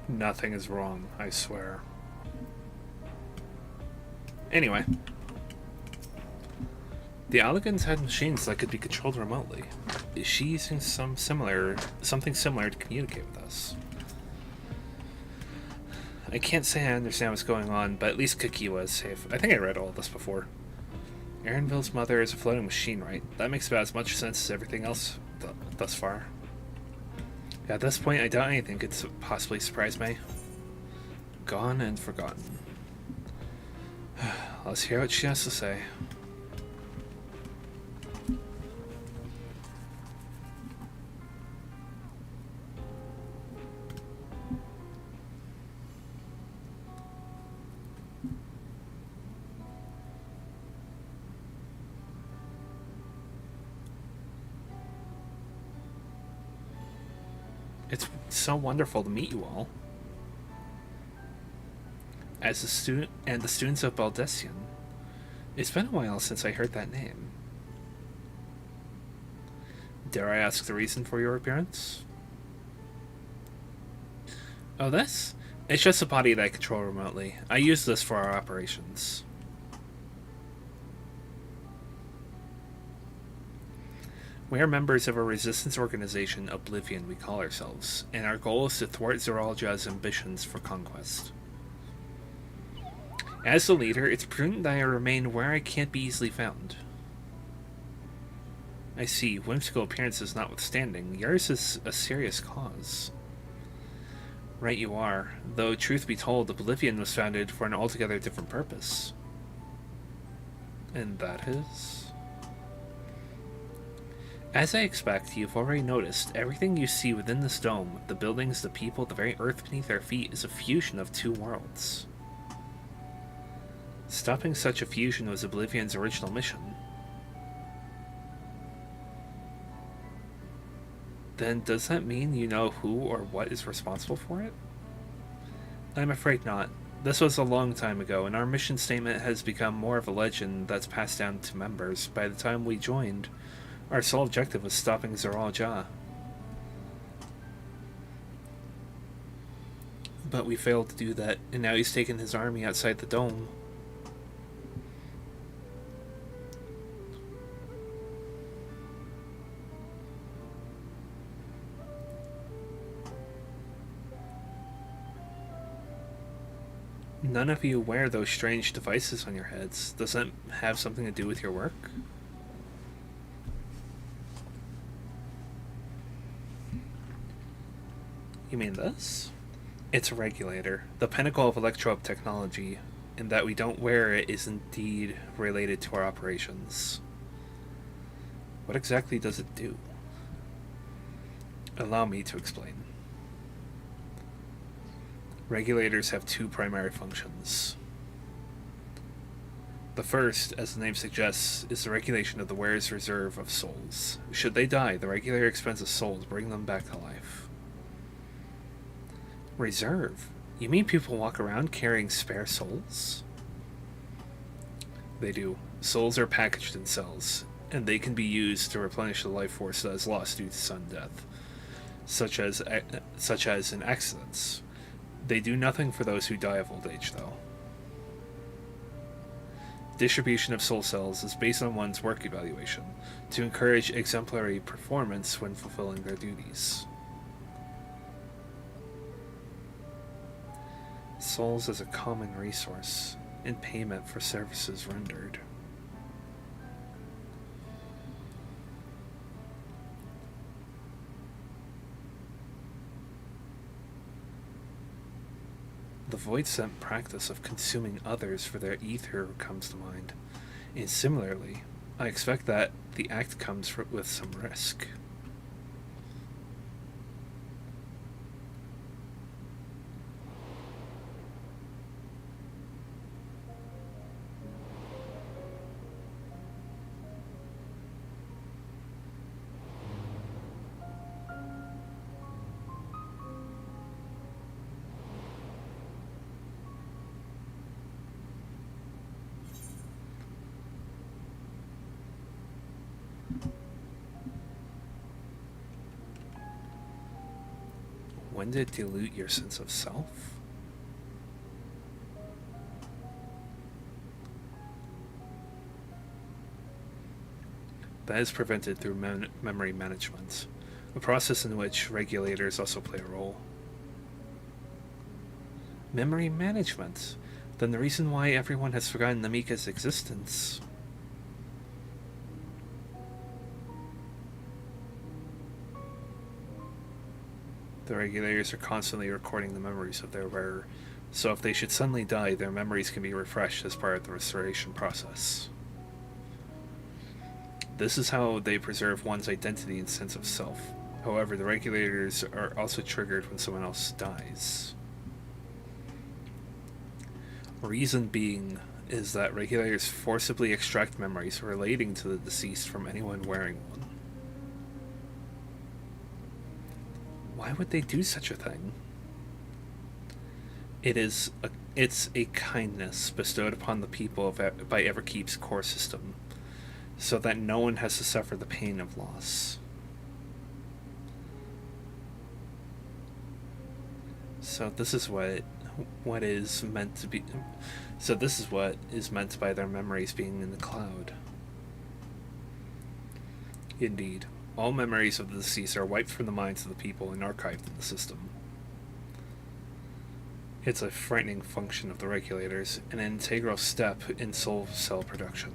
Nothing is wrong, I swear. Anyway, the Alligans had machines that could be controlled remotely. Is she using something similar to communicate with us? I can't say I understand what's going on, but at least Kakiwa is safe. I think I read all this before. Aaronville's mother is a floating machine, right? That makes about as much sense as everything else thus far. At this point, I doubt anything could possibly surprise me. Gone and forgotten. Let's hear what she has to say. It's so wonderful to meet you all. As a student and the students of Baldessian, it's been a while since I heard that name. Dare I ask the reason for your appearance? Oh, this? It's just a body that I control remotely. I use this for our operations. We are members of a resistance organization, Oblivion, we call ourselves, and our goal is to thwart Zeralja's ambitions for conquest. As the leader, it's prudent that I remain where I can't be easily found. I see, whimsical appearances notwithstanding, yours is a serious cause. Right you are, though truth be told, Oblivion was founded for an altogether different purpose. And that is? As I expect, you've already noticed, everything you see within this dome, the buildings, the people, the very earth beneath our feet, is a fusion of two worlds. Stopping such a fusion was Oblivion's original mission. Then does that mean you know who or what is responsible for it? I'm afraid not. This was a long time ago, and our mission statement has become more of a legend that's passed down to members. By the time we joined, our sole objective was stopping Zeral Jah. But we failed to do that, and now he's taken his army outside the dome. None of you wear those strange devices on your heads. Does that have something to do with your work? You mean this? It's a regulator, the pinnacle of electro-op technology, and that we don't wear it is indeed related to our operations. What exactly does it do? Allow me to explain. Regulators have two primary functions. The first, as the name suggests, is the regulation of the wearer's reserve of souls. Should they die, the regulator expends a soul to bring them back to life. Reserve? You mean people walk around carrying spare souls? They do. Souls are packaged in cells, and they can be used to replenish the life force that is lost due to sudden death, such as in accidents. They do nothing for those who die of old age, though. Distribution of soul cells is based on one's work evaluation, to encourage exemplary performance when fulfilling their duties. Souls as a common resource, in payment for services rendered. The void-sent practice of consuming others for their ether comes to mind, and similarly, I expect that the act comes with some risk. When did it dilute your sense of self? That is prevented through memory management, a process in which regulators also play a role. Memory management? Then the reason why everyone has forgotten Namika's existence. The regulators are constantly recording the memories of their wearer, so if they should suddenly die, their memories can be refreshed as part of the restoration process. This is how they preserve one's identity and sense of self. However, the regulators are also triggered when someone else dies. Reason being is that regulators forcibly extract memories relating to the deceased from anyone wearing one. Why would they do such a thing? It's a kindness bestowed upon the people by Everkeep's core system, so that no one has to suffer the pain of loss. So this is what is meant to be. So this is what is meant by their memories being in the cloud. Indeed, all memories of the deceased are wiped from the minds of the people and archived in the system. It's a frightening function of the regulators, an integral step in soul cell production.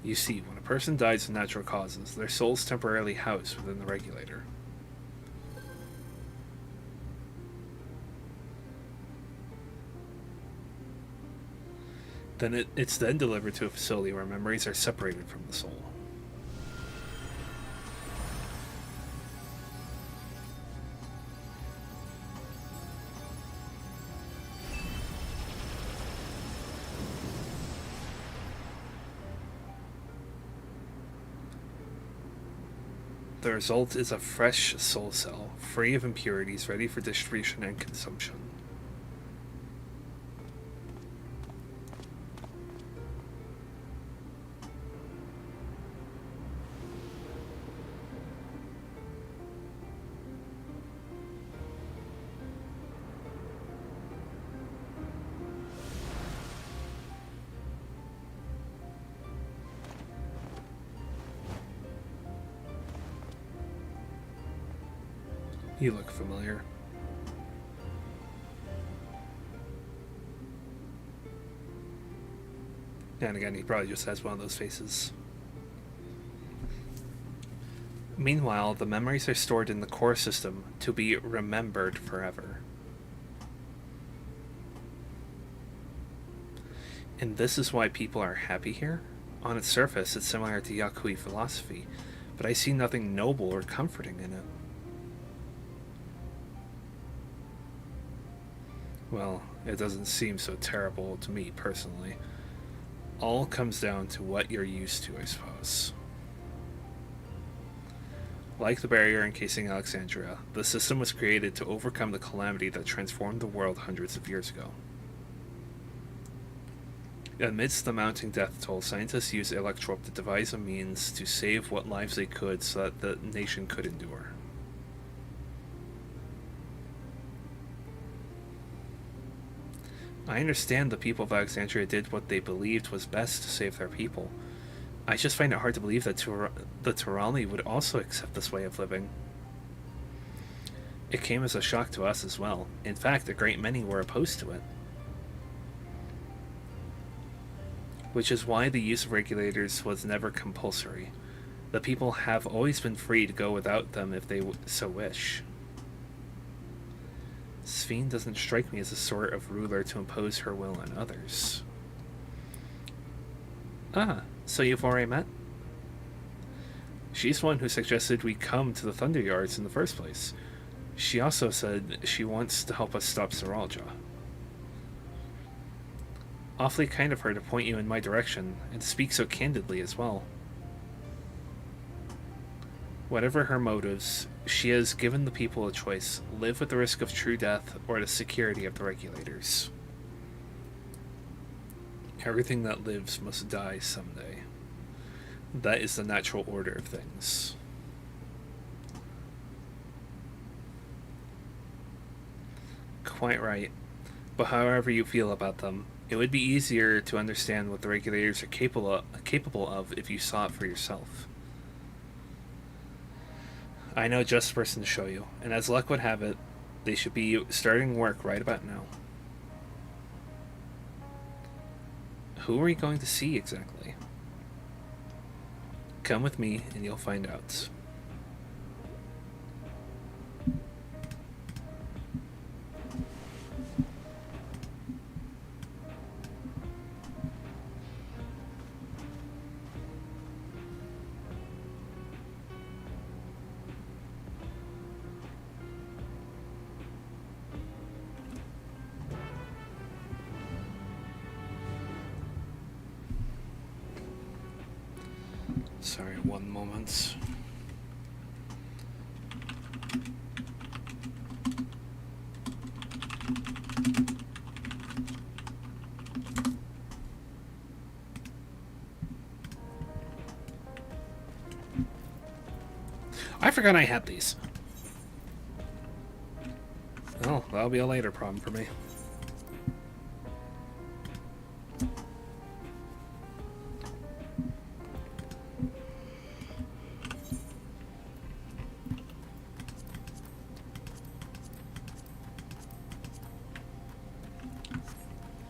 You see, when a person dies of natural causes, their soul is temporarily housed within the regulator. Then it's then delivered to a facility where memories are separated from the soul. The result is a fresh soul cell, free of impurities, ready for distribution and consumption. You look familiar. And again, he probably just has one of those faces. Meanwhile, the memories are stored in the core system to be remembered forever. And this is why people are happy here? On its surface, it's similar to Yakui philosophy, but I see nothing noble or comforting in it. Well, it doesn't seem so terrible to me, personally. All comes down to what you're used to, I suppose. Like the barrier encasing Alexandria, the system was created to overcome the calamity that transformed the world hundreds of years ago. Amidst the mounting death toll, scientists used Electrope to devise a means to save what lives they could so that the nation could endure. I understand the people of Alexandria did what they believed was best to save their people. I just find it hard to believe that the Turalni would also accept this way of living. It came as a shock to us as well. In fact, a great many were opposed to it. Which is why the use of regulators was never compulsory. The people have always been free to go without them if they so wish. XIV doesn't strike me as the sort of ruler to impose her will on others. Ah, so you've already met? She's the one who suggested we come to the Thunder Yards in the first place. She also said she wants to help us stop Seralja. Awfully kind of her to point you in my direction, and speak so candidly as well. Whatever her motives, She has given the people a choice: live with the risk of true death or the security of the regulators. Everything that lives must die someday. That is the natural order of things. Quite right. But however you feel about them, it would be easier to understand what the regulators are capable of if you saw it for yourself. I know just the person to show you, and as luck would have it, they should be starting work right about now. Who are you going to see exactly? Come with me and you'll find out. Sorry, one moment. I forgot I had these. Oh, that'll be a later problem for me.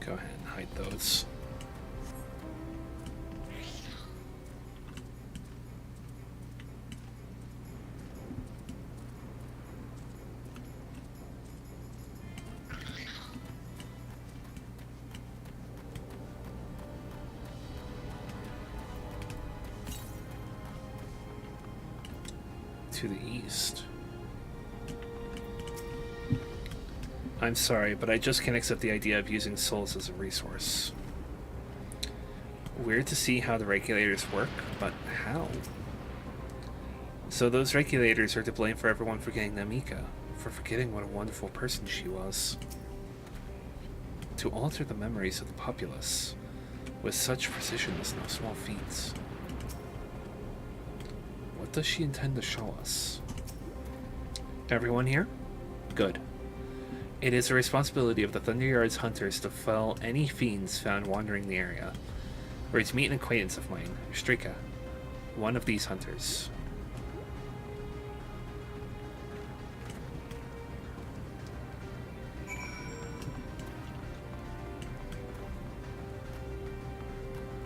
Go ahead and hide those. To the east. I'm sorry, but I just can't accept the idea of using souls as a resource. Weird to see how the regulators work, but how? So those regulators are to blame for everyone forgetting Namika, for forgetting what a wonderful person she was. To alter the memories of the populace with such precision is no small feat. What does she intend to show us? Everyone here? Good. It is the responsibility of the Thunderyard's hunters to fell any fiends found wandering the area. We're to meet an acquaintance of mine, Strika, one of these hunters.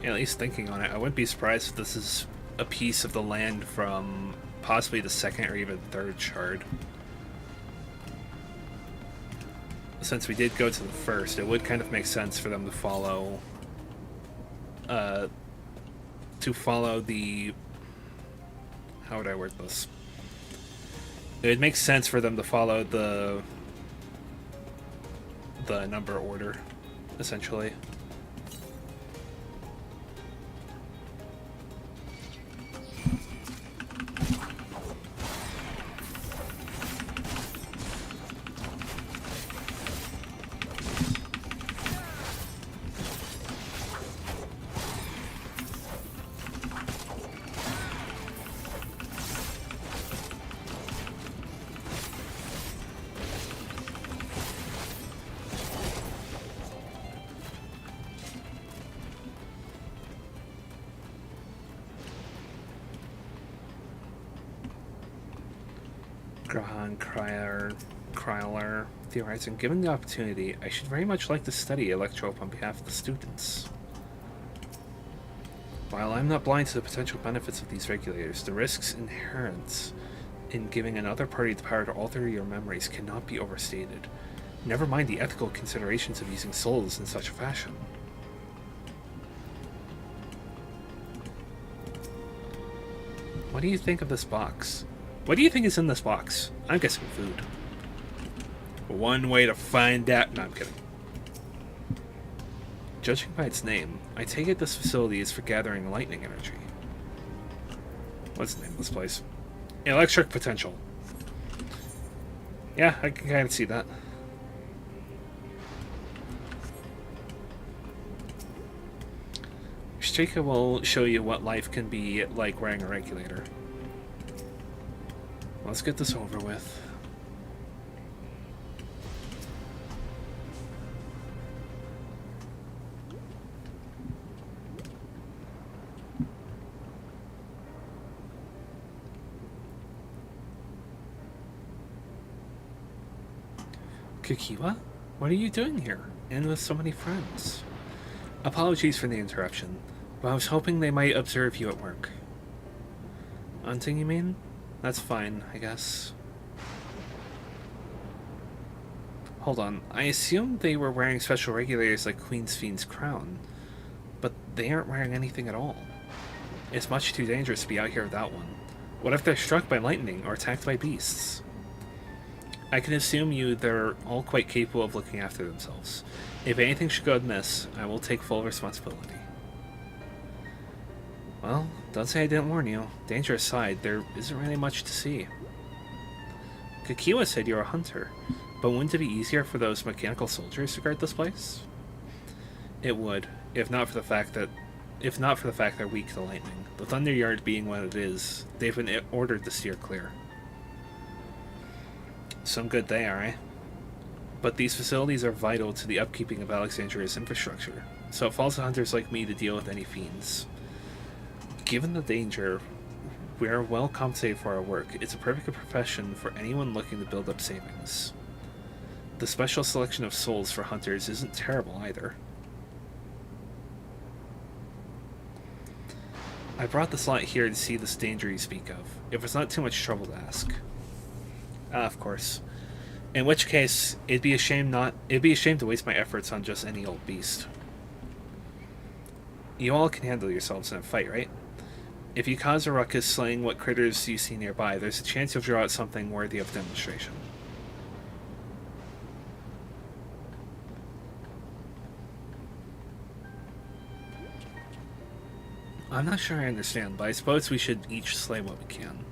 At least thinking on it, I wouldn't be surprised if this is a piece of the land from possibly the second or even third shard. Since we did go to the first, it would kind of make sense for them to follow the... How would I word this? It would make sense for them to follow the number order, essentially. Grahan Kryler theorizing, given the opportunity, I should very much like to study Electrope on behalf of the students. While I'm not blind to the potential benefits of these regulators, the risks inherent in giving another party the power to alter your memories cannot be overstated. Never mind the ethical considerations of using souls in such a fashion. What do you think of this box? What do you think is in this box? I'm guessing food. One way to find out. No, I'm kidding. Judging by its name, I take it this facility is for gathering lightning energy. What's the name of this place? Electric potential. Yeah, I can kind of see that. Strika will show you what life can be like wearing a regulator. Let's get this over with. Kukiwa? What are you doing here? And with so many friends? Apologies for the interruption, but I was hoping they might observe you at work. Hunting, you mean? That's fine, I guess. Hold on, I assumed they were wearing special regulators like Queen's Fiend's crown, but they aren't wearing anything at all. It's much too dangerous to be out here without one. What if they're struck by lightning or attacked by beasts? I can assume they're all quite capable of looking after themselves. If anything should go amiss, I will take full responsibility. Well, don't say I didn't warn you. Danger aside, there isn't really much to see. Kakiwa said you're a hunter, but wouldn't it be easier for those mechanical soldiers to guard this place? It would, if not for the fact they're weak to lightning. The Thunder Yard being what it is, they've been ordered to steer clear. Some good they are, eh? But these facilities are vital to the upkeeping of Alexandria's infrastructure, so it falls to hunters like me to deal with any fiends. Given the danger, we are well compensated for our work. It's a perfect profession for anyone looking to build up savings. The special selection of souls for hunters isn't terrible either. I brought the slot here to see this danger you speak of, if it's not too much trouble to ask. Ah, of course. In which case, it'd be a shame to waste my efforts on just any old beast. You all can handle yourselves in a fight, right? If you cause a ruckus slaying what critters you see nearby, there's a chance you'll draw out something worthy of demonstration. I'm not sure I understand, but I suppose we should each slay what we can.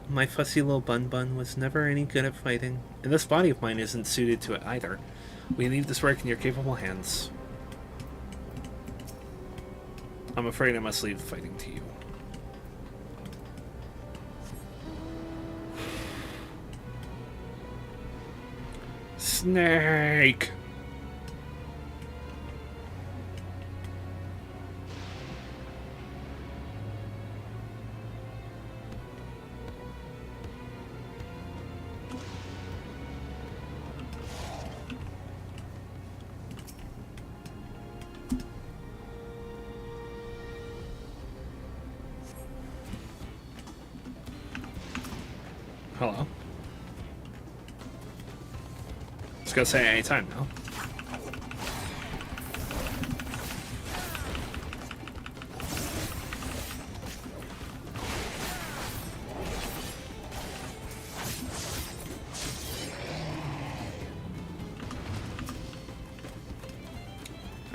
My fussy little bun was never any good at fighting, and this body of mine isn't suited to it either. We leave this work in your capable hands. I'm afraid I must leave the fighting to you. Snake! Hello. Just gonna say anytime now.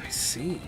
I see.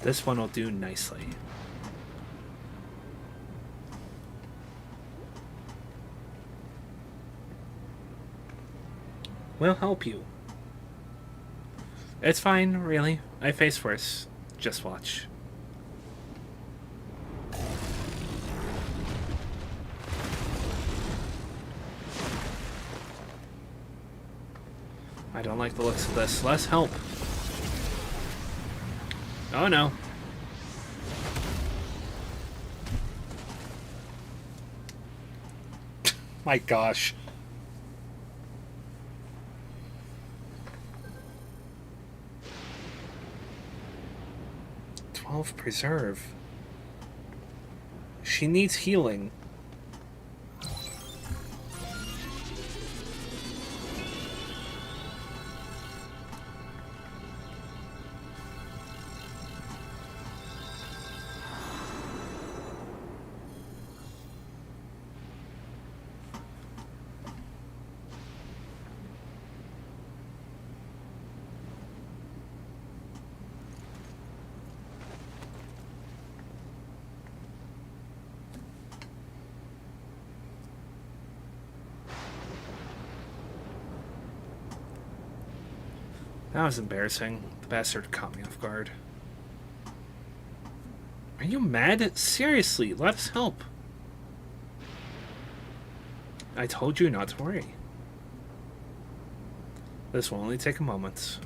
This one will do nicely. We'll help you. It's fine, really. I face worse. Just watch. I don't like the looks of this. Let's help. Oh no. My gosh. 12 preserve. She needs healing. That was embarrassing. The bastard caught me off guard. Are you mad? Seriously, let us help. I told you not to worry. This will only take a moment.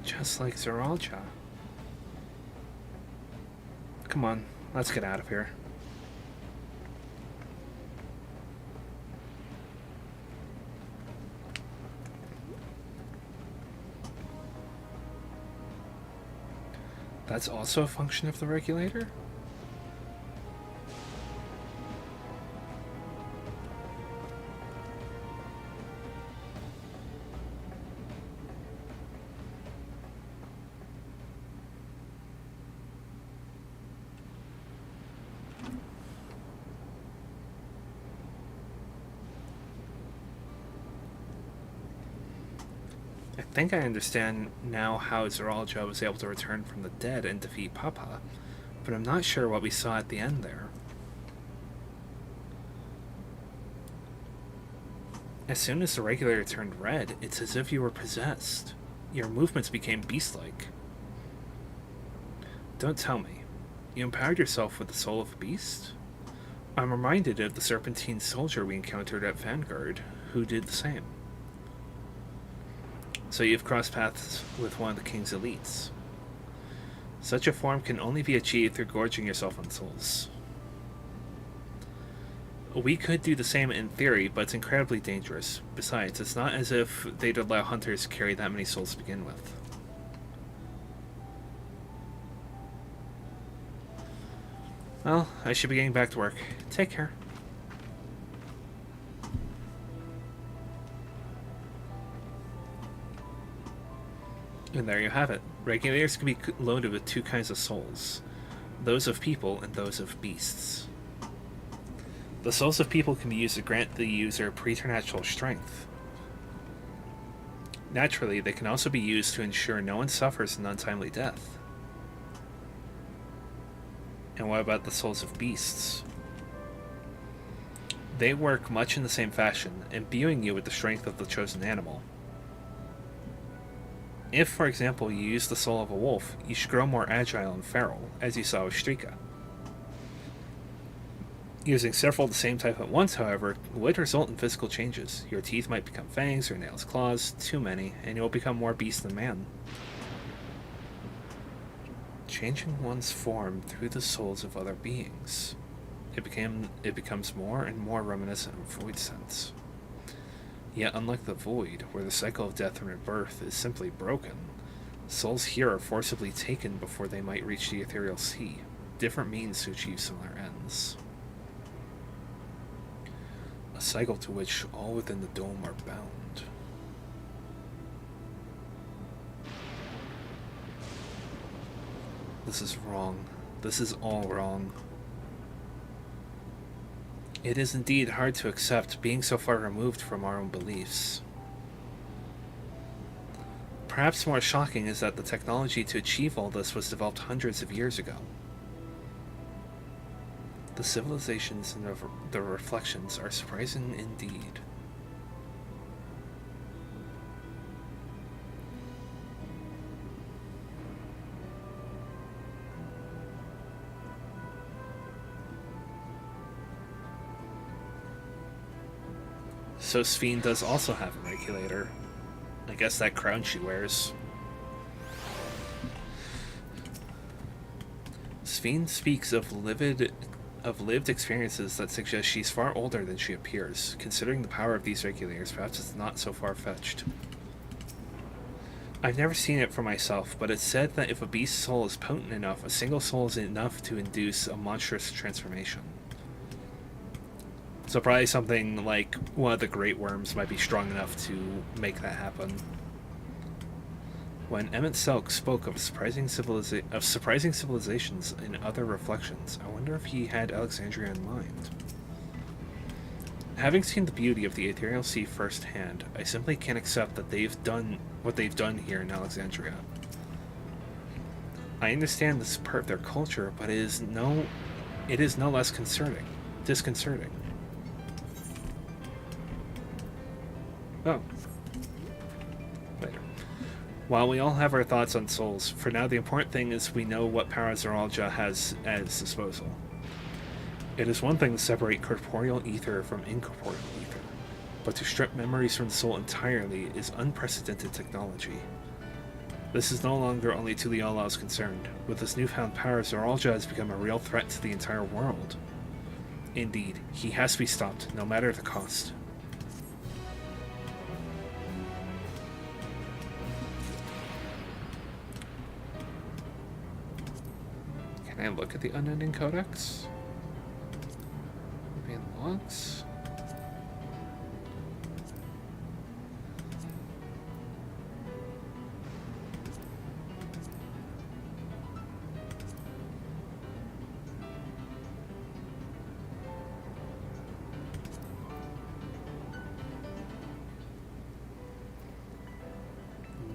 Just like Zeralja. Come on, let's get out of here. That's also a function of the regulator? I think I understand now how Zeralja was able to return from the dead and defeat Papa, but I'm not sure what we saw at the end there. As soon as the regulator turned red, it's as if you were possessed. Your movements became beast-like. Don't tell me. You empowered yourself with the soul of a beast? I'm reminded of the serpentine soldier we encountered at Vanguard, who did the same. So you've crossed paths with one of the king's elites. Such a form can only be achieved through gorging yourself on souls. We could do the same in theory, but it's incredibly dangerous. Besides, it's not as if they'd allow hunters to carry that many souls to begin with. Well, I should be getting back to work. Take care. And there you have it. Regulators can be loaded with two kinds of souls. Those of people and those of beasts. The souls of people can be used to grant the user preternatural strength. Naturally, they can also be used to ensure no one suffers an untimely death. And what about the souls of beasts? They work much in the same fashion, imbuing you with the strength of the chosen animal. If, for example, you use the soul of a wolf, you should grow more agile and feral, as you saw with Strika. Using several of the same type at once, however, would result in physical changes. Your teeth might become fangs, your nails claws, too many, and you'll become more beast than man. Changing one's form through the souls of other beings. It becomes more and more reminiscent of void sense. Yet unlike the void, where the cycle of death and rebirth is simply broken, souls here are forcibly taken before they might reach the ethereal sea, different means to achieve similar ends. A cycle to which all within the dome are bound. This is wrong. This is all wrong. It is indeed hard to accept being so far removed from our own beliefs. Perhaps more shocking is that the technology to achieve all this was developed hundreds of years ago. The civilizations and the reflections are surprising indeed. So Sphene does also have a regulator. I guess that crown she wears. Sphene speaks of lived experiences that suggest she's far older than she appears. Considering the power of these regulators, perhaps it's not so far-fetched. I've never seen it for myself, but it's said that if a beast's soul is potent enough, a single soul is enough to induce a monstrous transformation. So probably something like one of the great worms might be strong enough to make that happen. When Emmett Selk spoke of surprising civilizations in other reflections, I wonder if he had Alexandria in mind. Having seen the beauty of the ethereal sea firsthand, I simply can't accept that they've done what they've done here in Alexandria. I understand this is part of their culture, but it is no less disconcerting. Oh. Later. While we all have our thoughts on souls, for now the important thing is we know what power Zoraal has at its disposal. It is one thing to separate corporeal ether from incorporeal ether, but to strip memories from the soul entirely is unprecedented technology. This is no longer only Tuliala's concerned. With this newfound power, Zoraal has become a real threat to the entire world. Indeed, he has to be stopped, no matter the cost. Can I look at the Unending Codex? Maybe in logs?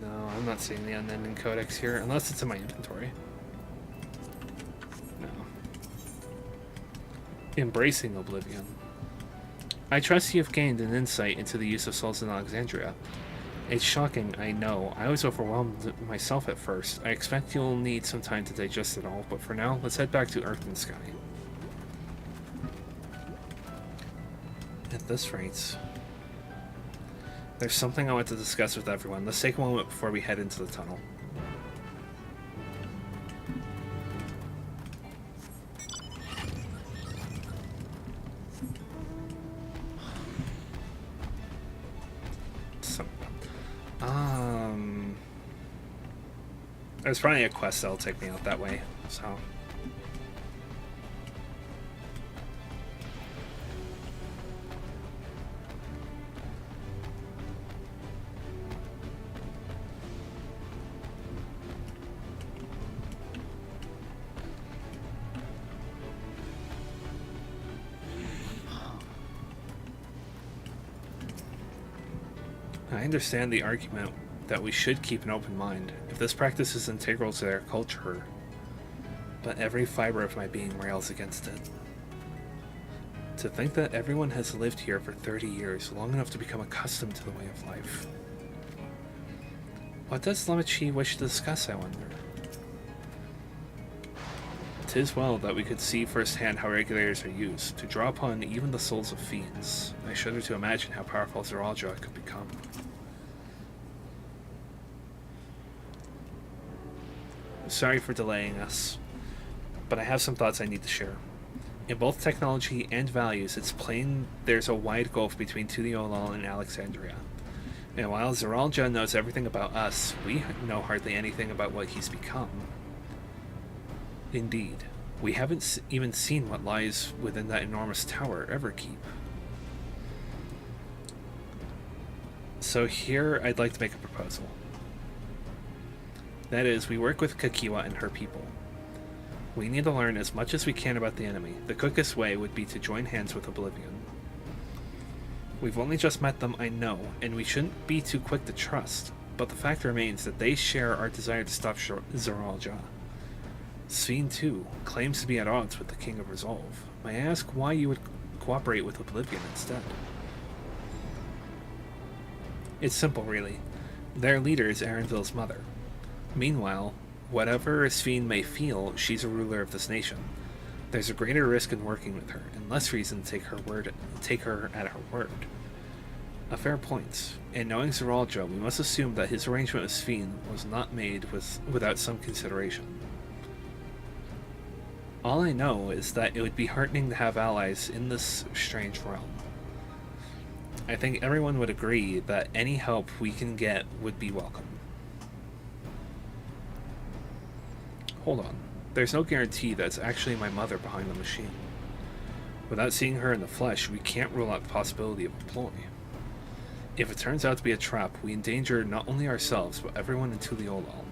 No, I'm not seeing the Unending Codex here, unless it's in my inventory. Embracing Oblivion. I trust you have gained an insight into the use of souls in Alexandria. It's shocking, I know. I was overwhelmed myself at first. I expect you'll need some time to digest it all, but for now, let's head back to Earth and Sky. At this rate, there's something I want to discuss with everyone. Let's take a moment before we head into the tunnel. There's probably a quest that'll take me out that way, so... I understand the argument that we should keep an open mind, if this practice is integral to their culture, but every fiber of my being rails against it. To think that everyone has lived here for 30 years, long enough to become accustomed to the way of life. What does Lamachi wish to discuss, I wonder? 'Tis well that we could see firsthand how regulators are used, to draw upon even the souls of fiends. I shudder to imagine how powerful Zoraal could become. Sorry for delaying us, but I have some thoughts I need to share. In both technology and values, it's plain there's a wide gulf between Tudiolal and Alexandria. And while Zeralja knows everything about us, we know hardly anything about what he's become. Indeed, we haven't even seen what lies within that enormous tower Everkeep. So here I'd like to make a proposal. That is, we work with Kakiwa and her people. We need to learn as much as we can about the enemy. The quickest way would be to join hands with Oblivion. We've only just met them, I know, and we shouldn't be too quick to trust, but the fact remains that they share our desire to stop Zeralja. Sphene, too, claims to be at odds with the King of Resolve. May I ask why you would cooperate with Oblivion instead? It's simple, really. Their leader is Erenville's mother. Meanwhile, whatever Sphene may feel, she's a ruler of this nation. There's a greater risk in working with her, and less reason to take her at her word. A fair point. And knowing Zeralja, we must assume that his arrangement with Sphene was not made without some consideration. All I know is that it would be heartening to have allies in this strange realm. I think everyone would agree that any help we can get would be welcome. Hold on. There's no guarantee that it's actually my mother behind the machine. Without seeing her in the flesh, we can't rule out the possibility of a ploy. If it turns out to be a trap, we endanger not only ourselves, but everyone in Tuliolal.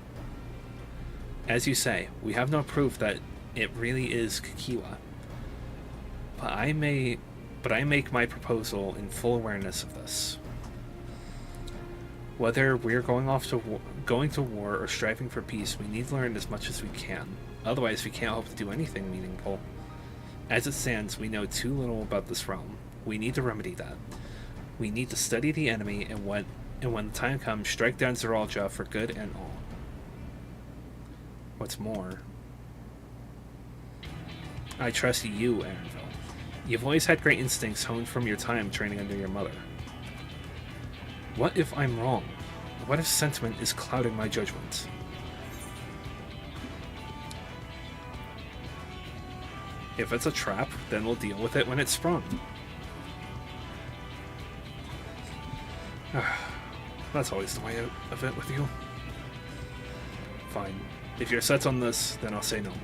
As you say, we have no proof that it really is Kakiwa. But I make my proposal in full awareness of this. Whether we're going to war or striving for peace, we need to learn as much as we can. Otherwise, we can't hope to do anything meaningful. As it stands, we know too little about this realm. We need to remedy that. We need to study the enemy, and when the time comes, strike down Zeralja for good and all. What's more, I trust you, Erenville. You've always had great instincts honed from your time training under your mother. What if I'm wrong? What if sentiment is clouding my judgment? If it's a trap, then we'll deal with it when it's sprung. That's always the way out of it with you. Fine. If you're set on this, then I'll say no more.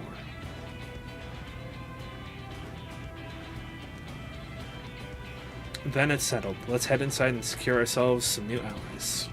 Then it's settled. Let's head inside and secure ourselves some new allies.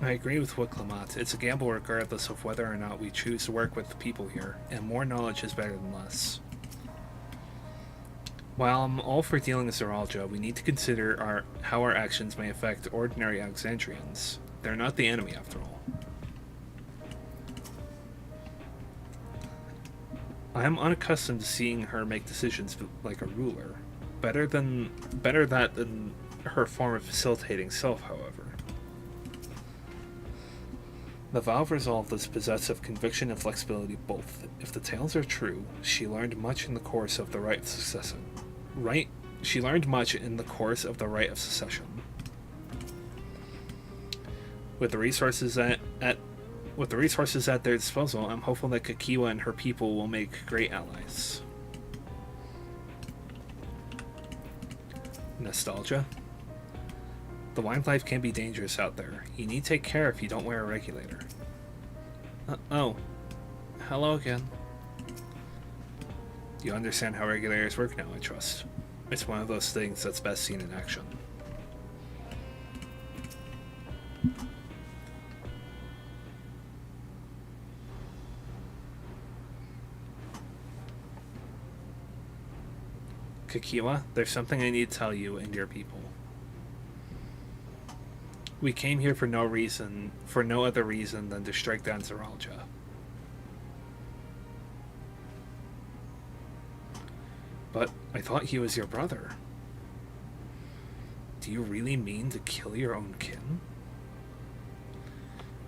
I agree with Wicklamat. It's a gamble regardless of whether or not we choose to work with the people here, and more knowledge is better than less. While I'm all for dealing with Zeralja, we need to consider how our actions may affect ordinary Alexandrians. They're not the enemy, after all. I am unaccustomed to seeing her make decisions like a ruler. Better that than her form of facilitating self, however. The Valve resolve is possessed of conviction and flexibility both. If the tales are true, she learned much in the course of the rite of succession. She learned much in the course of the rite of succession. With the resources at their disposal, I'm hopeful that Kakiwa and her people will make great allies. Nostalgia. The wild life can be dangerous out there. You need to take care if you don't wear a regulator. Oh. Hello again. You understand how regulators work now, I trust. It's one of those things that's best seen in action. Kakiwa, there's something I need to tell you and your people. We came here for no other reason than to strike down Zeralja. But I thought he was your brother. Do you really mean to kill your own kin?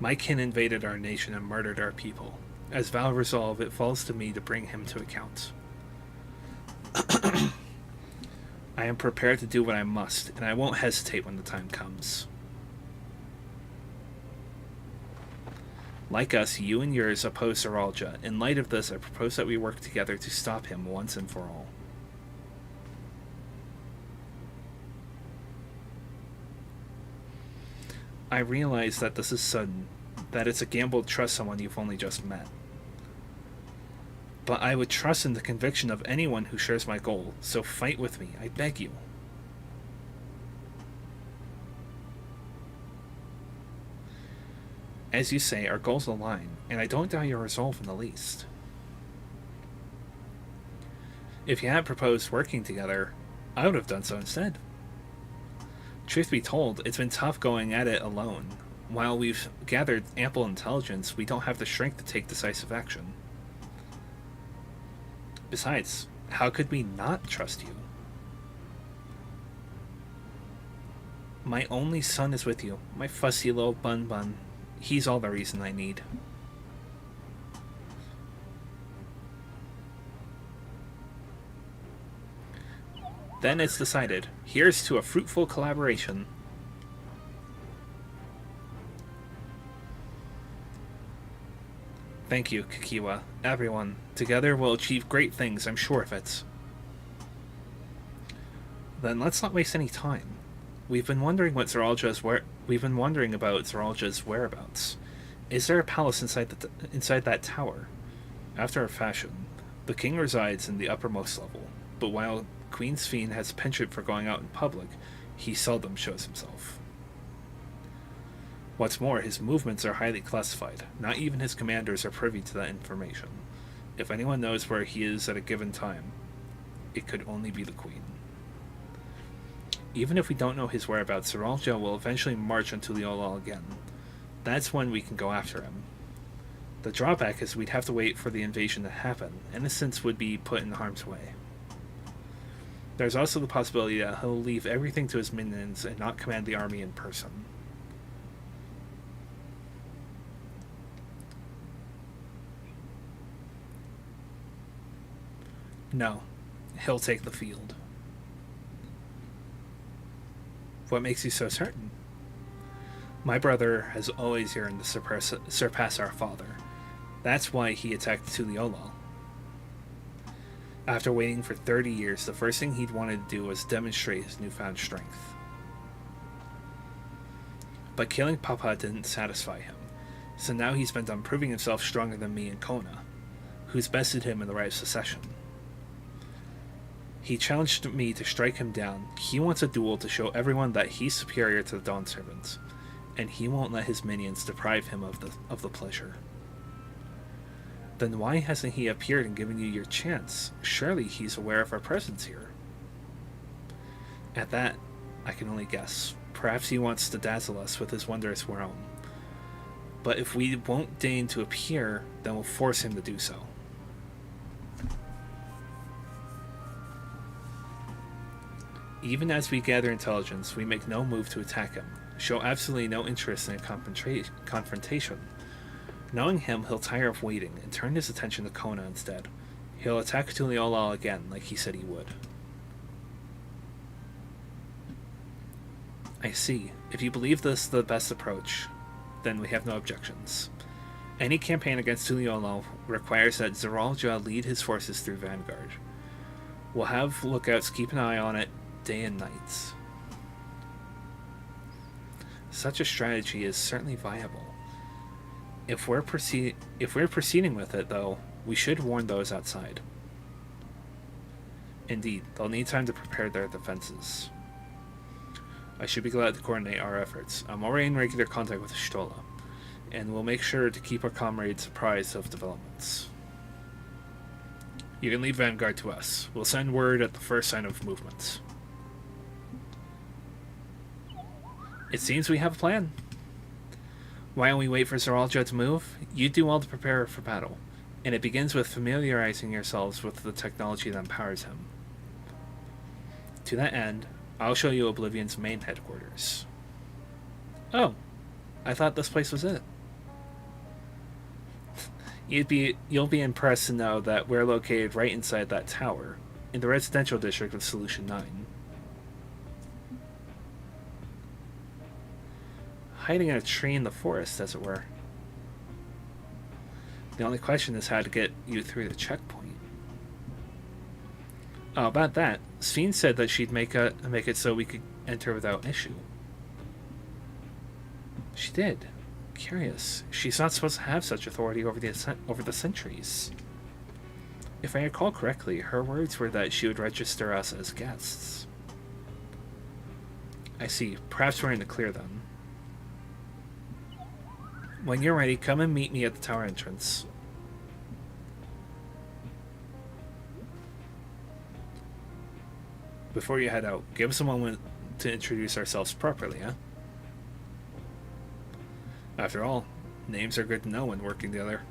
My kin invaded our nation and murdered our people. As Val resolve, it falls to me to bring him to account. I am prepared to do what I must, and I won't hesitate when the time comes. Like us, you and yours oppose Zeralja. In light of this, I propose that we work together to stop him once and for all. I realize that this is sudden, that it's a gamble to trust someone you've only just met. But I would trust in the conviction of anyone who shares my goal, so fight with me, I beg you. As you say, our goals align, and I don't doubt your resolve in the least. If you hadn't proposed working together, I would have done so instead. Truth be told, it's been tough going at it alone. While we've gathered ample intelligence, we don't have the strength to take decisive action. Besides, how could we not trust you? My only son is with you, my fussy little bun. He's all the reason I need. Then it's decided. Here's to a fruitful collaboration. Thank you, Kakiwa. Everyone. Together we'll achieve great things, I'm sure of it. Then let's not waste any time. We've been wondering about Zeralja's whereabouts. Is there a palace inside that tower? After a fashion, the king resides in the uppermost level, but while Queen's Fiend has penchant for going out in public, he seldom shows himself. What's more, his movements are highly classified. Not even his commanders are privy to that information. If anyone knows where he is at a given time, it could only be the Queen. Even if we don't know his whereabouts, Zeralja will eventually march on Tuliolal again. That's when we can go after him. The drawback is we'd have to wait for the invasion to happen. Innocents would be put in harm's way. There's also the possibility that he'll leave everything to his minions and not command the army in person. No, he'll take the field. What makes you so certain? My brother has always yearned to surpass our father. That's why he attacked Tuliolal. After waiting for 30 years, the first thing he'd wanted to do was demonstrate his newfound strength. But killing Papa didn't satisfy him, so now he's bent on proving himself stronger than me and Kona, who's bested him in the rite of succession. He challenged me to strike him down. He wants a duel to show everyone that he's superior to the Dawn Servants, and he won't let his minions deprive him of the pleasure. Then why hasn't he appeared and given you your chance? Surely he's aware of our presence here. At that, I can only guess. Perhaps he wants to dazzle us with his wondrous realm. But if we won't deign to appear, then we'll force him to do so. Even as we gather intelligence, we make no move to attack him, show absolutely no interest in a confrontation. Knowing him, he'll tire of waiting and turn his attention to Kona instead. He'll attack Tuliyola again, like he said he would. I see. If you believe this is the best approach, then we have no objections. Any campaign against Tuliyola requires that Zeralja lead his forces through Vanguard. We'll have lookouts keep an eye on it day and night. Such a strategy is certainly viable. If we're proceeding with it, though, we should warn those outside. Indeed, they'll need time to prepare their defenses. I should be glad to coordinate our efforts. I'm already in regular contact with Stola, and we'll make sure to keep our comrades apprised of developments. You can leave Vanguard to us. We'll send word at the first sign of movement. It seems we have a plan. Why don't we wait for Zeralja to move? You do well to prepare for battle, and it begins with familiarizing yourselves with the technology that empowers him. To that end, I'll show you Oblivion's main headquarters. Oh, I thought this place was it. You'll be impressed to know that we're located right inside that tower, in the residential district of Solution 9. Hiding in a tree in the forest, as it were. The only question is how to get you through the checkpoint. Oh, about that, Sphene said that she'd make it so we could enter without issue. She did. Curious. She's not supposed to have such authority over the centuries. If I recall correctly, her words were that she would register us as guests. I see. Perhaps we're in the clear then. When you're ready, come and meet me at the tower entrance. Before you head out, give us a moment to introduce ourselves properly, huh? After all, names are good to know when working together.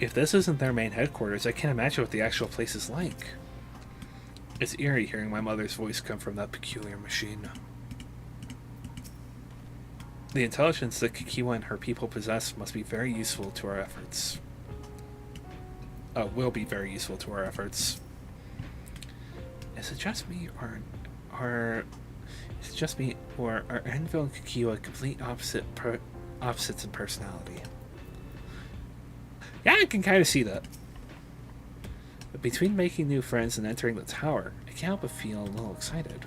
If this isn't their main headquarters, I can't imagine what the actual place is like. It's eerie hearing my mother's voice come from that peculiar machine. The intelligence that Kikiwa and her people possess must be very useful to our efforts. Will be very useful to our efforts. Is it just me, or are Envil and Kikiwa complete opposites in personality? Yeah, I can kind of see that. But between making new friends and entering the tower, I can't help but feel a little excited.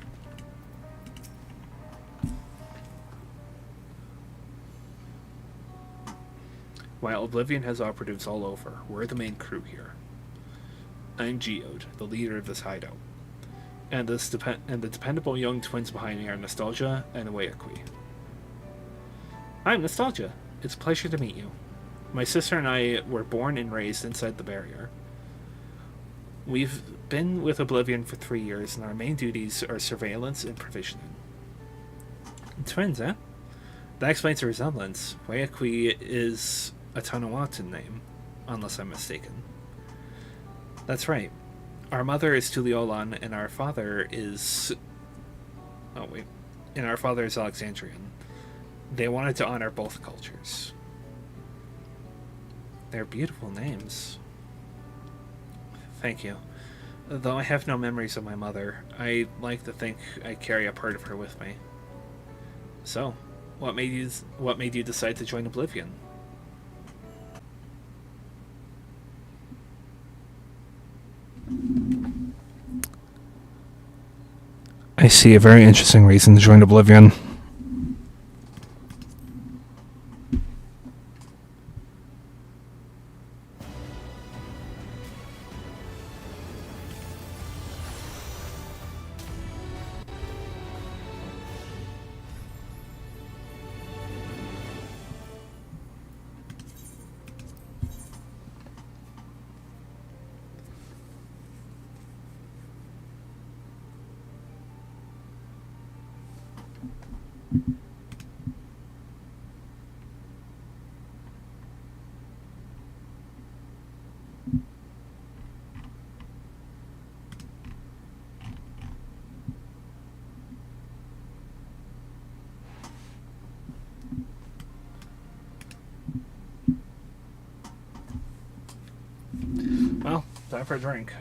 While Oblivion has operatives all over, we're the main crew here. I'm Geode, the leader of this hideout. And the dependable young twins behind me are Nostalgia and Ueakui. I'm Nostalgia. It's a pleasure to meet you. My sister and I were born and raised inside the barrier. We've been with Oblivion for 3 years, and our main duties are surveillance and provisioning. Twins, eh? That explains the resemblance. Ueakui is a Tanawatan name, unless I'm mistaken. That's right. Our mother is Tuliolan, and our father is... Oh, wait. And our father is Alexandrian. They wanted to honor both cultures. They're beautiful names. Thank you. Though I have no memories of my mother, I like to think I carry a part of her with me. So, what made you decide to join Oblivion? I see a very interesting reason to join Oblivion. Time for a drink.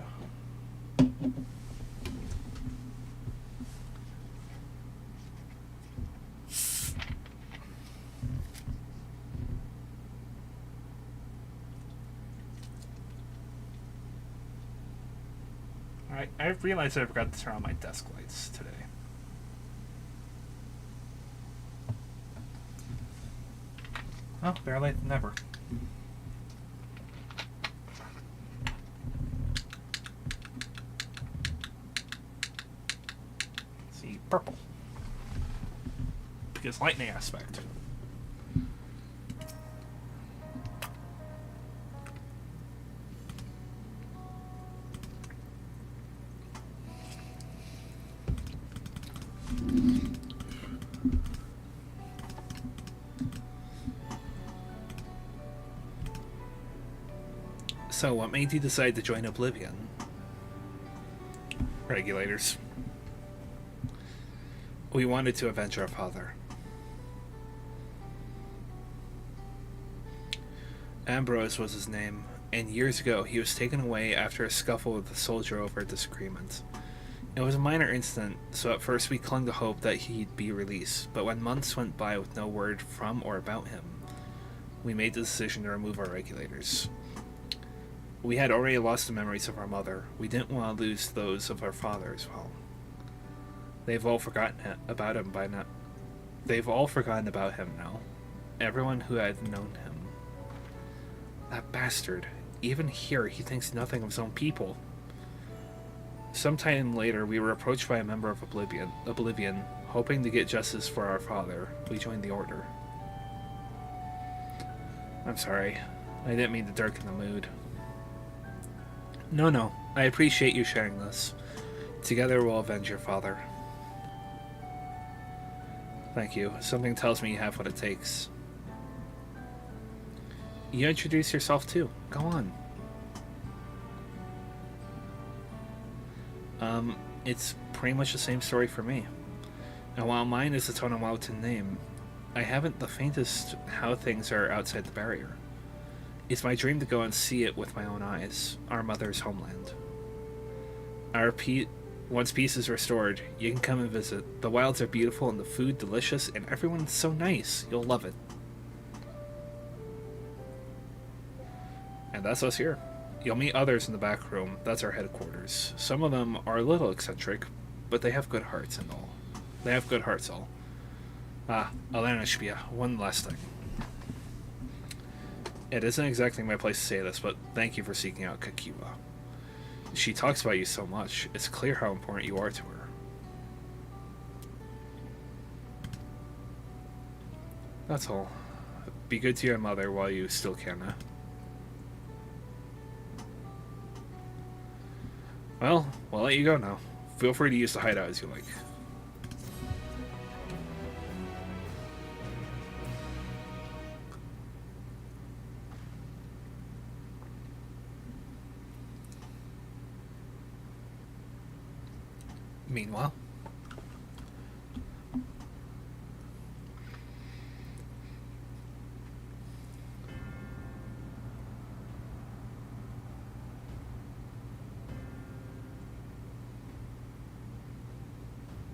I realized I forgot to turn on my desk lights today. Well, better late than never. See, purple. Because lightning aspect. So, what made you decide to join Oblivion? Regulators. We wanted to avenge our father. Ambrose was his name, and years ago he was taken away after a scuffle with a soldier over a disagreement. It was a minor incident, so at first we clung to hope that he'd be released, but when months went by with no word from or about him, we made the decision to remove our regulators. We had already lost the memories of our mother. We didn't want to lose those of our father as well. They've all forgotten about him by now. They've all forgotten about him now. Everyone who had known him. That bastard. Even here, he thinks nothing of his own people. Sometime later, we were approached by a member of Oblivion, hoping to get justice for our father. We joined the Order. I'm sorry. I didn't mean to darken the mood. No. I appreciate you sharing this. Together we'll avenge your father. Thank you. Something tells me you have what it takes. You introduce yourself too. Go on. It's pretty much the same story for me. And while mine is a Tonawautan name, I haven't the faintest how things are outside the barrier. It's my dream to go and see it with my own eyes, our mother's homeland. Once peace is restored, you can come and visit. The wilds are beautiful and the food delicious, and everyone's so nice. You'll love it. And that's us here. You'll meet others in the back room. That's our headquarters. Some of them are a little eccentric, but they have good hearts and all. They have good hearts all. Alana Shpia, one last thing. It isn't exactly my place to say this, but thank you for seeking out Kakiwa. She talks about you so much. It's clear how important you are to her. That's all. Be good to your mother while you still can. Well, we'll let you go now. Feel free to use the hideout as you like. Meanwhile,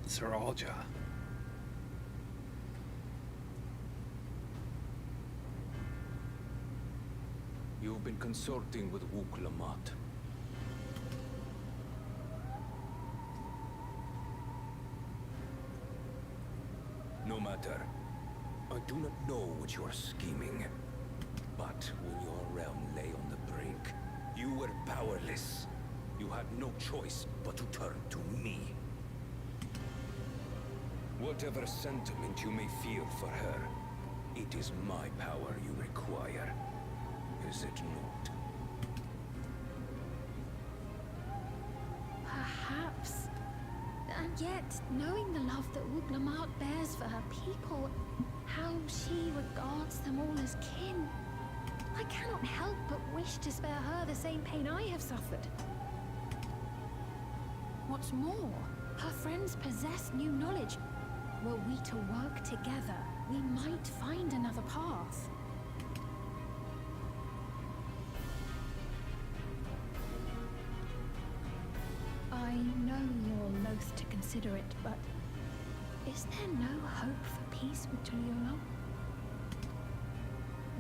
Zeralja. You've been consorting with Wuk Lamat. No matter. I do not know what you are scheming. But when your realm lay on the brink, you were powerless. You had no choice but to turn to me. Whatever sentiment you may feel for her, it is my power you require. Is it not? Perhaps. And yet, knowing the love that Wuk Lamat bears for her people, how she regards them all as kin, I cannot help but wish to spare her the same pain I have suffered. What's more, her friends possess new knowledge. Were we to work together, we might find another path. consider it, but is there no hope for peace with Tuliolo?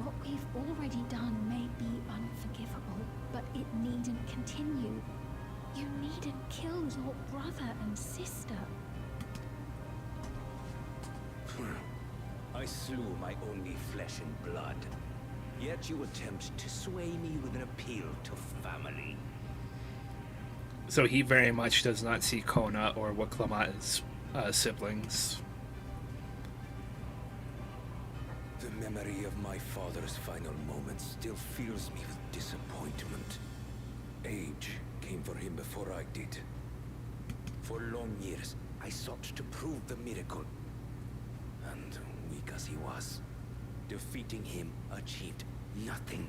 What we've already done may be unforgivable, but it needn't continue. You needn't kill your brother and sister. I slew my only flesh and blood. Yet you attempt to sway me with an appeal to family. So he very much does not see Kona or Wuklamot as siblings. The memory of my father's final moments still fills me with disappointment. Age came for him before I did. For long years, I sought to prove the miracle. And weak as he was, defeating him achieved nothing.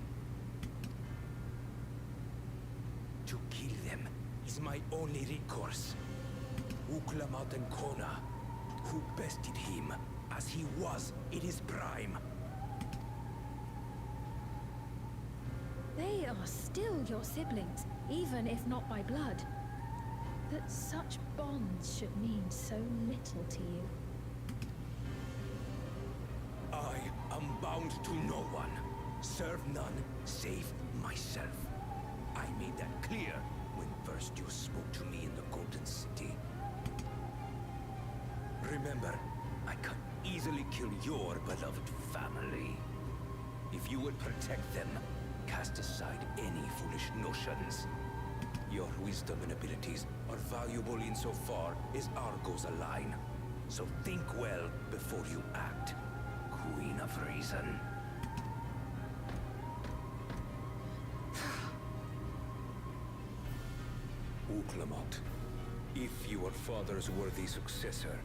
To kill them is my only recourse. Wuklamot and Kona, who bested him as he was in his prime. They are still your siblings, even if not by blood. That such bonds should mean so little to you. I am bound to no one. Serve none save myself. I made that clear when first you spoke to me in the Golden City. Remember, I can easily kill your beloved family. If you would protect them, cast aside any foolish notions. Your wisdom and abilities are valuable insofar as our goals align. So think well before you act, Queen of Reason. Wuklamot, if you are father's worthy successor,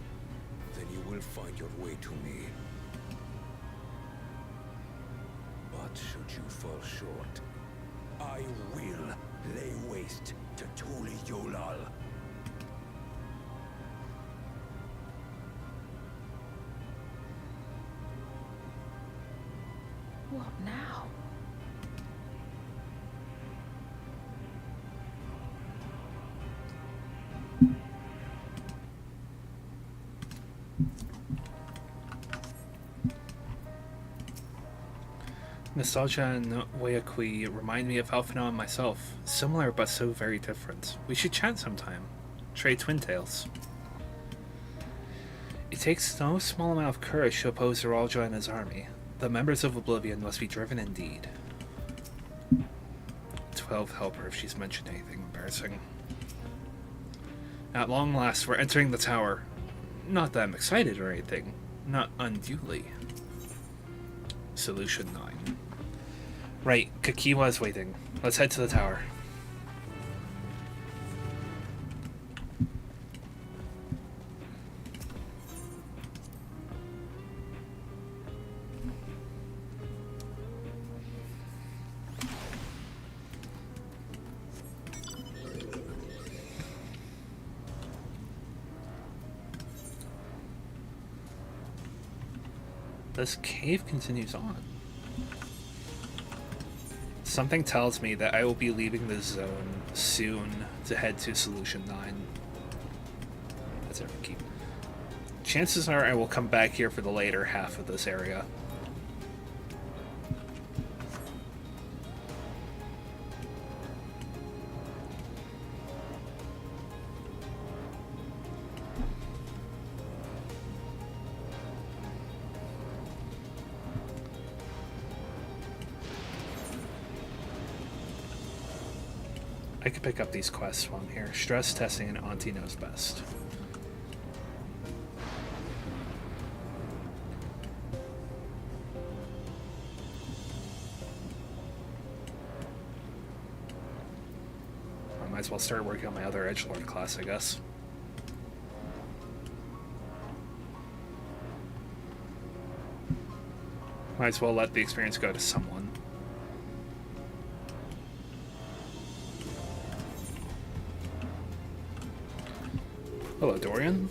then you will find your way to me. But should you fall short, I will lay waste to Tuliolal. What now? Nostalgia and Wayakui remind me of Alphinaud and myself. Similar but so very different. We should chat sometime. Trade twin tails. It takes no small amount of courage to oppose Zeralja and his army. The members of Oblivion must be driven indeed. 12 helper if she's mentioned anything embarrassing. At long last, we're entering the tower. Not that I'm excited or anything. Not unduly. Solution 9. Right, Kakiwa is waiting. Let's head to the tower. This cave continues on. Something tells me that I will be leaving the zone soon to head to Solution 9. That's every keep. Chances are I will come back here for the later half of this area. I could pick up these quests while I'm here. Stress testing and Auntie knows best. I might as well start working on my other edgelord class, I guess. Might as well let the experience go to someone. Hello, Dorian.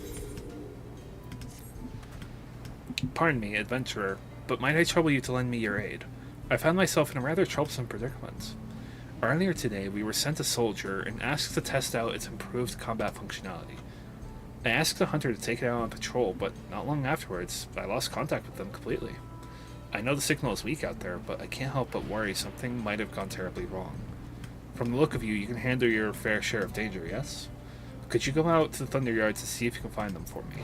Pardon me, adventurer, but might I trouble you to lend me your aid? I found myself in a rather troublesome predicament. Earlier today, we were sent a soldier and asked to test out its improved combat functionality. I asked the hunter to take it out on patrol, but not long afterwards, I lost contact with them completely. I know the signal is weak out there, but I can't help but worry something might have gone terribly wrong. From the look of you, you can handle your fair share of danger, yes? Could you go out to the Thunder Yards to see if you can find them for me?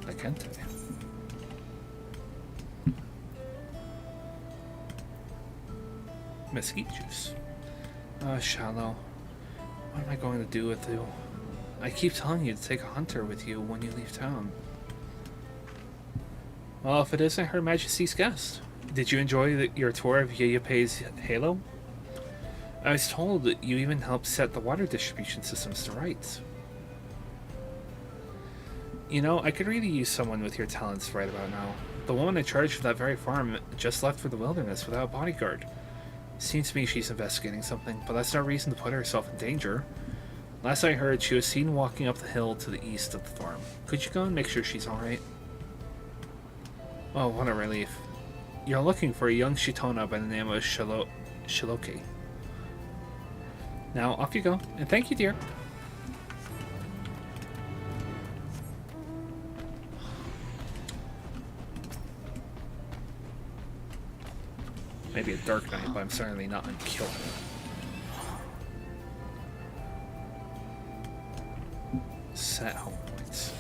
I can't. Mesquite juice. Shallow. What am I going to do with you? I keep telling you to take a hunter with you when you leave town. Well, if it isn't Her Majesty's guest. Did you enjoy your tour of Yeyapei's Halo? I was told that you even helped set the water distribution systems to rights. You know, I could really use someone with your talents right about now. The woman in charge of that very farm just left for the wilderness without a bodyguard. Seems to me she's investigating something, but that's no reason to put herself in danger. Last I heard, she was seen walking up the hill to the east of the farm. Could you go and make sure she's alright? Oh, what a relief. You're looking for a young Shitona by the name of Shiloke. Now, off you go, and thank you, dear. Maybe a dark knight, but I'm certainly not unkillable. Set home points.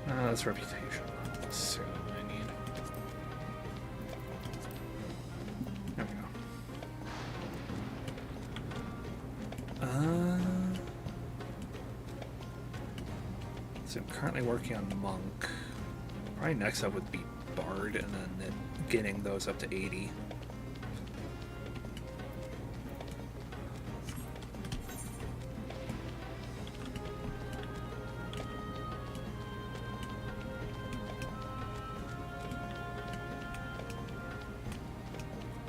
That's reputation. Not necessarily what I need. There we go. So I'm currently working on Monk. Probably next up would be Bard, and then getting those up to 80.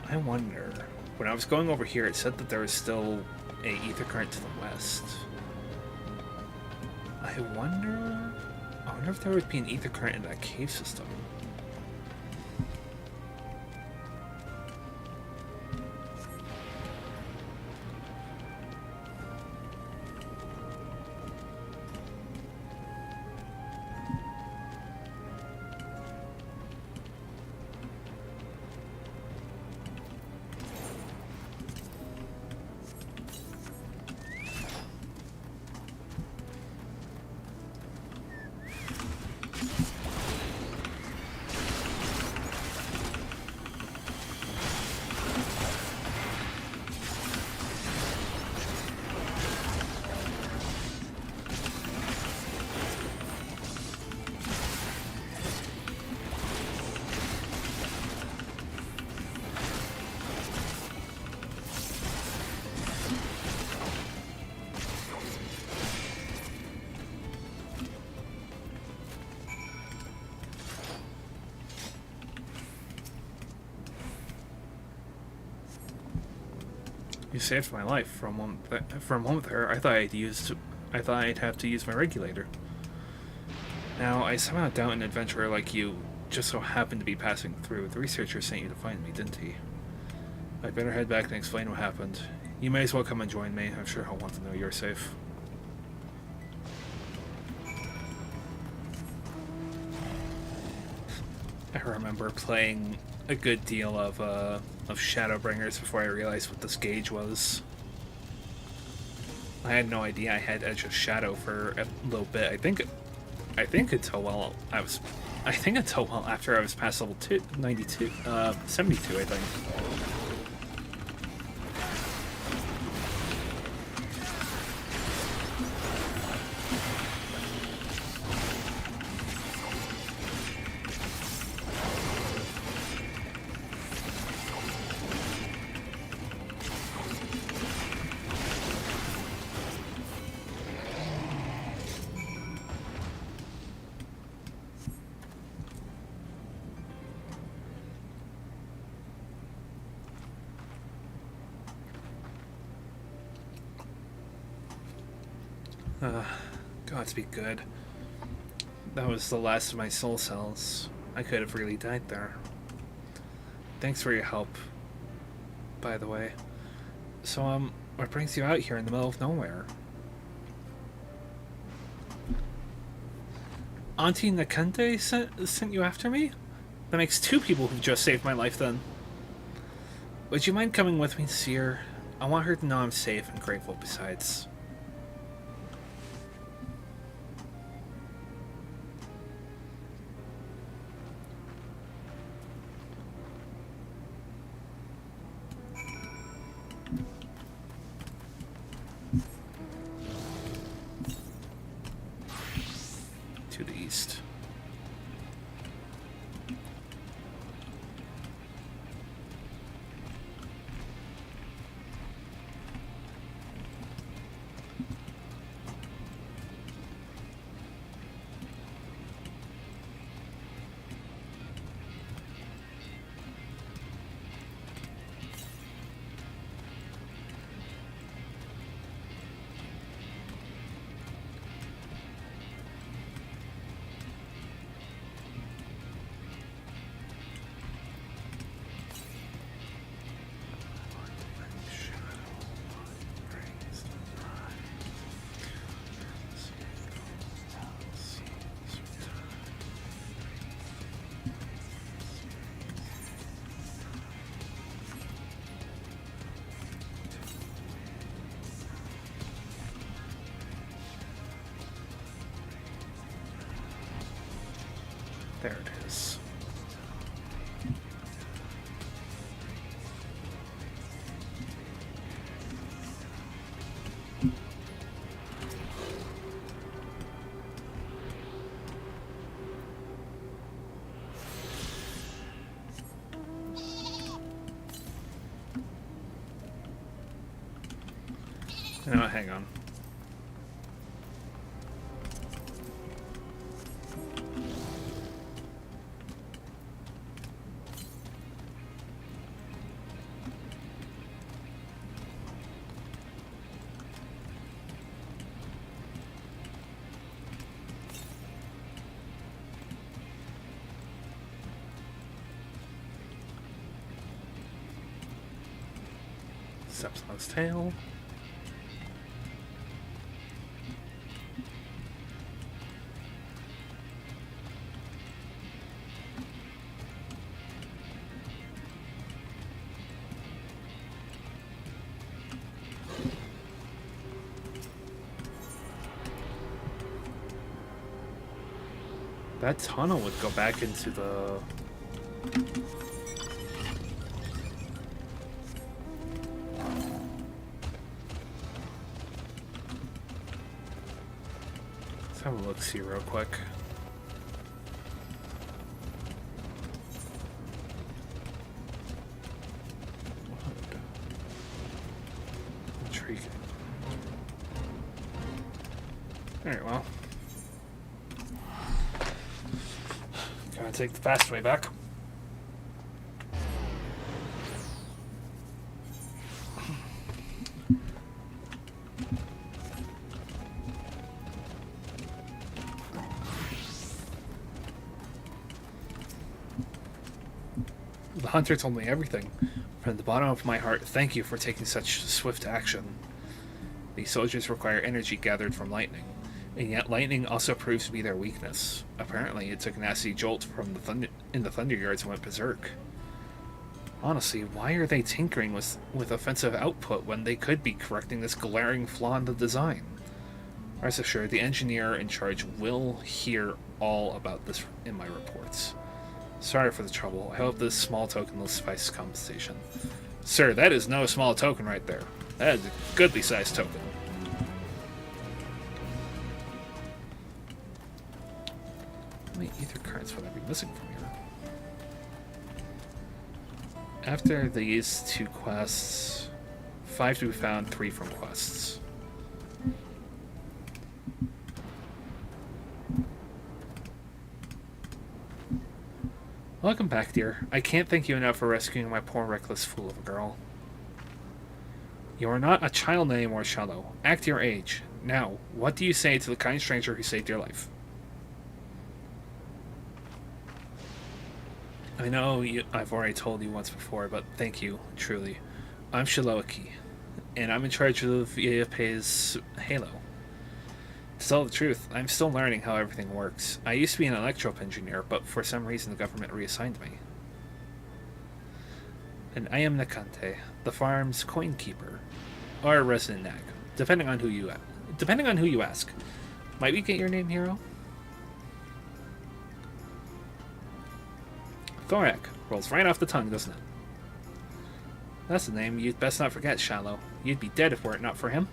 I wonder, when I was going over here, it said that there was still a ether current to the west. I wonder if there would be an ether current in that cave system. You saved my life. For a moment there, I thought I'd have to use my regulator. Now, I somehow doubt an adventurer like you just so happened to be passing through. The researcher sent you to find me, didn't he? I'd better head back and explain what happened. You may as well come and join me. I'm sure he'll want to know you're safe. I remember playing a good deal of Shadowbringers before I realized what this gauge was. I had no idea I had Edge of Shadow for a little bit. I think until after I was past level 72, I think. Gods be good. That was the last of my soul cells. I could have really died there. Thanks for your help, by the way. So, what brings you out here in the middle of nowhere? Auntie Nakante sent you after me? That makes two people who've just saved my life, then. Would you mind coming with me to see her? I want her to know I'm safe and grateful besides. To the east. There it is. No, hang on. Steps on his tail. That tunnel would go back into the... Let's have a look-see real quick. Intriguing. Alright, well. Gotta take the fast way back. The hunter told me everything. From the bottom of my heart, thank you for taking such swift action. These soldiers require energy gathered from lightning, and yet lightning also proves to be their weakness. Apparently, it took a nasty jolt from the thunder yards and went berserk. Honestly, why are they tinkering with offensive output when they could be correcting this glaring flaw in the design? Rest assured, the engineer in charge will hear all about this in my reports. Sorry for the trouble. I hope this small token will suffice compensation. Sir, that is no small token right there. That is a goodly sized token. How many ether cards would I be missing from here? After these two quests, 5 to be found, 3 from quests. Welcome back, dear. I can't thank you enough for rescuing my poor reckless fool of a girl. You are not a child anymore, Shadow. Act your age. Now, what do you say to the kind stranger who saved your life? I know I've already told you once before, but thank you, truly. I'm Shiloaki, and I'm in charge of Yepei's Halo. To tell the truth, I'm still learning how everything works. I used to be an electro engineer, but for some reason the government reassigned me. And I am Nakante, the farm's coin keeper, or a resident nag, depending on who you ask. Might we get your name, hero? Thorak rolls right off the tongue, doesn't it? That's the name you'd best not forget, Shallow. You'd be dead if were it not for him.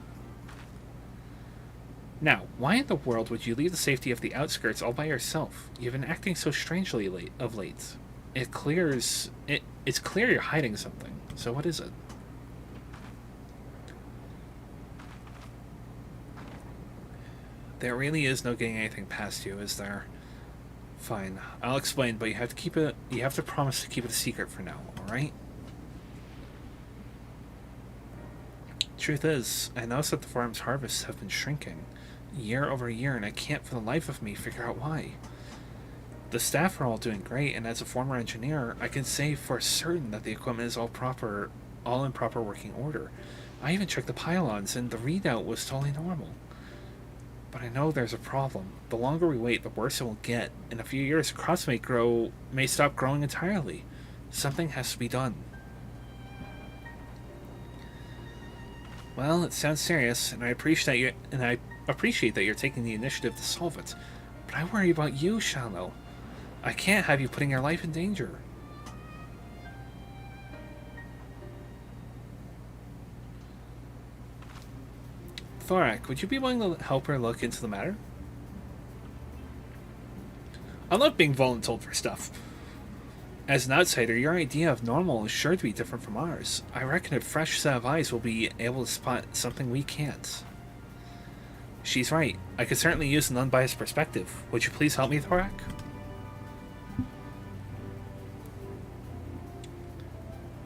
Now, why in the world would you leave the safety of the outskirts all by yourself? You've been acting so strangely of late. It's clear you're hiding something. So what is it? There really is no getting anything past you, is there? Fine, I'll explain, but you have to promise to keep it a secret for now, alright? Truth is, I noticed that the farm's harvests have been shrinking year over year, and I can't for the life of me figure out why. The staff are all doing great, and as a former engineer, I can say for certain that the equipment is all in proper working order. I even checked the pylons, and the readout was totally normal. But I know there's a problem. The longer we wait, the worse it will get. In a few years, the crops may stop growing entirely. Something has to be done. Well, it sounds serious, and I appreciate that you're taking the initiative to solve it. But I worry about you, Shallow. I can't have you putting your life in danger. Thorak, would you be willing to help her look into the matter? I love being voluntold for stuff. As an outsider, your idea of normal is sure to be different from ours. I reckon a fresh set of eyes will be able to spot something we can't. She's right. I could certainly use an unbiased perspective. Would you please help me, Thorak?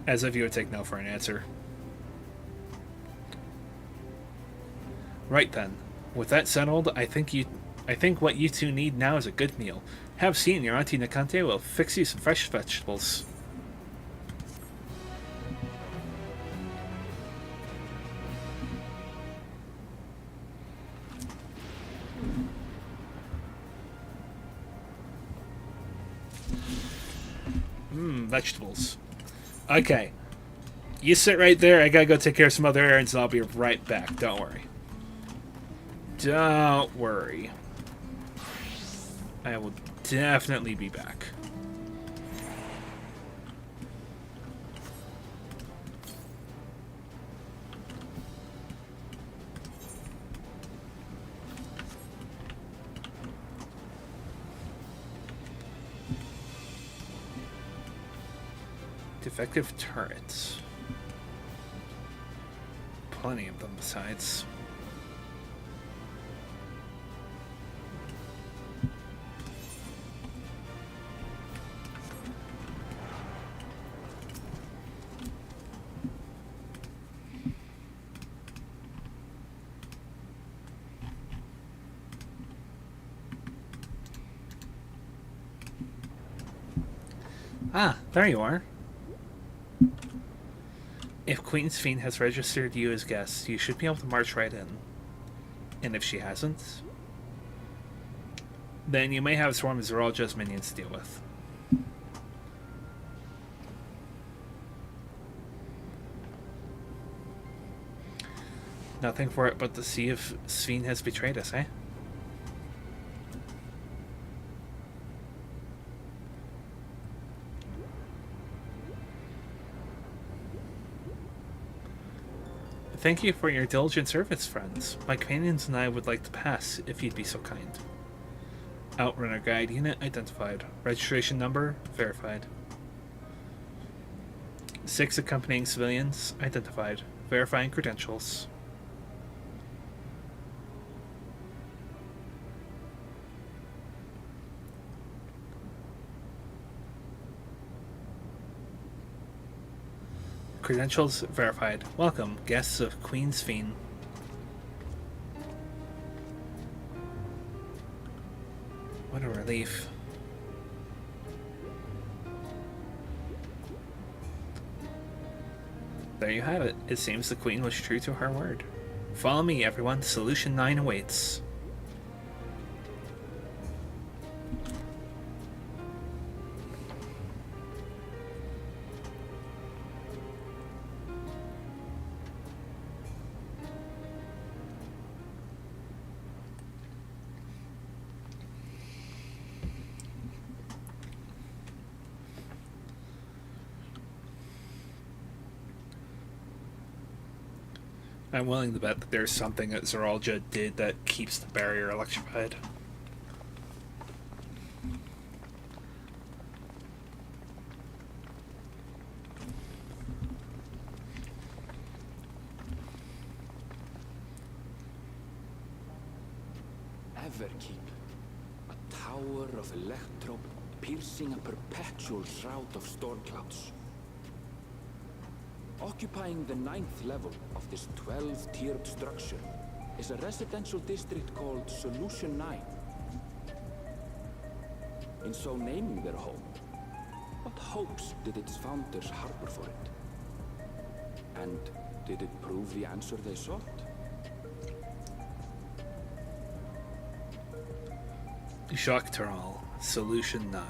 As if you would take no for an answer. Right then. With that settled, I think what you two need now is a good meal. Have seen your Auntie Nakante will fix you some fresh vegetables. Vegetables. Okay. You sit right there, I gotta go take care of some other errands and I'll be right back. Don't worry. Don't worry. I will definitely be back. Defective turrets. Plenty of them besides. Ah, there you are. If Queen's Fiend has registered you as guest, you should be able to march right in. And if she hasn't, then you may have a swarm of Zoologists minions to deal with. Nothing for it but to see if Sphene has betrayed us, eh? Thank you for your diligent service, friends. My companions and I would like to pass, if you'd be so kind. Outrunner Guide Unit identified. Registration number verified. 6 accompanying civilians identified. Verifying credentials. Credentials verified. Welcome, guests of Queen's Fiend. What a relief. There you have it. It seems the Queen was true to her word. Follow me, everyone. Solution 9 awaits. I'm willing to bet that there's something that Zeralja did that keeps the barrier electrified. Everkeep. A tower of electro piercing a perpetual shroud of storm clouds. Occupying the 9th level of this 12-tiered structure is a residential district called Solution 9. In so naming their home, what hopes did its founders harbor for it? And did it prove the answer they sought? Jacques Solution 9.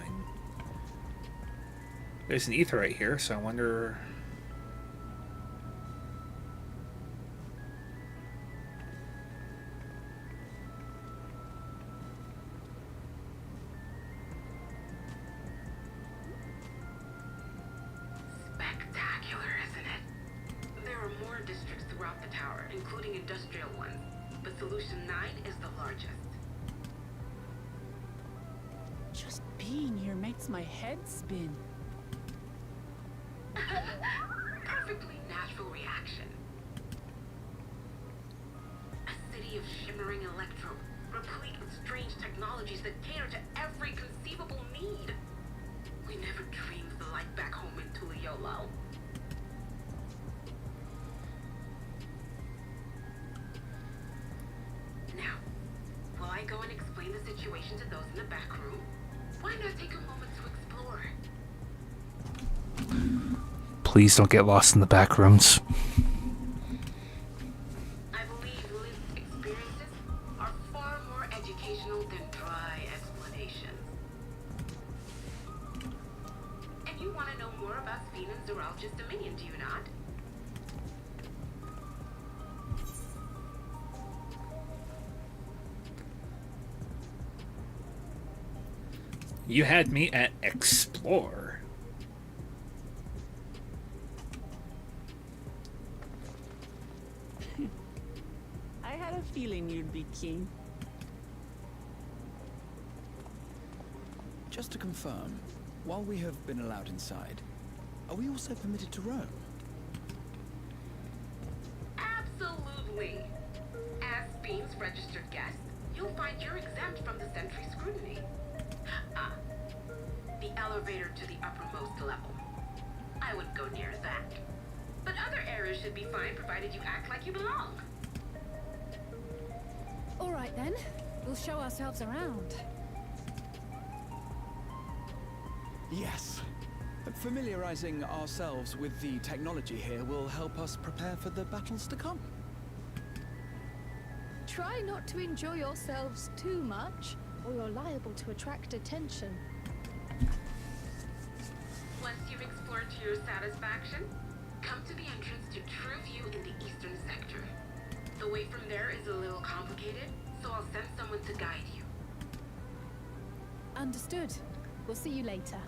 There's an ether right here, so I wonder... Spectacular, isn't it? There are more districts throughout the tower, including industrial ones, but Solution 9 is the largest. Just being here makes my head spin. Perfectly natural reaction. A city of shimmering electro, replete with strange technologies that cater to every conceivable need. We never dreamed of the life back home in Tuliolo. Now, while I go and explain the situation to those in the back room, why not take a moment to explore? Please don't get lost in the back rooms. I believe lived experiences are far more educational than dry explanations. And you want to know more about Speen and Zeralja's dominion, do you not? You had me at explore. I had a feeling you'd be keen. Just to confirm, while we have been allowed inside, are we also permitted to roam? Absolutely. As Speen's registered guest, you'll find you're exempt from the sentry scrutiny. The elevator to the uppermost level. I wouldn't go near that. But other areas should be fine provided you act like you belong. All right then, we'll show ourselves around. Yes. Familiarizing ourselves with the technology here will help us prepare for the battles to come. Try not to enjoy yourselves too much, or you're liable to attract attention. Once you've explored to your satisfaction, come to the entrance to True View in the eastern sector. The way from there is a little complicated, so I'll send someone to guide you. Understood. We'll see you later.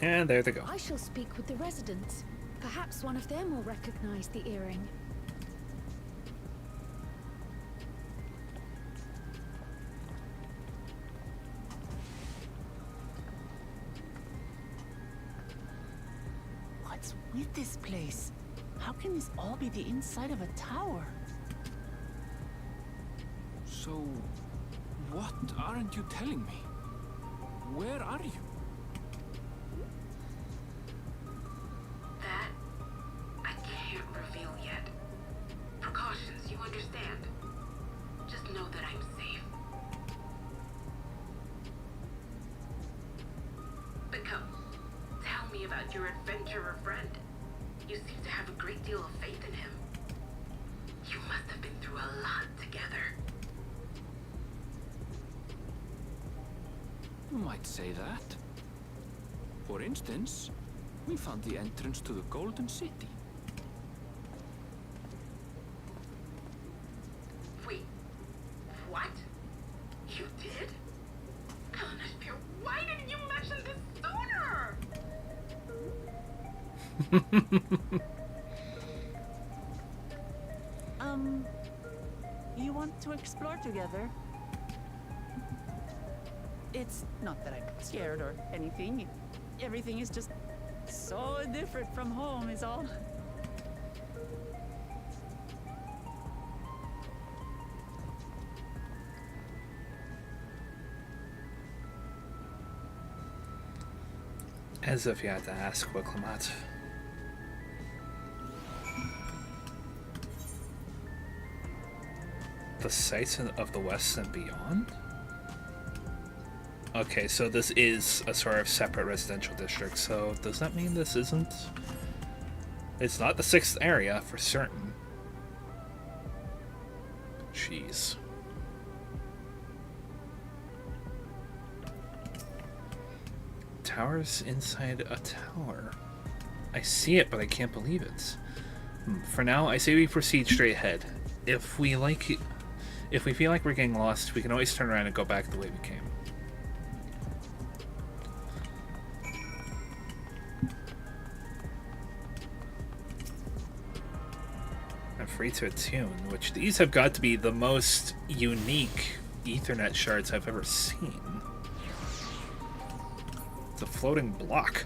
And there they go. I shall speak with the residents. Perhaps one of them will recognize the earring. What's with this place? How can this all be the inside of a tower? So, what aren't you telling me? Where are you? That I can't reveal. reveal yet. Precautions, you understand. Just know that I'm safe. But come, tell me about your adventurer friend. You seem to have a great deal of faith in him. You must have been through a lot together. You might say that. For instance, we found the entrance to the Golden City. Wait, what? You did? Kalanasphere, why didn't you mention this sooner? You want to explore together? It's not that I'm scared or anything. Everything is just so different from home is all. As if you had to ask, Wiklamat. The sights of the West and beyond? Okay, so this is a sort of separate residential district, so does that mean this isn't? It's not the 6th area, for certain. Jeez. Towers inside a tower. I see it, but I can't believe it. For now, I say we proceed straight ahead. If we feel like we're getting lost, we can always turn around and go back the way we came. I'm free to attune, which these have got to be the most unique Ethernet shards I've ever seen. It's a floating block.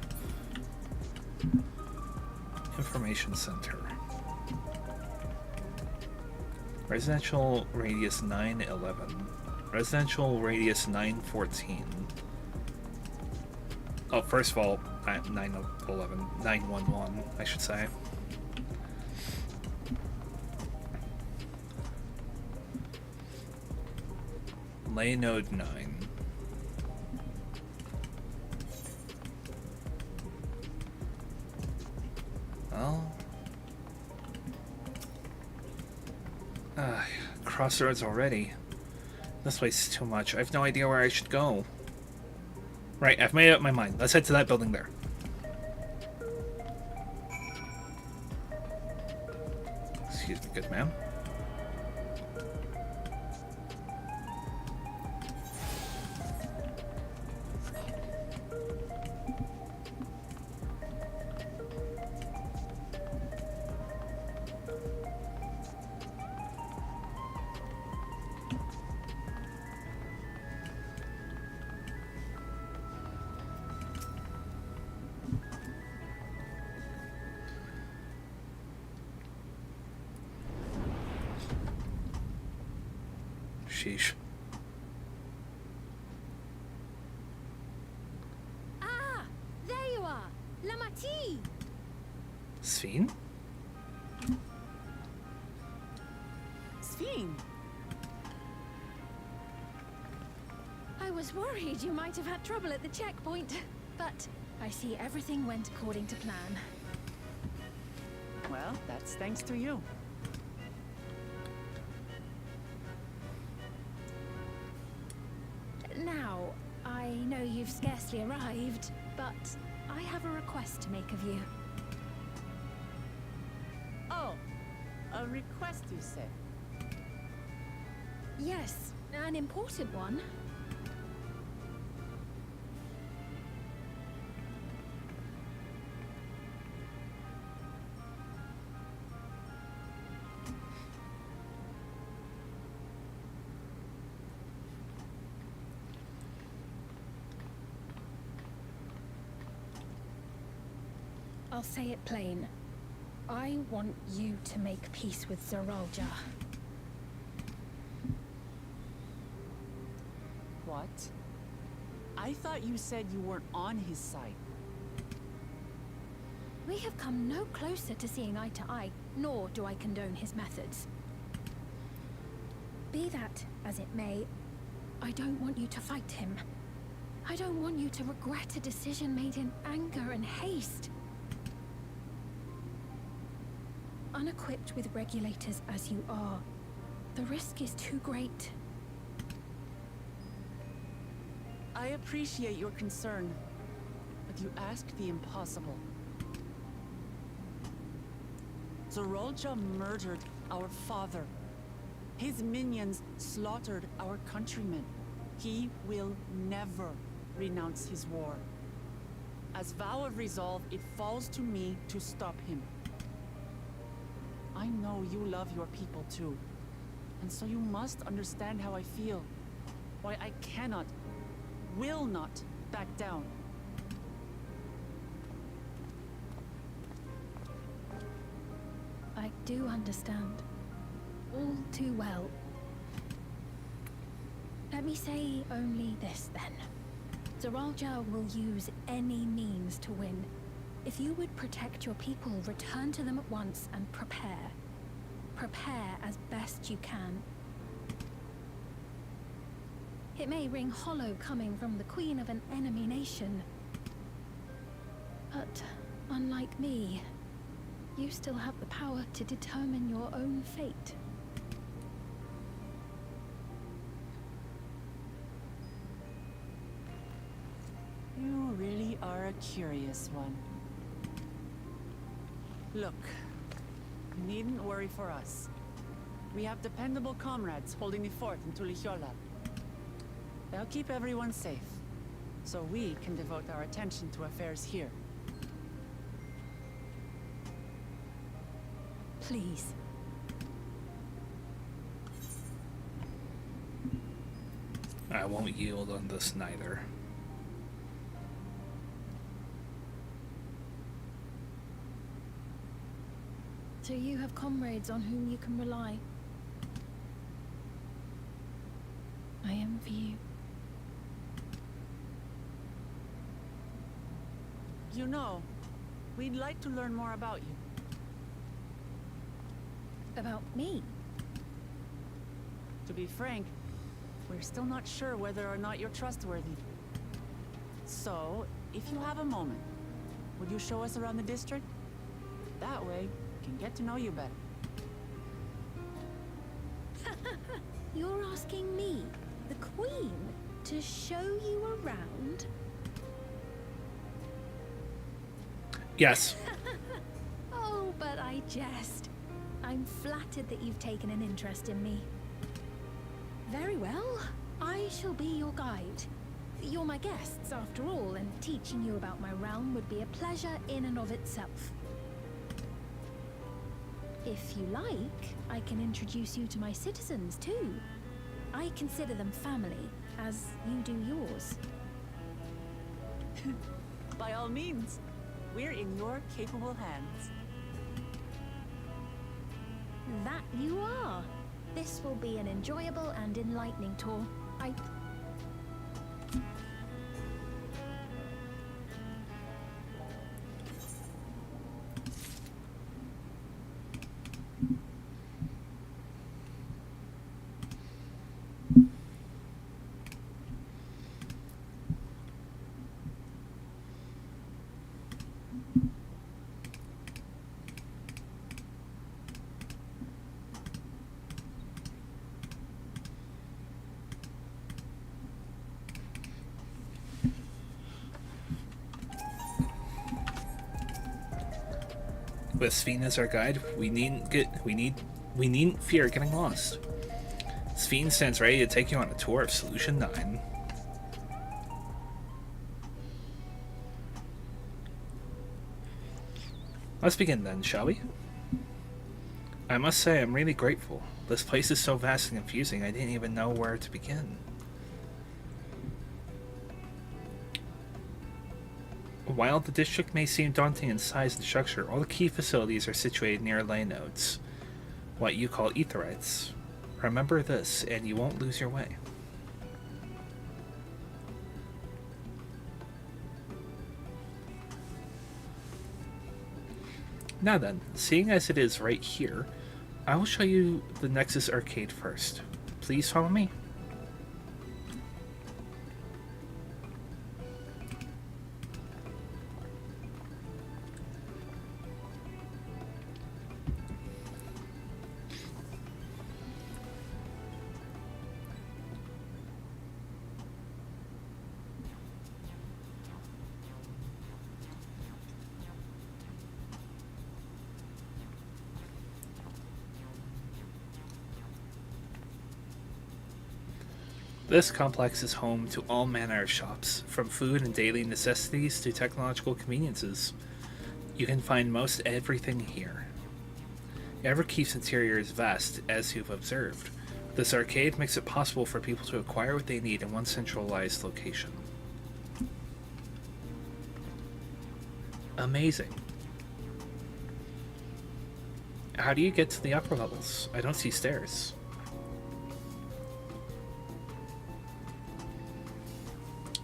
Information center. Residential radius 911. Residential radius 914. Oh, first of all, 911. 911, I should say. Lay node 9. Well. Crossroads already. This place is too much. I have no idea where I should go. Right, I've made up my mind. Let's head to that building there. Excuse me, good ma'am. Sheesh. Ah, there you are, Lamati. Sphene? Sphene. I was worried you might have had trouble at the checkpoint, but I see everything went according to plan. Well, that's thanks to you. Now, I know you've scarcely arrived, but I have a request to make of you. Oh, a request you said. Yes, an important one. I'll say it plain. I want you to make peace with Zeralja. What? I thought you said you weren't on his side. We have come no closer to seeing eye to eye, nor do I condone his methods. Be that as it may, I don't want you to fight him. I don't want you to regret a decision made in anger and haste. Unequipped with regulators as you are, the risk is too great. I appreciate your concern, but you asked the impossible. Zorolja murdered our father. His minions slaughtered our countrymen. He will never renounce his war. As vow of resolve, it falls to me to stop him. I know you love your people too, and so you must understand how I feel. Why I cannot, will not back down. I do understand. All too well. Let me say only this then. Zoralja will use any means to win. If you would protect your people, return to them at once and prepare. Prepare as best you can. It may ring hollow coming from the queen of an enemy nation. But unlike me, you still have the power to determine your own fate. You really are a curious one. Look, you needn't worry for us. We have dependable comrades holding the fort in Tulihiola. They'll keep everyone safe, so we can devote our attention to affairs here. Please. I won't yield on this neither. So you have comrades on whom you can rely. I envy you. You know, we'd like to learn more about you. About me? To be frank, we're still not sure whether or not you're trustworthy. So, if you have a moment, would you show us around the district? That way, we can get to know you better. You're asking me, the Queen, to show you around? Yes. Oh, but I jest. I'm flattered that you've taken an interest in me. Very well. I shall be your guide. You're my guests, after all, and teaching you about my realm would be a pleasure in and of itself. If you like, I can introduce you to my citizens, too. I consider them family, as you do yours. By all means, we're in your capable hands. That you are. This will be an enjoyable and enlightening tour. With Sphene as our guide, we needn't fear getting lost. Sphene stands ready to take you on a tour of Solution 9. Let's begin then, shall we? I must say I'm really grateful. This place is so vast and confusing, I didn't even know where to begin. While the district may seem daunting in size and structure, all the key facilities are situated near ley nodes, what you call etherites. Remember this, and you won't lose your way. Now then, seeing as it is right here, I will show you the Nexus Arcade first. Please follow me. This complex is home to all manner of shops, from food and daily necessities to technological conveniences. You can find most everything here. Everkeep's interior is vast, as you've observed. This arcade makes it possible for people to acquire what they need in one centralized location. Amazing. How do you get to the upper levels? I don't see stairs.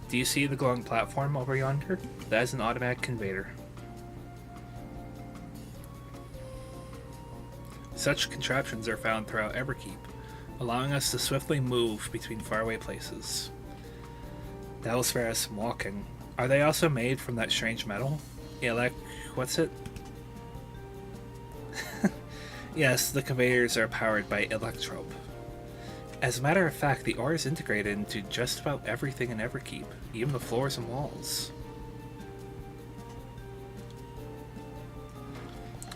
Do you see the glowing platform over yonder? That is an automatic conveyor. Such contraptions are found throughout Everkeep, allowing us to swiftly move between faraway places. That will spare us some walking. Are they also made from that strange metal? What's it? Yes, the conveyors are powered by electrope. As a matter of fact, the ore is integrated into just about everything in Everkeep, even the floors and walls.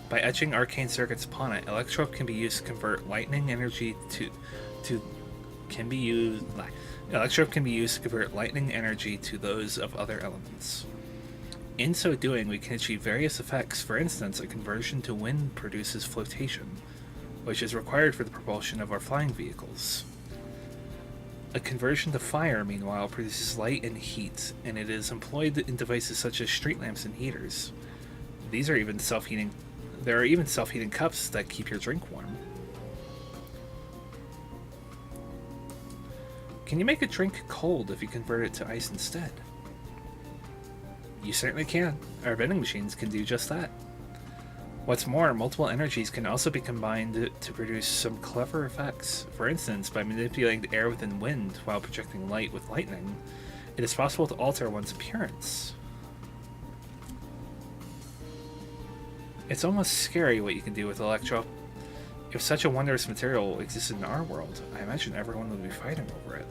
By etching arcane circuits upon it, electrope can be used to convert lightning energy Electrope can be used to convert lightning energy to those of other elements. In so doing, we can achieve various effects. For instance, a conversion to wind produces flotation, which is required for the propulsion of our flying vehicles. A conversion to fire, meanwhile, produces light and heat, and it is employed in devices such as street lamps and heaters. There are even self-heating cups that keep your drink warm. Can you make a drink cold if you convert it to ice instead? You certainly can. Our vending machines can do just that. What's more, multiple energies can also be combined to produce some clever effects. For instance, by manipulating the air within wind while projecting light with lightning, it is possible to alter one's appearance. It's almost scary what you can do with electro. If such a wondrous material existed in our world, I imagine everyone would be fighting over it.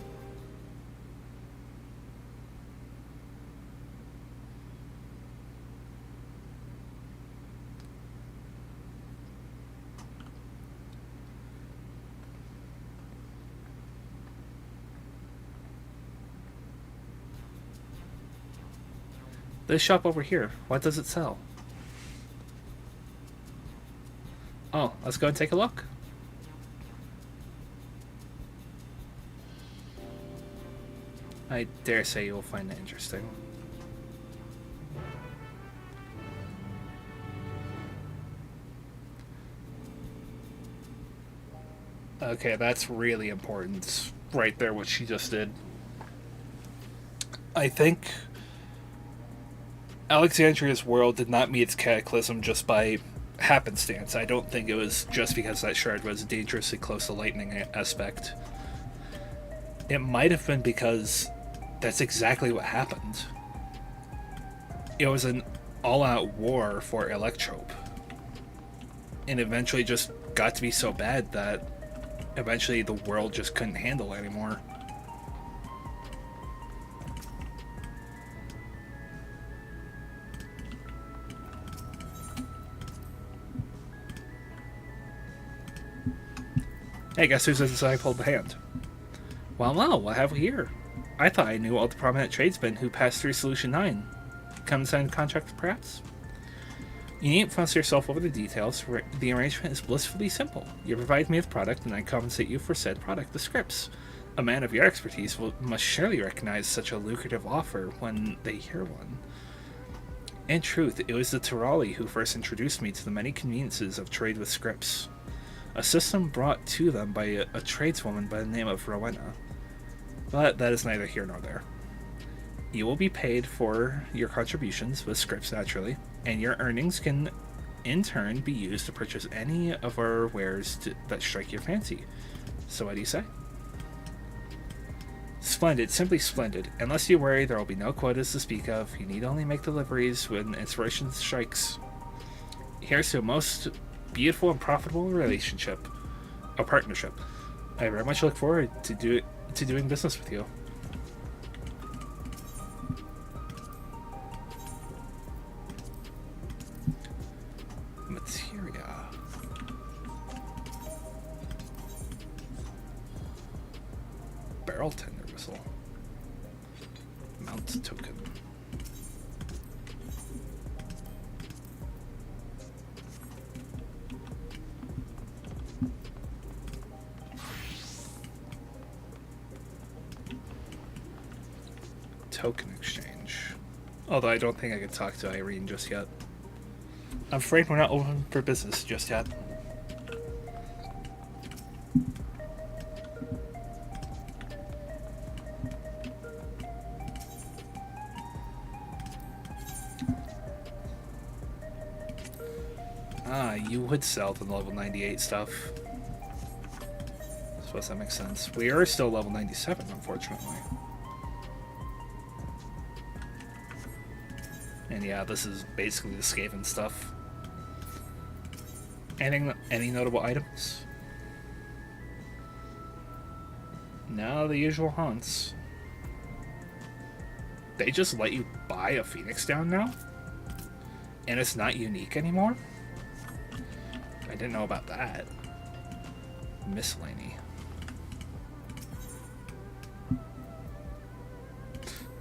This shop over here, what does it sell? Oh, let's go and take a look. I dare say you'll find it interesting. Okay, that's really important. Right there, what she just did. I think Alexandria's world did not meet its cataclysm just by happenstance. I don't think it was just because that shard was dangerously close to lightning aspect. It might have been because that's exactly what happened. It was an all-out war for Electrope. And eventually just got to be so bad that eventually the world just couldn't handle it anymore. Hey, guess who's inside hold the hand? Well, no, what have we here? I thought I knew all the prominent tradesmen who passed through Solution 9. Come sign a contract, perhaps? You needn't fuss yourself over the details. The arrangement is blissfully simple. You provide me with product, and I compensate you for said product, the scripts. A man of your expertise must surely recognize such a lucrative offer when they hear one. In truth, it was the Tirali who first introduced me to the many conveniences of trade with scripts. A system brought to them by a tradeswoman by the name of Rowena. But that is neither here nor there. You will be paid for your contributions, with scripts naturally, and your earnings can in turn be used to purchase any of our wares that strike your fancy. So what do you say? Splendid, simply splendid. Unless you worry, there will be no quotas to speak of. You need only make deliveries when inspiration strikes. Here's to a most beautiful and profitable relationship. A partnership. I very much look forward to doing business with you. Materia. Barrel tender whistle. Mount token. Token exchange. Although I don't think I can talk to Irene just yet. I'm afraid we're not open for business just yet. You would sell the level 98 stuff. I suppose that makes sense. We are still level 97, unfortunately. And yeah, this is basically the Skaven stuff. Any notable items? No, the usual haunts. They just let you buy a Phoenix down now? And it's not unique anymore? I didn't know about that. Miscellany.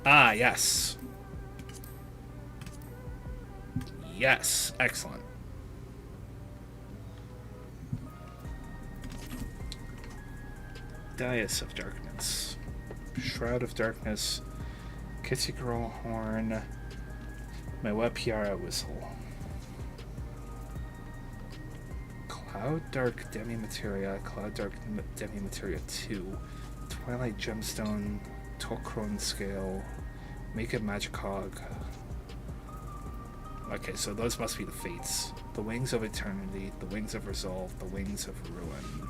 Ah, yes. Yes, excellent. Dais of Darkness. Shroud of Darkness. Kitsy Girl Horn. My Web Piara Whistle. Cloud Dark Demi-Materia. Cloud Dark Demi-Materia 2. Twilight Gemstone. Tokron Scale. Make it Magicog. Okay, so those must be the fates. The Wings of Eternity, the Wings of Resolve, the Wings of Ruin.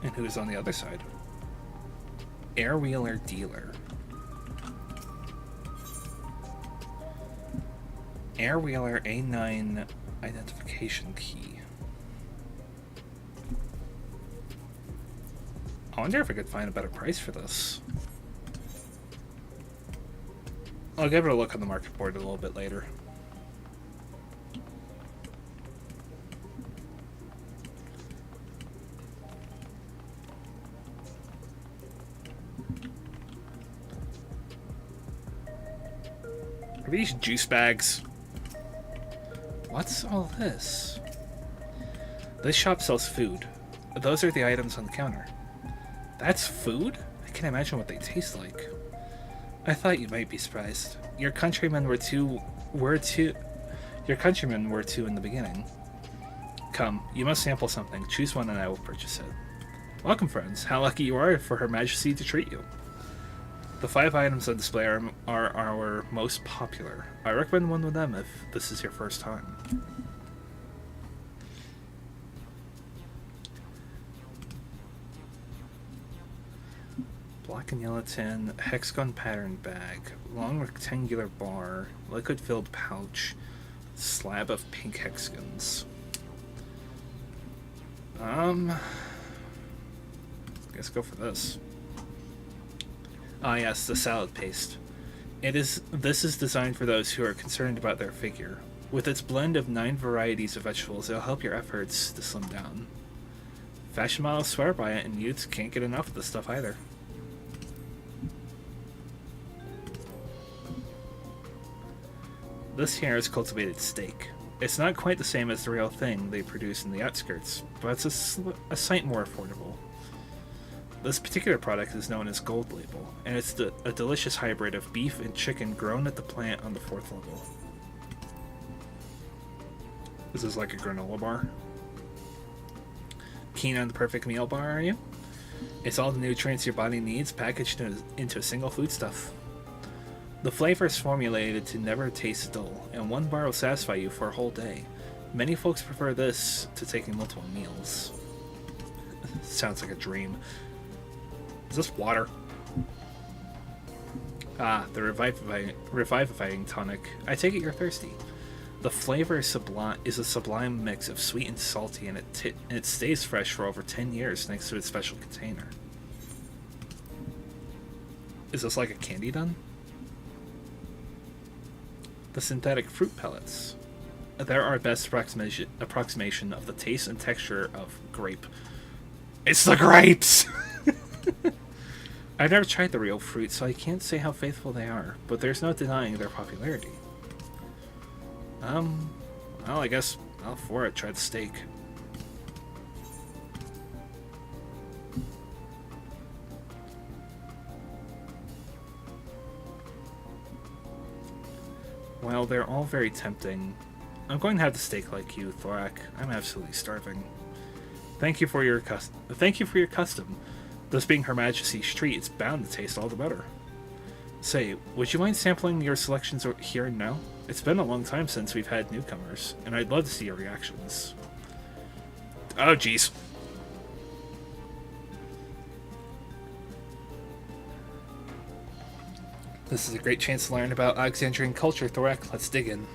And who's on the other side? Airwheeler Dealer. Airwheeler A9 identification key. I wonder if I could find a better price for this. I'll give it a look on the market board a little bit later. Are these juice bags? What's all this? This shop sells food. Those are the items on the counter. That's food? I can't imagine what they taste like. I thought you might be surprised. Your countrymen were two in the beginning. Come, you must sample something. Choose one and I will purchase it. Welcome, friends. How lucky you are for Her Majesty to treat you. The 5 items on display are our most popular. I recommend one of them if this is your first time. Black and yellow tin, hexagon pattern bag, long rectangular bar, liquid-filled pouch, slab of pink hexagons. Let's go for this. Ah yes, the salad paste. This is designed for those who are concerned about their figure. With its blend of 9 varieties of vegetables, it'll help your efforts to slim down. Fashion models swear by it, and youths can't get enough of this stuff either. This here is cultivated steak. It's not quite the same as the real thing they produce in the outskirts, but it's a sight more affordable. This particular product is known as Gold Label, and it's a delicious hybrid of beef and chicken grown at the plant on the 4th level. This is like a granola bar. Keen on the perfect meal bar, are you? It's all the nutrients your body needs packaged into a single foodstuff. The flavor is formulated to never taste dull, and one bar will satisfy you for a whole day. Many folks prefer this to taking multiple meals. Sounds like a dream. Is this water? Ah, the revivifying tonic. I take it you're thirsty. The flavor is a sublime mix of sweet and salty, and it stays fresh for over 10 years next to its special container. Is this like a candy done? The synthetic fruit pellets. They're our best approximation of the taste and texture of grape. It's the grapes! I've never tried the real fruit, so I can't say how faithful they are, but there's no denying their popularity. Well, I guess I'll for it try the steak. Well, they're all very tempting. I'm going to have the steak like you, Thorak. I'm absolutely starving. Thank you for your custom. This being Her Majesty's treat, it's bound to taste all the better. Say, would you mind sampling your selections here and now? It's been a long time since we've had newcomers, and I'd love to see your reactions. Oh, jeez. This is a great chance to learn about Alexandrian culture, Thorak. Let's dig in.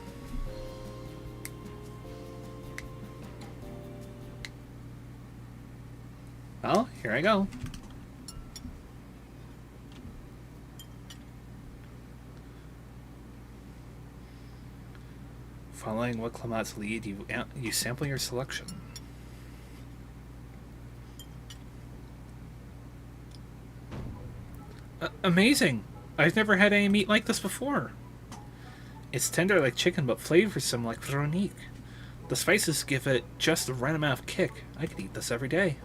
Well, here I go. Following what Clement's lead, you sample your selection. Amazing! I've never had any meat like this before. It's tender like chicken, but flavorsome like Veronique. The spices give it just the right amount of kick. I could eat this every day.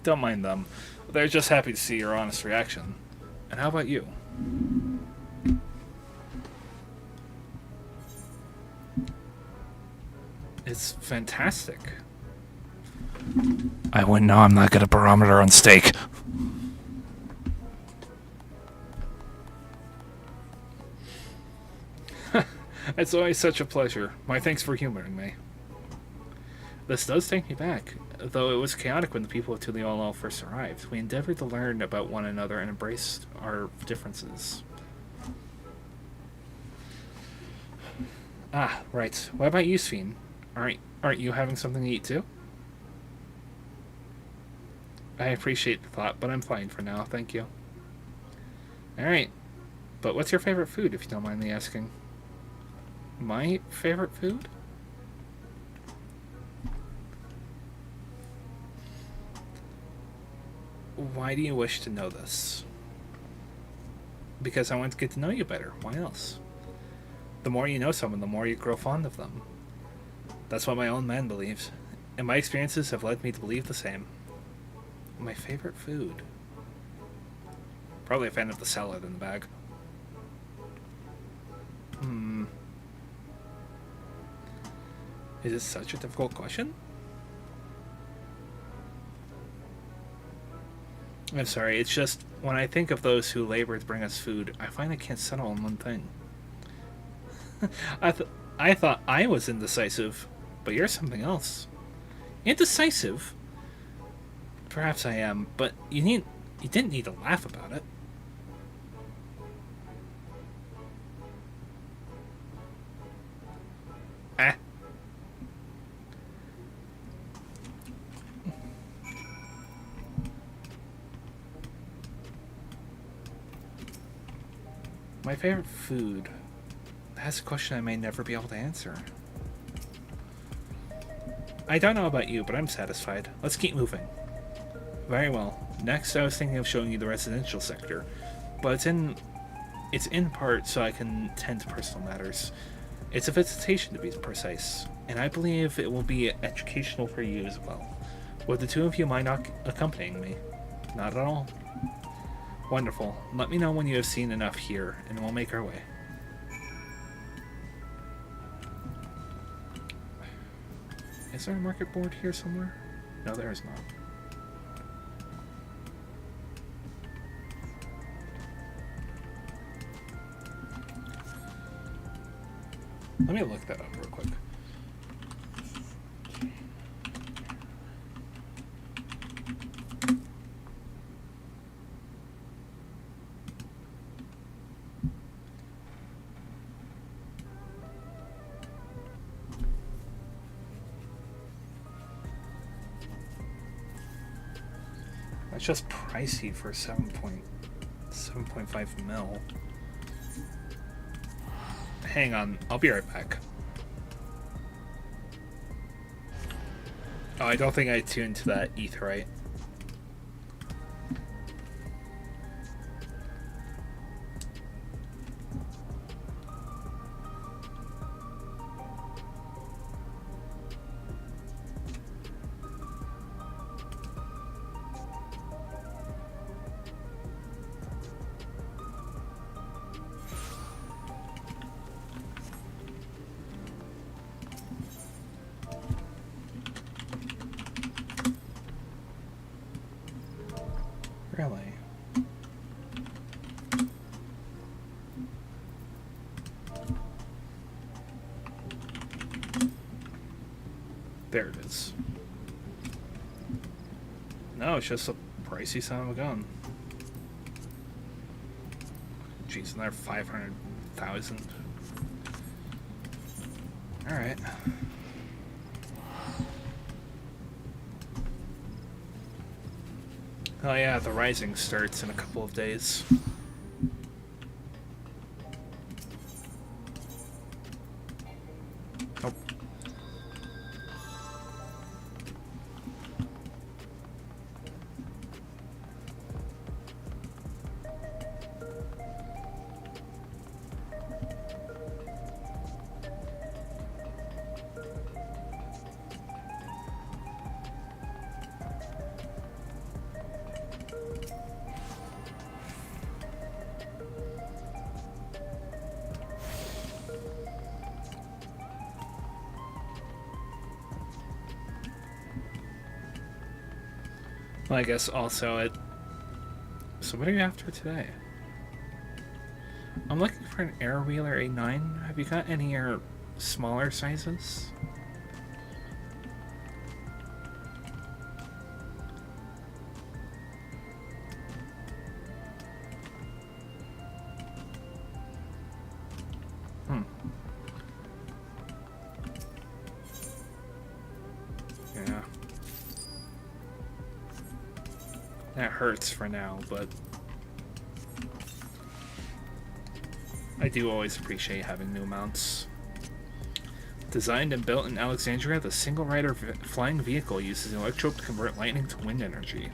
Don't mind them. They're just happy to see your honest reaction. And how about you? It's fantastic. I wouldn't know I'm not good at barometer on steak. It's always such a pleasure. My thanks for humoring me. This does take me back. Though it was chaotic when the people of Tuliolo first arrived, we endeavored to learn about one another and embrace our differences. Ah, right. What about you, Sphene? Aren't you having something to eat too? I appreciate the thought, but I'm fine for now, thank you. Alright. But what's your favorite food, if you don't mind me asking? My favorite food? Why do you wish to know this? Because I want to get to know you better. Why else? The more you know someone, the more you grow fond of them. That's what my own man believes, and my experiences have led me to believe the same. My favorite food? Probably a fan of the salad in the bag. Is it such a difficult question? I'm sorry, it's just, when I think of those who labor to bring us food, I find I can't settle on one thing. I thought I was indecisive, but you're something else. Indecisive? Perhaps I am, but you didn't need to laugh about it. Ah. My favorite food? That's a question I may never be able to answer. I don't know about you, but I'm satisfied. Let's keep moving. Very well. Next, I was thinking of showing you the residential sector, but it's in part so I can tend to personal matters. It's a visitation, to be precise, and I believe it will be educational for you as well. Would the two of you mind accompanying me? Not at all. Wonderful. Let me know when you have seen enough here, and we'll make our way. Is there a market board here somewhere? No, there is not. Let me look that up real quick. That's just pricey for 7.5 mil. Hang on, I'll be right back. Oh, I don't think I tuned to that ETH right. Really? There it is. No, it's just a pricey son of a gun. Jeez, another 500,000. Alright. Oh yeah, the Rising starts in a couple of days. Nope. Well, I guess also it... So what are you after today? I'm looking for an Air Wheeler A9. Have you got any smaller sizes? Yeah. That hurts for now, but I do always appreciate having new mounts. Designed and built in Alexandria, the single-rider flying vehicle uses an electrode to convert lightning to wind energy,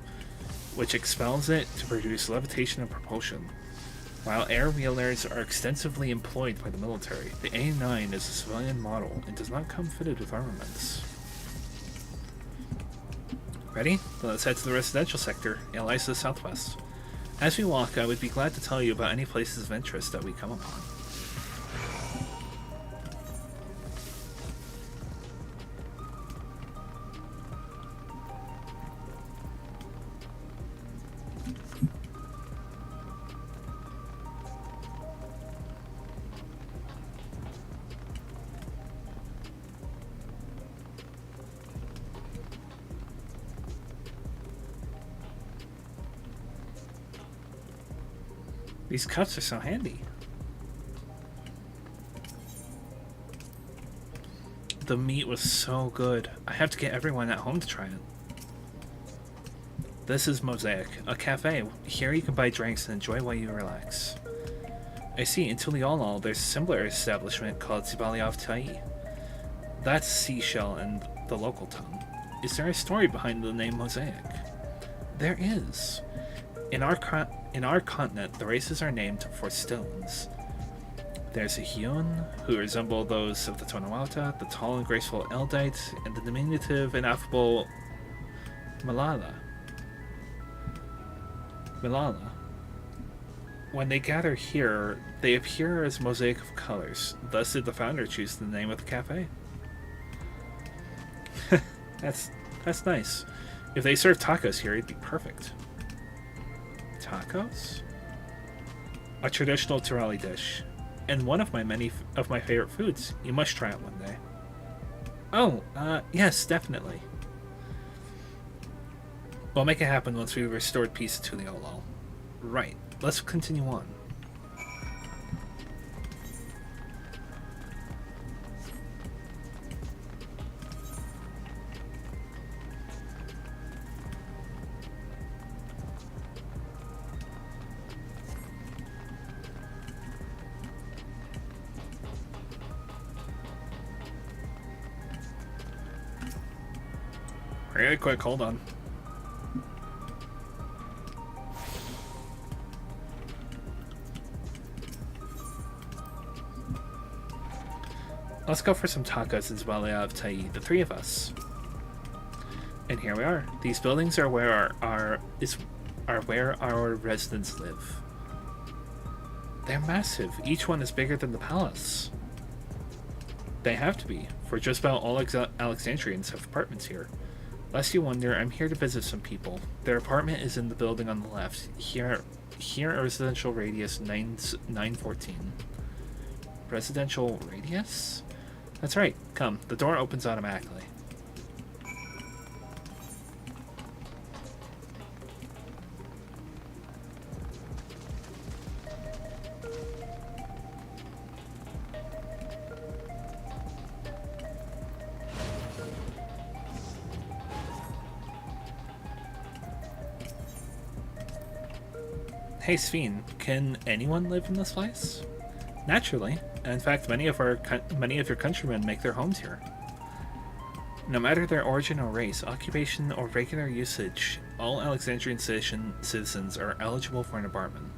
which expels it to produce levitation and propulsion. While air wheelers are extensively employed by the military, the A9 is a civilian model and does not come fitted with armaments. Ready? Then let's head to the residential sector. It lies to the southwest. As we walk, I would be glad to tell you about any places of interest that we come upon. These cups are so handy. The meat was so good. I have to get everyone at home to try it. This is Mosaic, a cafe. Here you can buy drinks and enjoy while you relax. I see, in Tuliolol, there's a similar establishment called Sibaliov Tai. That's seashell in the local tongue. Is there a story behind the name Mosaic? There is. In our continent, the races are named for stones. There's a Hyun, who resemble those of the Tonawata, the tall and graceful Eldite, and the diminutive and affable Malala. When they gather here, they appear as mosaic of colors. Thus did the founder choose the name of the cafe. That's nice. If they serve tacos here, it'd be perfect. Tacos? A traditional Tirali dish, and one of my favorite foods. You must try it one day. Oh, yes, definitely. We'll make it happen once we've restored peace to the Olol. Right, let's continue on. Really quick, hold on. Let's go for some tacos in Zualia of Tai, the three of us. And here we are. These buildings are where our residents live. They're massive. Each one is bigger than the palace. They have to be, for just about all Alexandrians have apartments here. Lest you wonder, I'm here to visit some people. Their apartment is in the building on the left. Here a residential radius 914. Residential radius? That's right. Come, the door opens automatically. Hey Sveen, can anyone live in this place? Naturally. In fact, many of your countrymen make their homes here. No matter their origin or race, occupation, or regular usage, all Alexandrian citizens are eligible for an apartment.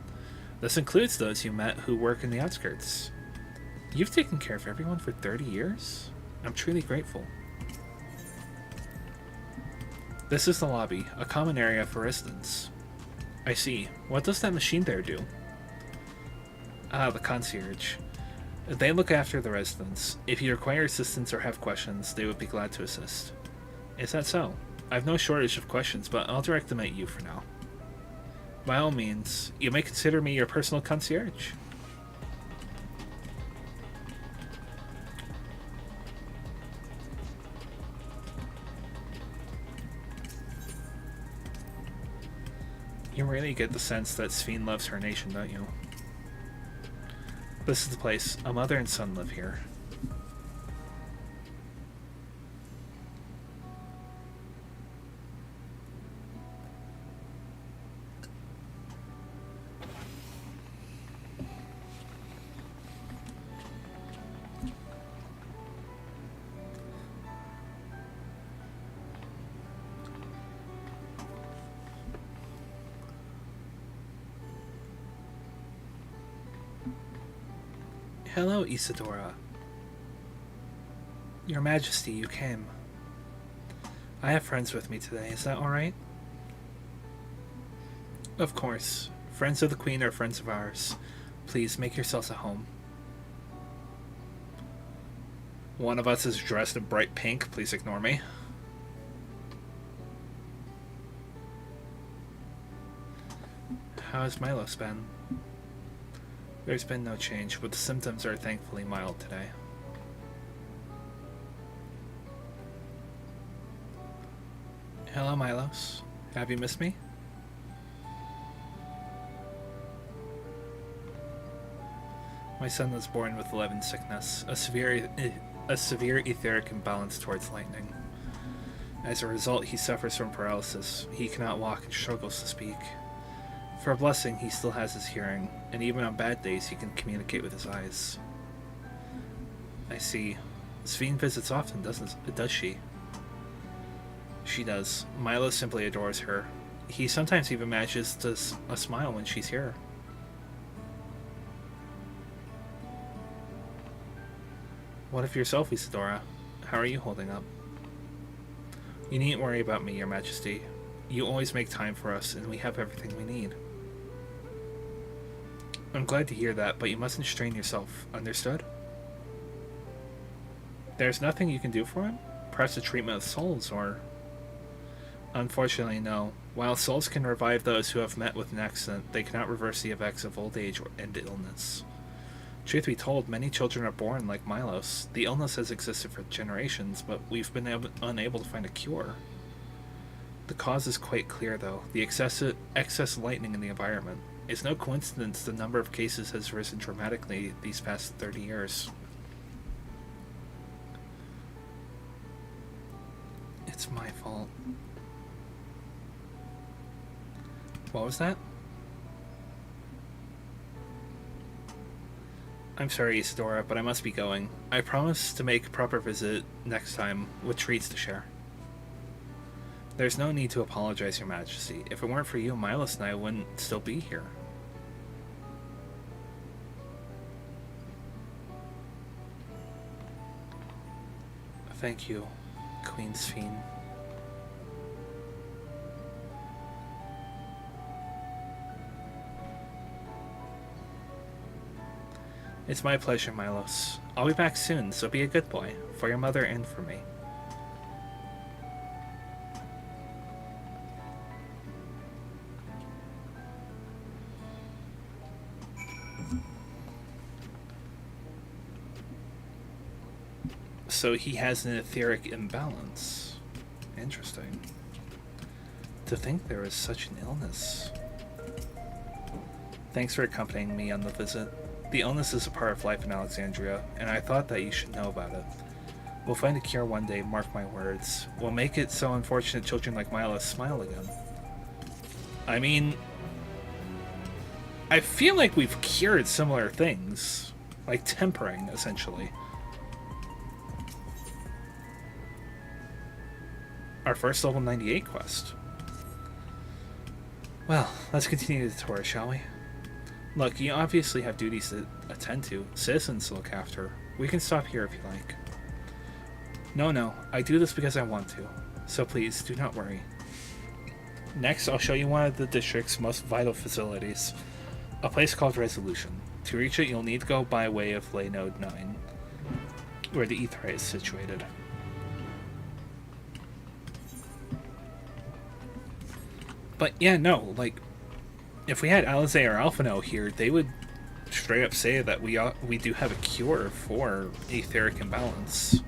This includes those you met who work in the outskirts. You've taken care of everyone for 30 years? I'm truly grateful. This is the lobby, a common area for residents. I see. What does that machine there do? Ah, the concierge. They look after the residents. If you require assistance or have questions, they would be glad to assist. Is that so? I've no shortage of questions, but I'll direct them at you for now. By all means, you may consider me your personal concierge. You really get the sense that Sveen loves her nation, don't you? This is the place. A mother and son live here. Hello, Isadora. Your Majesty, you came. I have friends with me today, is that alright? Of course. Friends of the Queen are friends of ours. Please, make yourselves at home. One of us is dressed in bright pink, please ignore me. How has Milos been? There's been no change, but the symptoms are thankfully mild today. Hello, Milos. Have you missed me? My son was born with 11 sickness, a severe etheric imbalance towards lightning. As a result, he suffers from paralysis. He cannot walk and struggles to speak. For a blessing, he still has his hearing, and even on bad days he can communicate with his eyes. I see. Sveen visits often, does she? She does. Milo simply adores her. He sometimes even manages to smile when she's here. What of yourself, Isadora? How are you holding up? You needn't worry about me, Your Majesty. You always make time for us, and we have everything we need. I'm glad to hear that, but you mustn't strain yourself, understood? There's nothing you can do for him? Perhaps the treatment of souls, or... Unfortunately, no. While souls can revive those who have met with an accident, they cannot reverse the effects of old age and illness. Truth be told, many children are born like Milos. The illness has existed for generations, but we've been unable to find a cure. The cause is quite clear, though. The excess lightning in the environment. It's no coincidence the number of cases has risen dramatically these past 30 years. It's my fault. What was that? I'm sorry, Isadora, but I must be going. I promise to make a proper visit next time, with treats to share. There's no need to apologize, Your Majesty. If it weren't for you, Milos and I wouldn't still be here. Thank you, Queen's Fiend. It's my pleasure, Milos. I'll be back soon, so be a good boy, for your mother and for me. So he has an etheric imbalance. Interesting. To think there is such an illness. Thanks for accompanying me on the visit. The illness is a part of life in Alexandria, and I thought that you should know about it. We'll find a cure one day, mark my words. We'll make it so unfortunate children like Milos smile again. I mean, I feel like we've cured similar things. Like tempering, essentially. Our first level 98 quest. Well, let's continue the tour, shall we? Look, you obviously have duties to attend to, citizens to look after. We can stop here if you like. No, I do this because I want to, so please, do not worry. Next, I'll show you one of the district's most vital facilities, a place called Resolution. To reach it, you'll need to go by way of Ley Node 9, where the Aetheryte is situated. But yeah, no, like, if we had Alizé or Alphino here, they would straight up say that we do have a cure for etheric imbalance.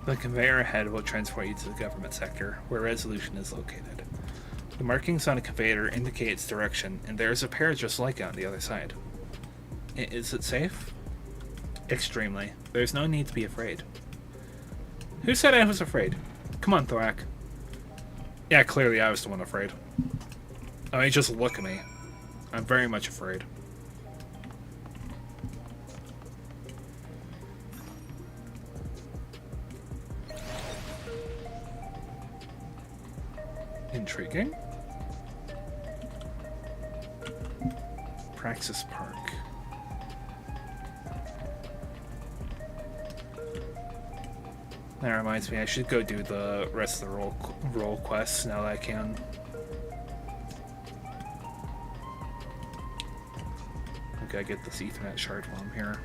The conveyor ahead will transport you to the government sector, where Resolution is located. The markings on a conveyor indicate its direction, and there is a pair just like it on the other side. Is it safe? Extremely. There's no need to be afraid. Who said I was afraid? Come on, Thorak. Yeah, clearly I was the one afraid. I mean, just look at me. I'm very much afraid. Intriguing. Praxis Park. That reminds me, I should go do the rest of the role quests now that I can. I gotta get this Ethernet shard while I'm here.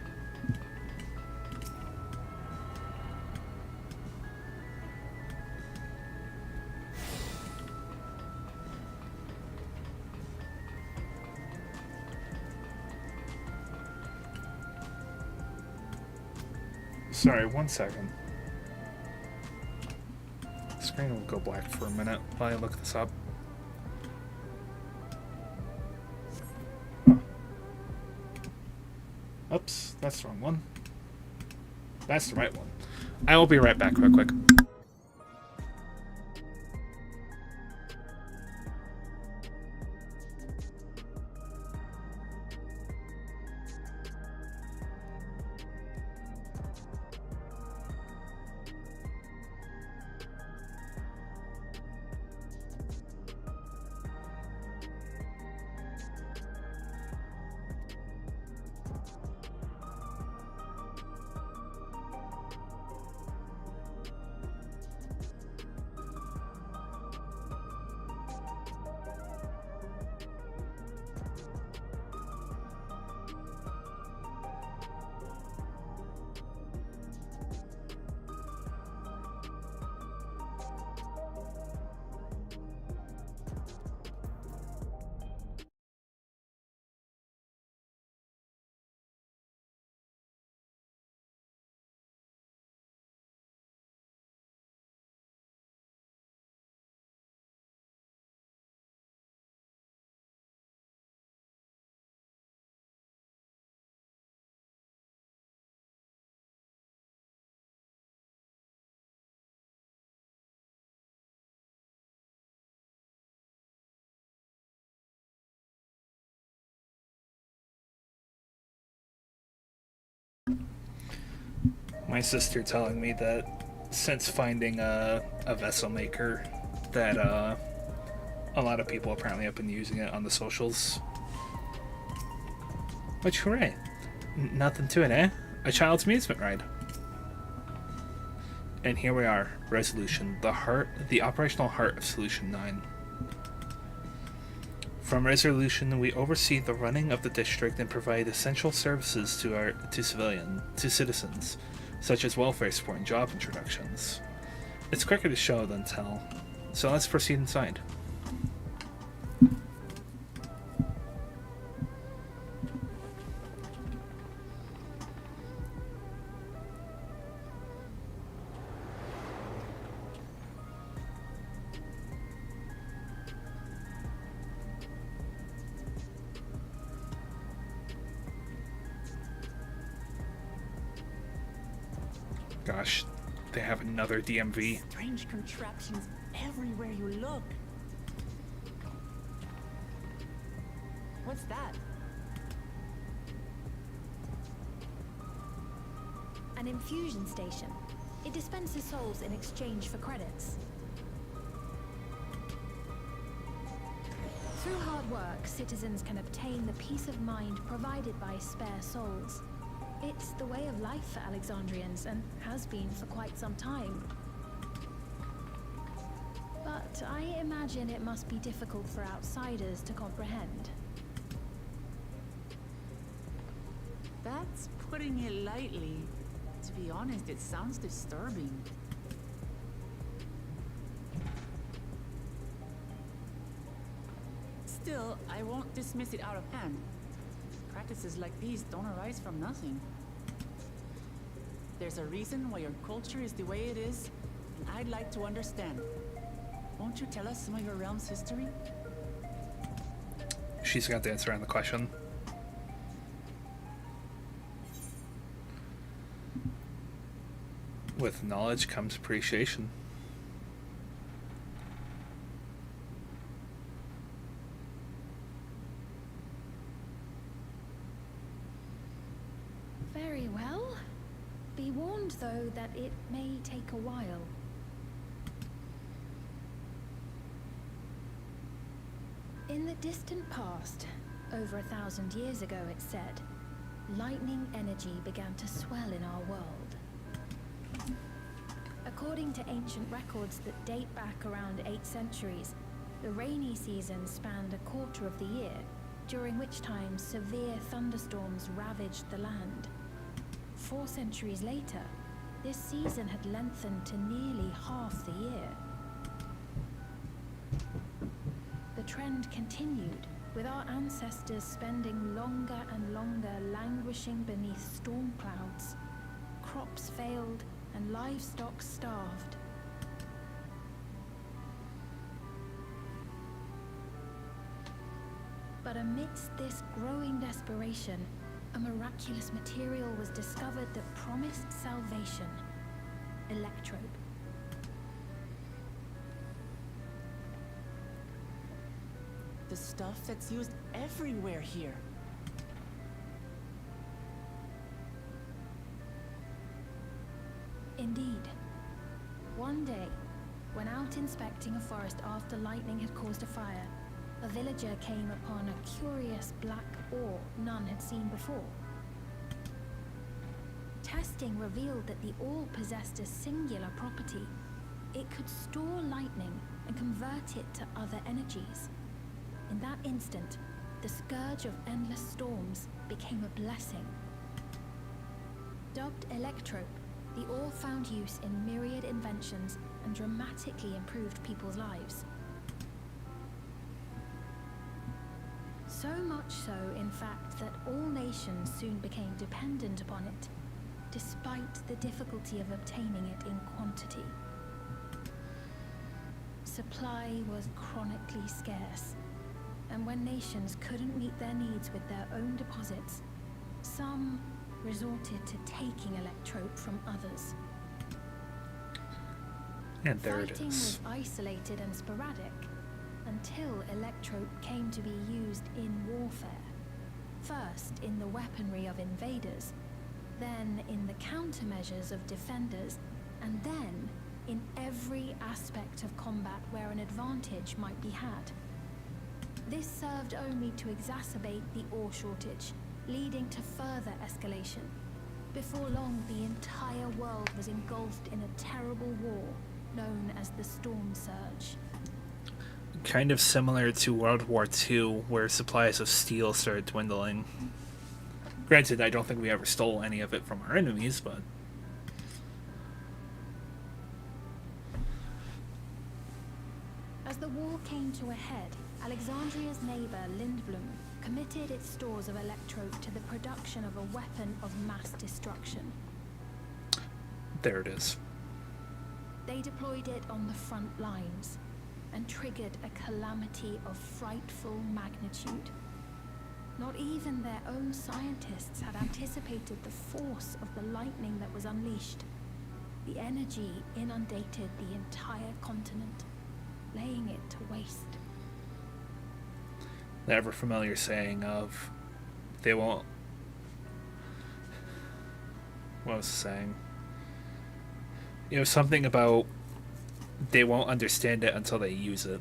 Sorry, 1 second. The screen will go black for a minute while I look this up. Huh. Oops, that's the wrong one. That's the right one. I will be right back real quick. My sister telling me that since finding a vessel maker, that a lot of people apparently have been using it on the socials. Which, hooray! Nothing to it, eh? A child's amusement ride. And here we are, Resolution, the operational heart of Solution 9. From Resolution, we oversee the running of the district and provide essential services to citizens, such as welfare support and job introductions. It's quicker to show than tell, so let's proceed inside. Gosh, they have another DMV. Strange contraptions everywhere you look. What's that? An infusion station. It dispenses souls in exchange for credits. Through hard work, citizens can obtain the peace of mind provided by spare souls. It's the way of life for Alexandrians, and has been for quite some time. But I imagine it must be difficult for outsiders to comprehend. That's putting it lightly. To be honest, it sounds disturbing. Still, I won't dismiss it out of hand. Practices like these don't arise from nothing. There's a reason why your culture is the way it is, and I'd like to understand. Won't you tell us some of your realm's history? She's got the answer on the question. With knowledge comes appreciation. Very well. Be warned, though, that it may take a while. In the distant past, over 1,000 years ago it said, lightning energy began to swell in our world. According to ancient records that date back around 8 centuries, the rainy season spanned a quarter of the year, during which time severe thunderstorms ravaged the land. 4 centuries later, this season had lengthened to nearly half the year. The trend continued, with our ancestors spending longer and longer languishing beneath storm clouds. Crops failed and livestock starved. But amidst this growing desperation, a miraculous material was discovered that promised salvation: electrope. The stuff that's used everywhere here. Indeed. One day, when out inspecting a forest after lightning had caused a fire, a villager came upon a curious black ore none had seen before. Testing revealed that the ore possessed a singular property. It could store lightning and convert it to other energies. In that instant, the scourge of endless storms became a blessing. Dubbed electrope, the ore found use in myriad inventions and dramatically improved people's lives. So much so, in fact, that all nations soon became dependent upon it, despite the difficulty of obtaining it in quantity. Supply was chronically scarce, and when nations couldn't meet their needs with their own deposits, some resorted to taking electrope from others. And there it Fighting is. was isolated and sporadic, until electrope came to be used in warfare. First in the weaponry of invaders, then in the countermeasures of defenders, and then in every aspect of combat where an advantage might be had. This served only to exacerbate the ore shortage, leading to further escalation. Before long, the entire world was engulfed in a terrible war known as the Storm Surge. Kind of similar to World War II, where supplies of steel started dwindling. Granted, I don't think we ever stole any of it from our enemies, but... As the war came to a head, Alexandria's neighbor, Lindblum, committed its stores of electrope to the production of a weapon of mass destruction. There it is. They deployed it on the front lines and triggered a calamity of frightful magnitude. Not even their own scientists had anticipated the force of the lightning that was unleashed. The energy inundated the entire continent, laying it to waste. The ever familiar saying of, they won't... What was the saying? You know, something about they won't understand it until they use it.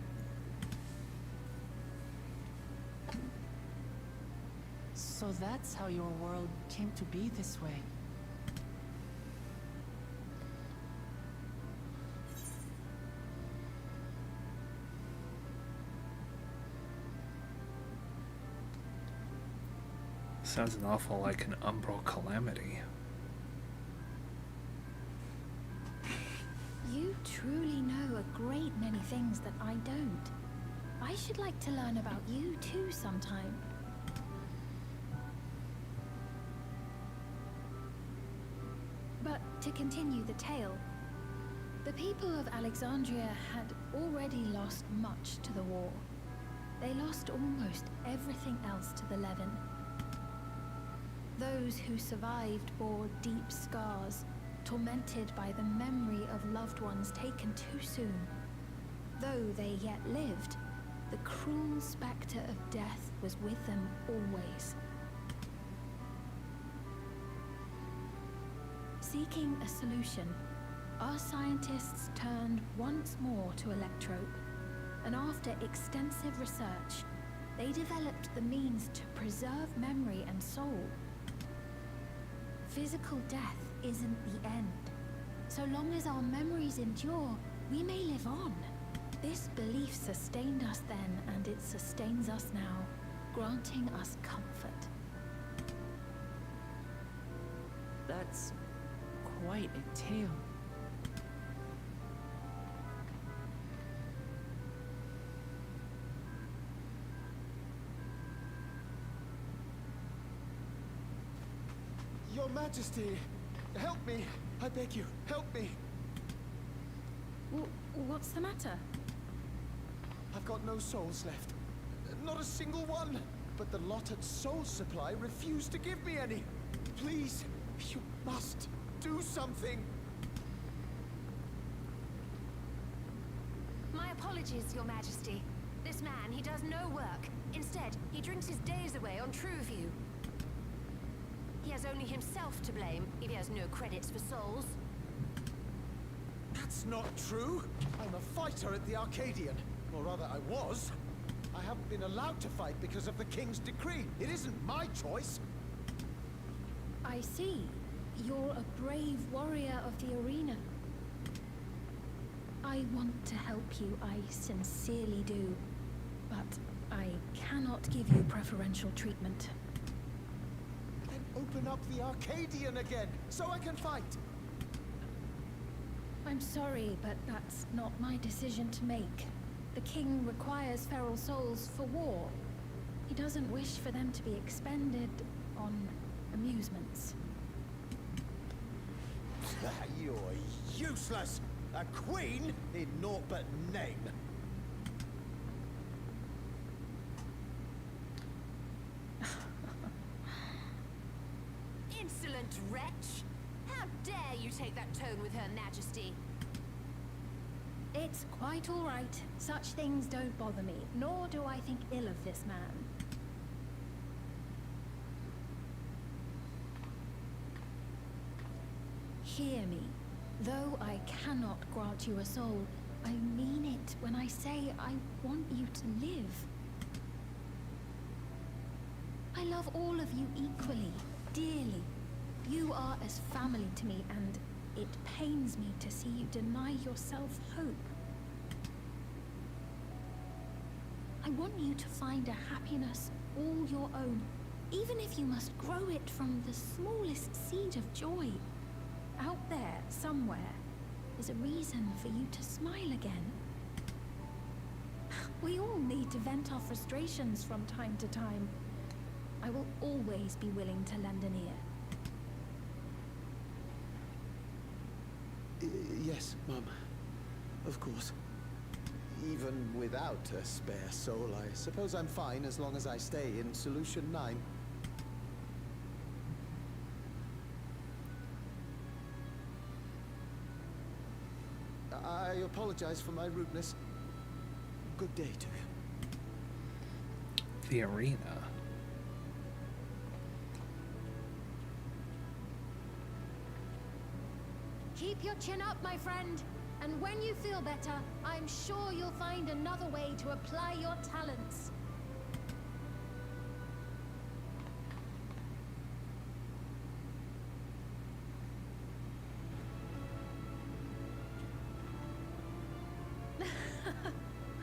So that's how your world came to be this way. Sounds an awful like an umbral calamity. You truly know a great many things that I don't. I should like to learn about you too sometime. But to continue the tale, the people of Alexandria had already lost much to the war. They lost almost everything else to the Levin. Those who survived bore deep scars, tormented by the memory of loved ones taken too soon. Though they yet lived, the cruel spectre of death was with them always. Seeking a solution, our scientists turned once more to electrope, and after extensive research, they developed the means to preserve memory and soul. Physical death isn't the end. So long as our memories endure, we may live on. This belief sustained us then, and it sustains us now, granting us comfort. That's quite a tale. Your Majesty, help me. I beg you, help me. What's the matter? I've got no souls left. Not a single one. But the lot at Soul Supply refused to give me any. Please, you must do something. My apologies, Your Majesty. This man, he does no work. Instead, he drinks his days away on Trueview. He has only himself to blame if he has no credits for souls. That's not true. I'm a fighter at the Arcadian. Or rather, I was. I haven't been allowed to fight because of the King's decree. It isn't my choice. I see. You're a brave warrior of the arena. I want to help you, I sincerely do. But I cannot give you preferential treatment. Then open up the Arcadian again, so I can fight. I'm sorry, but that's not my decision to make. The king requires feral souls for war. He doesn't wish for them to be expended on amusements. You're useless! A queen in naught but name. Insolent wretch! How dare you take that tone with Her Majesty? It's quite all right. Such things don't bother me, nor do I think ill of this man. Hear me. Though I cannot grant you a soul, I mean it when I say I want you to live. I love all of you equally, dearly. You are as family to me, and it pains me to see you deny yourself hope. I want you to find a happiness all your own, even if you must grow it from the smallest seed of joy. Out there, somewhere, is a reason for you to smile again. We all need to vent our frustrations from time to time. I will always be willing to lend an ear. Yes, Mum. Of course. Even without a spare soul, I suppose I'm fine as long as I stay in Solution 9. I apologize for my rudeness. Good day to you. The arena. Keep your chin up, my friend. And when you feel better, I'm sure you'll find another way to apply your talents.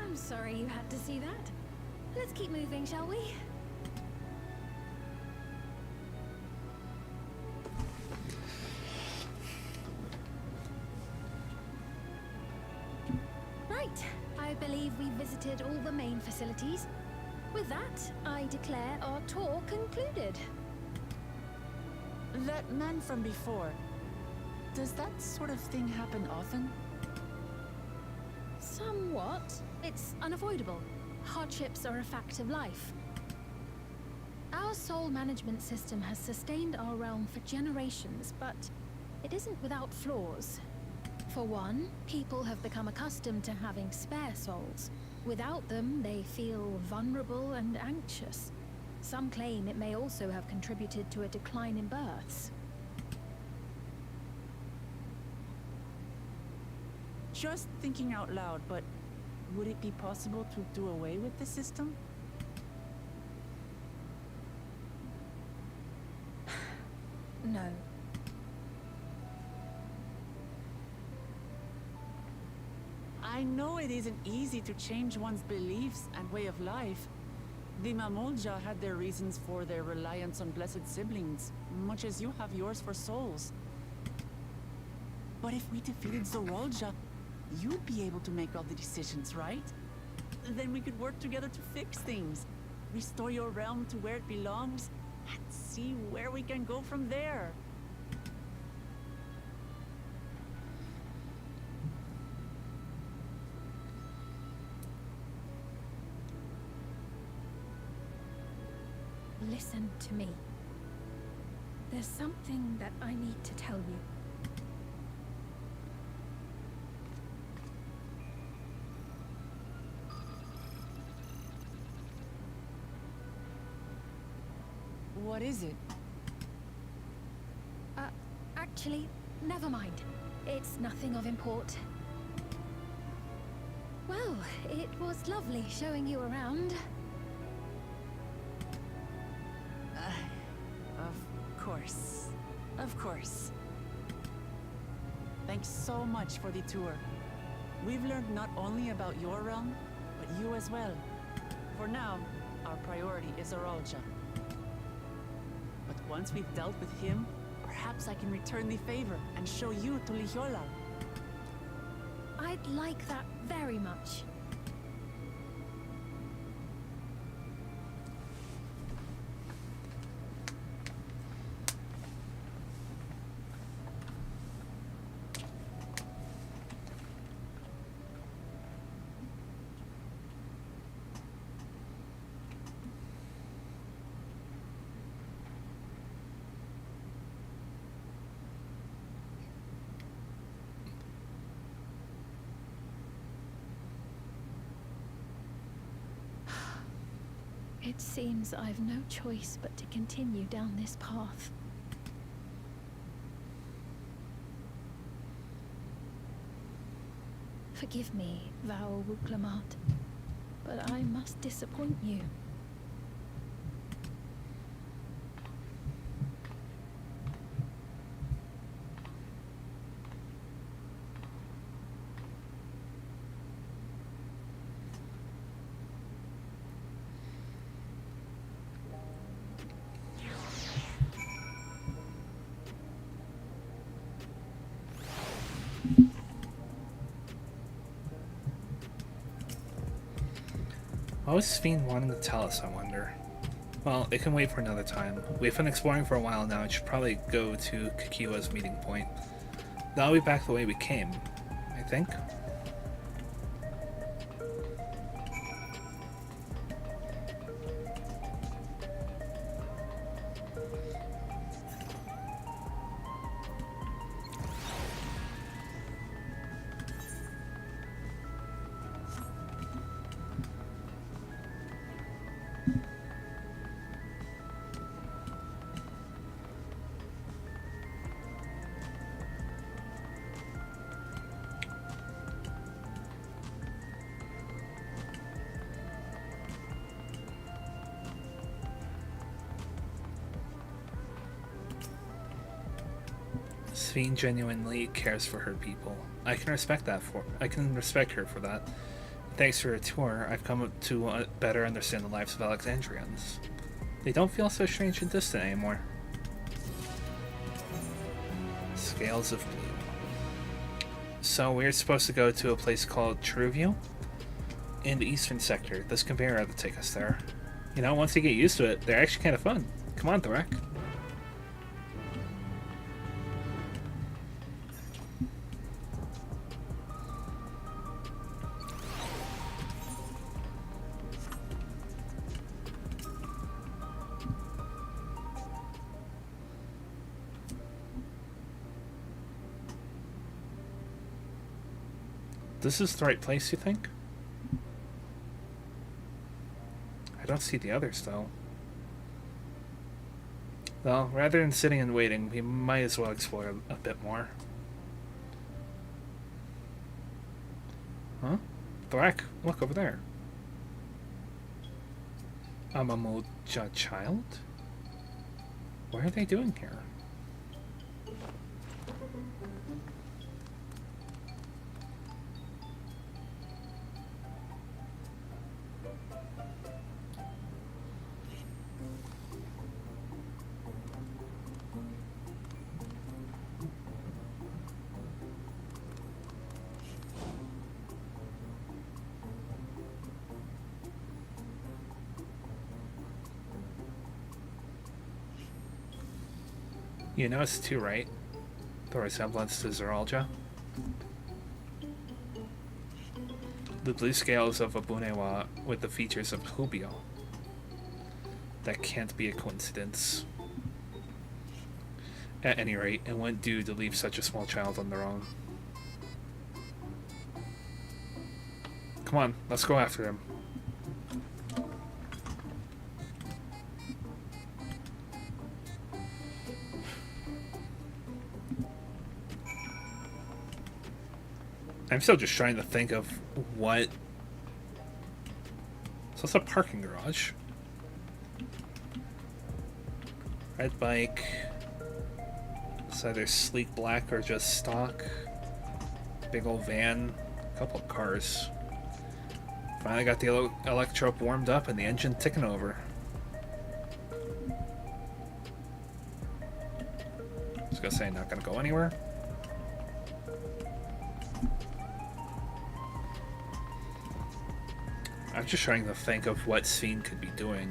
I'm sorry you had to see that. Let's keep moving, shall we? Right. I believe we visited all the main facilities. With that, I declare our tour concluded. That man from before, does that sort of thing happen often? Somewhat. It's unavoidable. Hardships are a fact of life. Our soul management system has sustained our realm for generations, but it isn't without flaws. For one, people have become accustomed to having spare souls. Without them, they feel vulnerable and anxious. Some claim it may also have contributed to a decline in births. Just thinking out loud, but would it be possible to do away with the system? No. I know it isn't easy to change one's beliefs and way of life. The Mamolja had their reasons for their reliance on blessed siblings, much as you have yours for souls. But if we defeated Zorolja, you'd be able to make all the decisions, right? Then we could work together to fix things, restore your realm to where it belongs, and see where we can go from there. Listen to me. There's something that I need to tell you. What is it? Actually, never mind. It's nothing of import. Well, it was lovely showing you around. Of course. Of course. Thanks so much for the tour. We've learned not only about your realm, but you as well. For now, our priority is Zorolja. But once we've dealt with him, perhaps I can return the favor and show you to Lihiola. I'd like that very much. It seems I've no choice but to continue down this path. Forgive me, Val Wuklamart, but I must disappoint you. What was Sven wanting to tell us, I wonder? Well, it can wait for another time. We've been exploring for a while now and should probably go to Kikiwa's meeting point. That'll be back the way we came, I think. Sven genuinely cares for her people. I can respect her for that. Thanks for a tour, I've come to better understand the lives of Alexandrians. They don't feel so strange and distant anymore. Scales of Blue. So we're supposed to go to a place called Truview? In the eastern sector. This conveyor ought to take us there. You know, once you get used to it, they're actually kind of fun. Come on, Thorak. This is the right place, you think? I don't see the others, though. Well, rather than sitting and waiting, we might as well explore a bit more. Huh? Thorak, look over there. A Mamoja child? What are they doing here? You noticed too, right? The resemblance to Zeralja? The blue scales of Abunewa with the features of Hubio. That can't be a coincidence. At any rate, it wouldn't do to leave such a small child on their own. Come on, let's go after him. I'm still just trying to think of what... So it's a parking garage. Red bike. It's either sleek black or just stock. Big old van. A couple of cars. Finally got the electro warmed up and the engine ticking over. I was gonna say, not gonna go anywhere. I'm just trying to think of what Sven could be doing.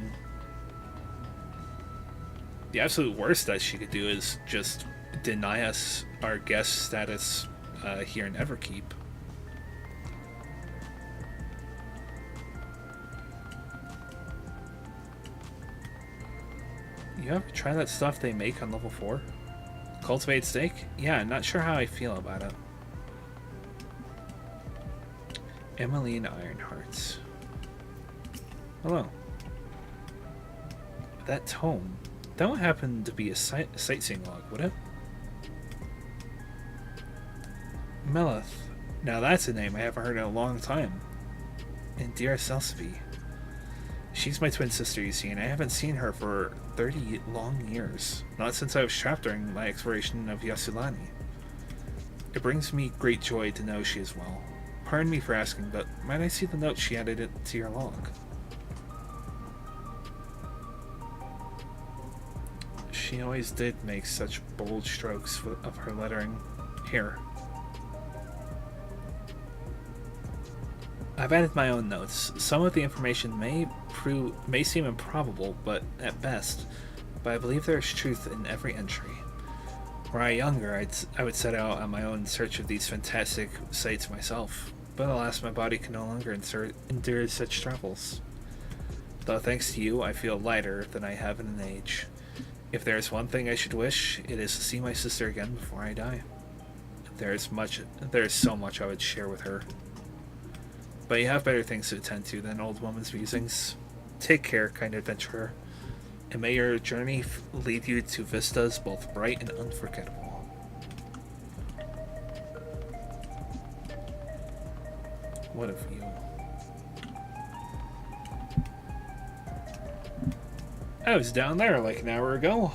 The absolute worst that she could do is just deny us our guest status here in Everkeep. You ever try that stuff they make on level 4? Cultivated steak? Yeah, I'm not sure how I feel about it. Emmeline Ironhearts. Hello. That tome. That would happen to be a sightseeing log, would it? Melith. Now that's a name I haven't heard in a long time. And dear Selspy. She's my twin sister, you see, and I haven't seen her for 30 long years. Not since I was trapped during my exploration of Yasulani. It brings me great joy to know she is well. Pardon me for asking, but might I see the note she added it to your log? She always did make such bold strokes of her lettering. Here. I've added my own notes. Some of the information may seem improbable, but at best, I believe there is truth in every entry. Were I younger, I would set out on my own search of these fantastic sights myself, but alas, my body can no longer endure such travels. Though thanks to you, I feel lighter than I have in an age. If there is one thing I should wish, it is to see my sister again before I die. There is so much I would share with her. But you have better things to attend to than old woman's musings. Take care, kind adventurer, and may your journey lead you to vistas both bright and unforgettable. What a view. I was down there like an hour ago.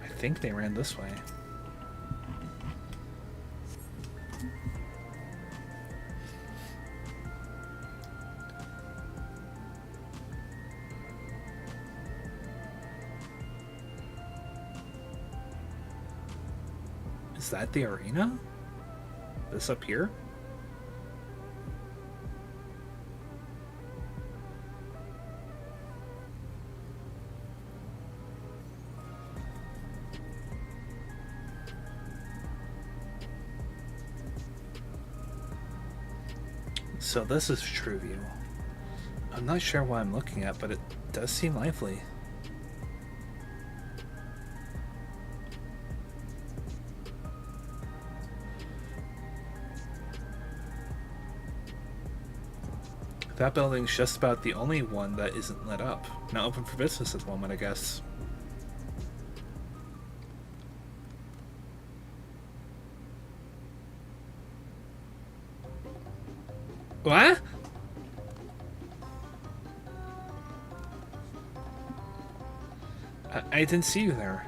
I think they ran this way. Is that the arena? This up here? So this is True View. I'm not sure what I'm looking at, but it does seem lively. That building's just about the only one that isn't lit up. Not open for business at the moment, I guess. What? I didn't see you there.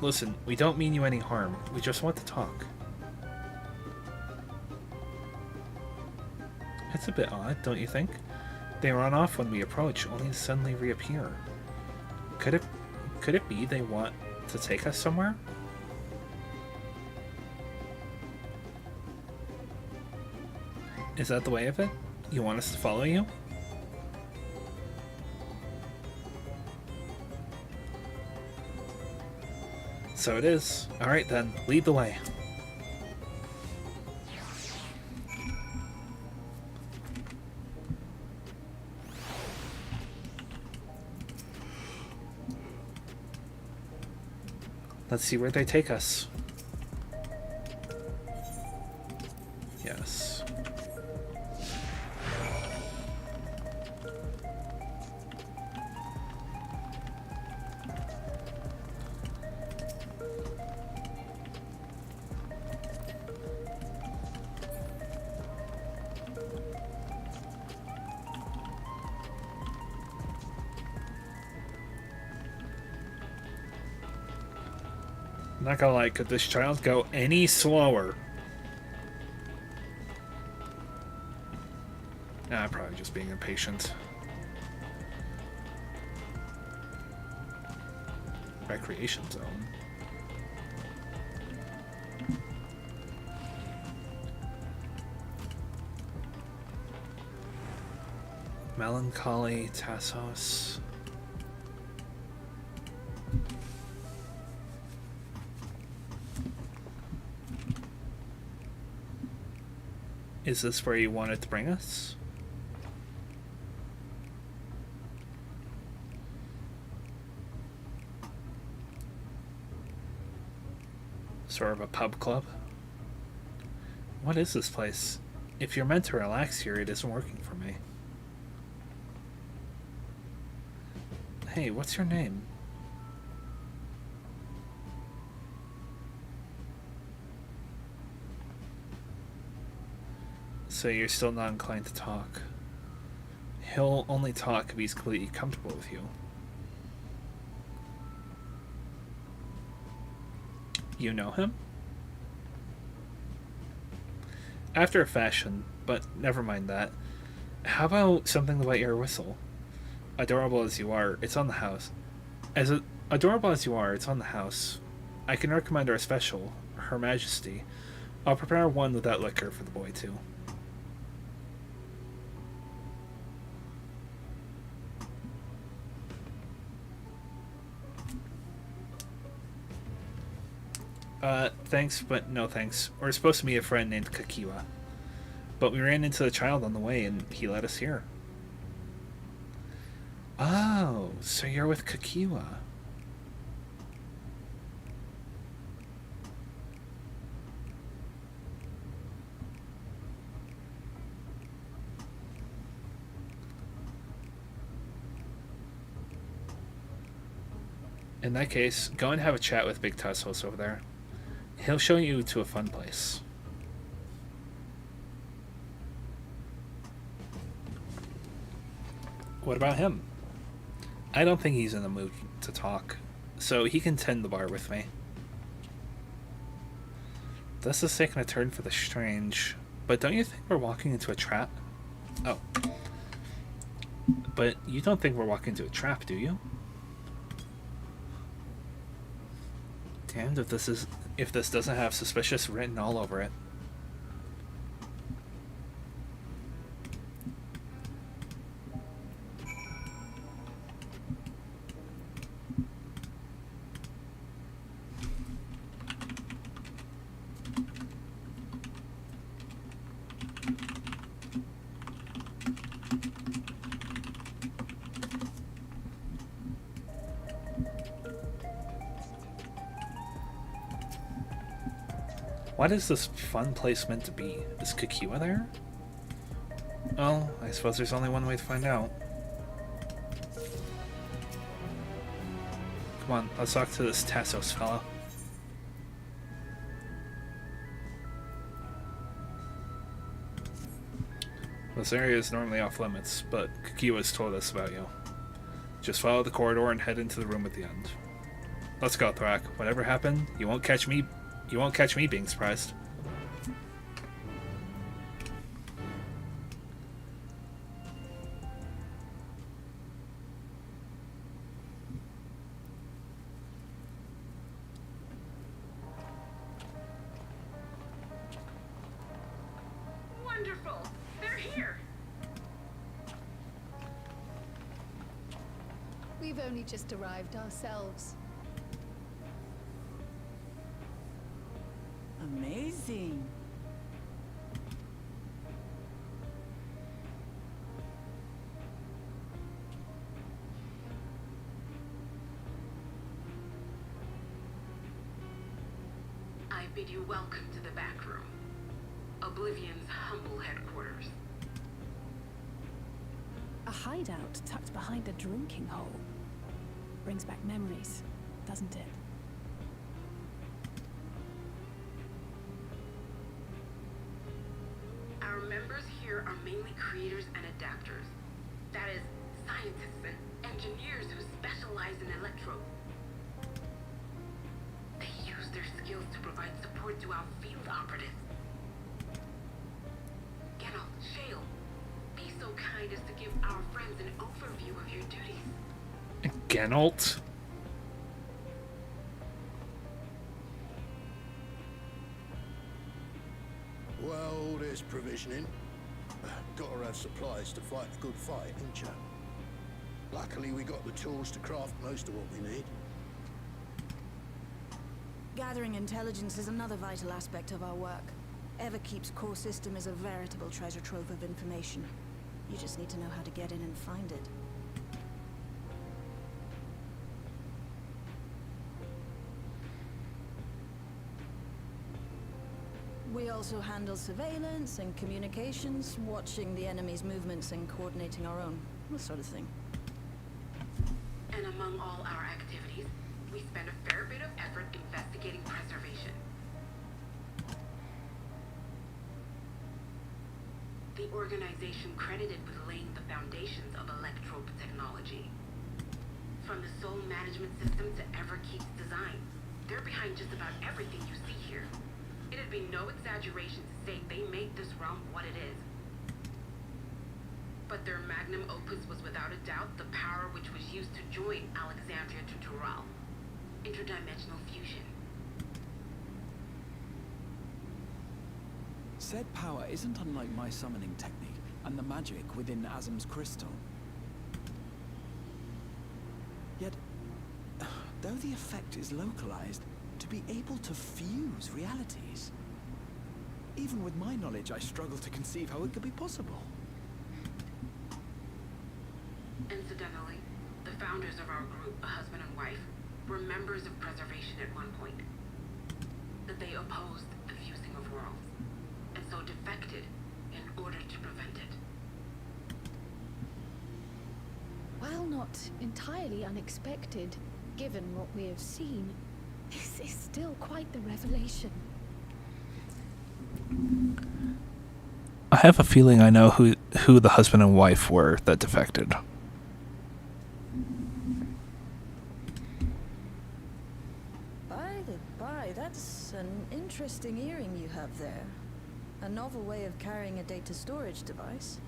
Listen, we don't mean you any harm. We just want to talk. It's a bit odd, don't you think? They run off when we approach, only to suddenly reappear. Could it be they want to take us somewhere? Is that the way of it? You want us to follow you? So it is. Alright then, lead the way. Let's see where they take us. Yes. Not gonna lie, could this child go any slower? Nah, probably just being impatient. Recreation zone. Melancholy Tassos. Is this where you wanted to bring us? Sort of a pub club? What is this place? If you're meant to relax here, it isn't working for me. Hey, what's your name? So you're still not inclined to talk. He'll only talk if he's completely comfortable with you. You know him? After a fashion, but never mind that. How about something about your whistle? Adorable as you are, it's on the house. Adorable as you are, it's on the house. I can recommend our special, Her Majesty. I'll prepare one without liquor for the boy too. Thanks, but no thanks. We're supposed to meet a friend named Kakiwa. But we ran into the child on the way and he led us here. Oh, so you're with Kakiwa. In that case, go and have a chat with Big Tassos over there. He'll show you to a fun place. What about him? I don't think he's in the mood to talk, so he can tend the bar with me. This is taking a turn for the strange, but don't you think we're walking into a trap? Oh. But you don't think we're walking into a trap, do you? Damned if this doesn't have suspicious written all over it. What is this fun place meant to be? Is Kakiwa there? Well, I suppose there's only one way to find out. Come on, let's talk to this Tassos fella. This area is normally off limits, but Kakiwa's told us about you. Just follow the corridor and head into the room at the end. Let's go, Thrak. Whatever happened, you won't catch me being surprised. Wonderful! They're here! We've only just arrived ourselves. Amazing. I bid you welcome to the back room. Oblivion's humble headquarters. A hideout tucked behind a drinking hole. Brings back memories, doesn't it? Our members here are mainly creators and adapters. That is, scientists and engineers who specialize in electro. They use their skills to provide support to our field operatives. Geralt, Shale, be so kind as to give our friends an overview of your duties. Geralt? Well, there's provisioning. Gotta have supplies to fight a good fight, ain't ya? Luckily, we got the tools to craft most of what we need. Gathering intelligence is another vital aspect of our work. Everkeep's core system is a veritable treasure trove of information. You just need to know how to get in and find it. We also handle surveillance and communications, watching the enemy's movements and coordinating our own. That sort of thing. And among all our activities, we spend a fair bit of effort investigating preservation. The organization credited with laying the foundations of electrope technology. From the soul management system to Everkeep's design, they're behind just about everything you see here. It'd be no exaggeration to say they made this realm what it is. But their magnum opus was without a doubt the power which was used to join Alexandria to Tural. Interdimensional fusion. Said power isn't unlike my summoning technique and the magic within Azam's crystal. Yet, though the effect is localized, to be able to fuse realities. Even with my knowledge, I struggle to conceive how it could be possible. Incidentally, the founders of our group, a husband and wife, were members of preservation at one point. That they opposed the fusing of worlds, and so defected in order to prevent it. While not entirely unexpected, given what we have seen, this is still quite the revelation. I have a feeling I know who the husband and wife were that defected. By the by, that's an interesting earring you have there. A novel way of carrying a data storage device.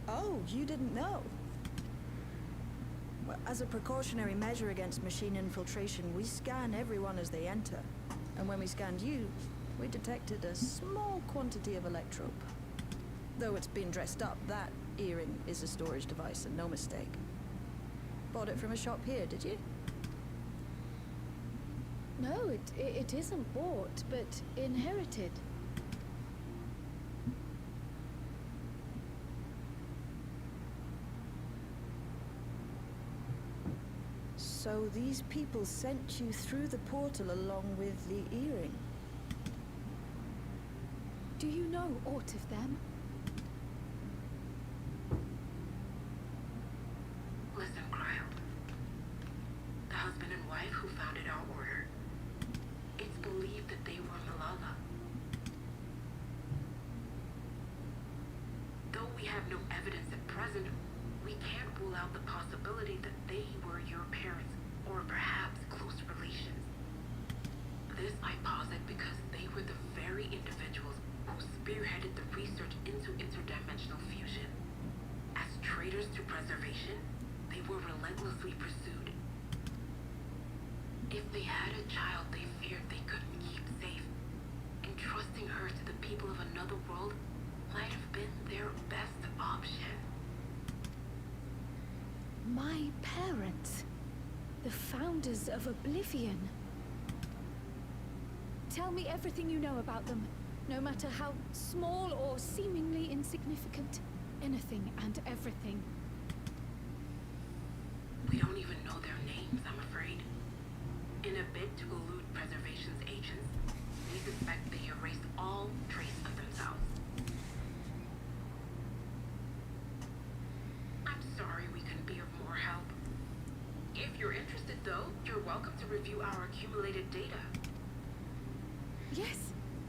Oh, you didn't know? Well, as a precautionary measure against machine infiltration, we scan everyone as they enter. And when we scanned you, we detected a small quantity of electrope. Though it's been dressed up, that earring is a storage device and no mistake. Bought it from a shop here, did you? No, it isn't bought, but inherited. So these people sent you through the portal along with the earring? Do you know aught of them? Listen, Cryo. The husband and wife who founded our order. It's believed that they were Malala. Though we have no evidence at present, we can't rule out the possibility that they were your parents, or perhaps close relations. This I posit because they were the very individuals who spearheaded the research into interdimensional fusion. As traitors to preservation, they were relentlessly pursued. If they had a child they feared they couldn't keep safe, entrusting her to the people of another world might have been their best option. My parents. The founders of Oblivion. Tell me everything you know about them, no matter how small or seemingly insignificant. Anything and everything. We don't even know their names, I'm afraid. In a bid to elude preservation's agents, we suspect they erased all trace of themselves. I'm sorry we couldn't be of more help. If you're interested, though, you're welcome to review our accumulated data. Yes,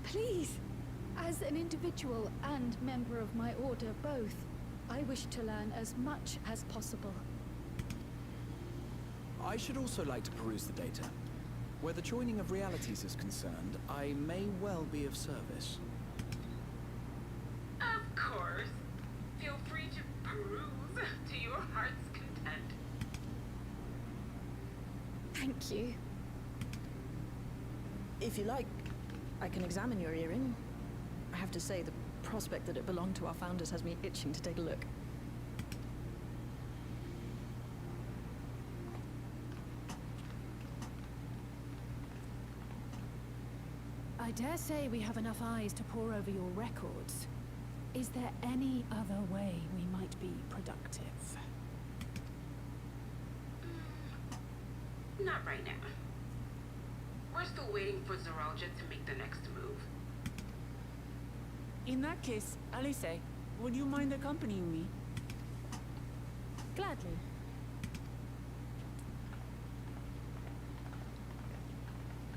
please. As an individual and member of my order both, I wish to learn as much as possible. I should also like to peruse the data. Where the joining of realities is concerned, I may well be of service. Of course. Feel free to peruse to your heart's content. Thank you. If you like, I can examine your earring. I have to say, the prospect that it belonged to our founders has me itching to take a look. I dare say we have enough eyes to pore over your records. Is there any other way we might be productive? Not right now. we're still waiting for Zaralja to make the next move. In that case, Alice, would you mind accompanying me? Gladly.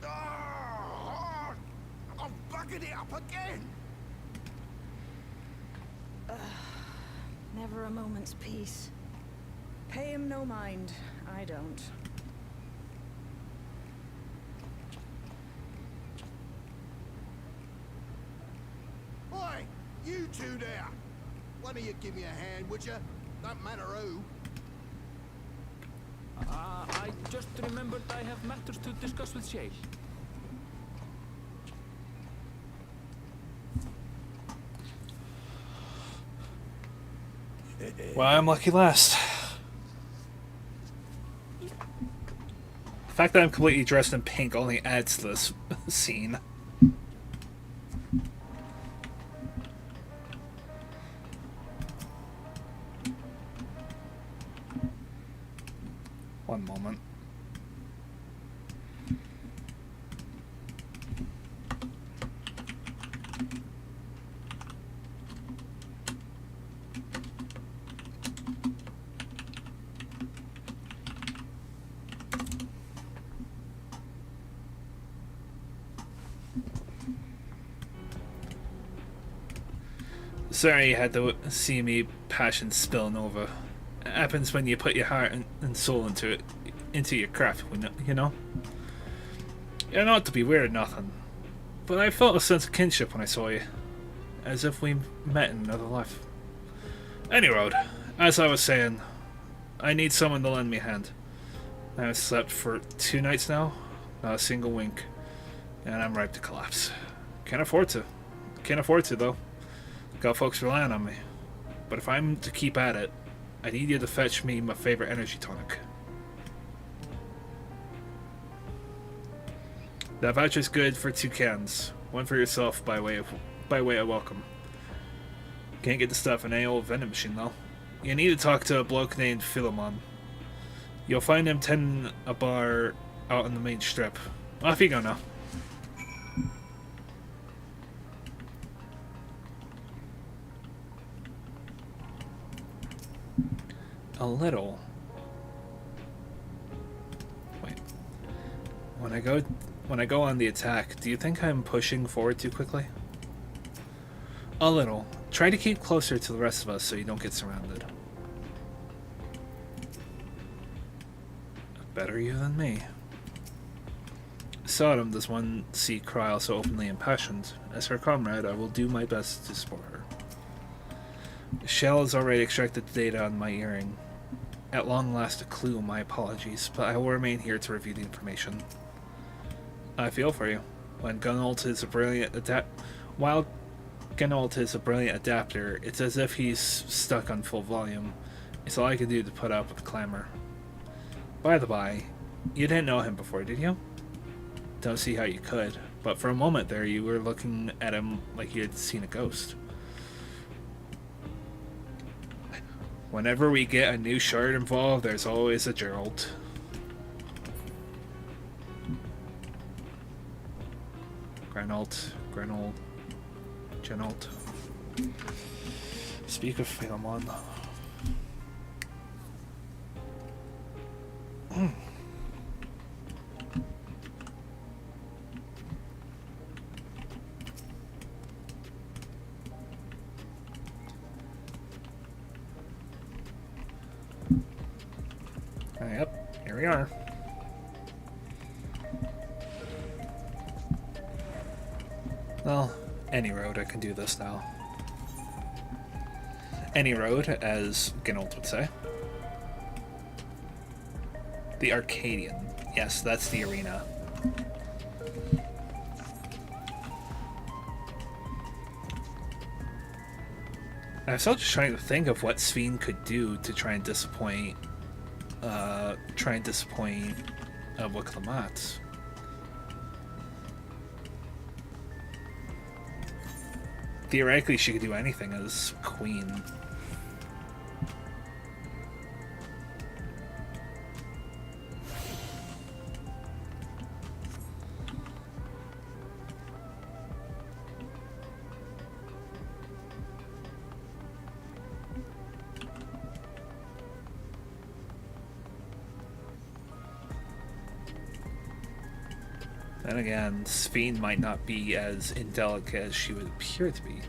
Oh, I've buggered it up again. Never a moment's peace. Pay him no mind. I don't. Oi, you two there. One of you give me a hand, would you? Don't matter who. I just remembered I have matters to discuss with Shay. Well, I'm lucky last. The fact that I'm completely dressed in pink only adds to this scene. One moment. Sorry you had to see me passion spilling over. It happens when you put your heart and soul into your craft, you know? You're not to be weird or nothing, but I felt a sense of kinship when I saw you. As if we met in another life. Anyway, as I was saying, I need someone to lend me a hand. I have slept for 2 nights now, not a single wink, and I'm ripe to collapse. Can't afford to. Can't afford to, though. Got folks relying on me. But if I'm to keep at it, I need you to fetch me my favorite energy tonic. That voucher's good for 2 cans. One for yourself by way of welcome. Can't get the stuff in any old vending machine though. You need to talk to a bloke named Philemon. You'll find him tending a bar out on the main strip. Off you go now. A little. Wait. When I go on the attack, do you think I'm pushing forward too quickly? A little. Try to keep closer to the rest of us so you don't get surrounded. Better you than me. Seldom does one see Kryl so openly impassioned. As her comrade, I will do my best to support her. Shell has already extracted the data on my earring. At long last a clue, my apologies, but I will remain here to review the information. I feel for you. When Gunnult is a brilliant while Gunnult is a brilliant adapter, it's as if he's stuck on full volume. It's all I can do to put up with the clamor. By the by, you didn't know him before, did you? Don't see how you could, but for a moment there you were looking at him like you had seen a ghost. Whenever we get a new shard involved, there's always a Gerald. Genolt. Speak of Philemon. Yep, here we are. Well, any road I can do this now. Any road, as Genold would say. The Arcadian. Yes, that's the arena. I was still just trying to think of what Sven could do to try and disappoint Wicklamat. Theoretically, she could do anything as queen. Then again, Sphene might not be as indelicate as she would appear to be.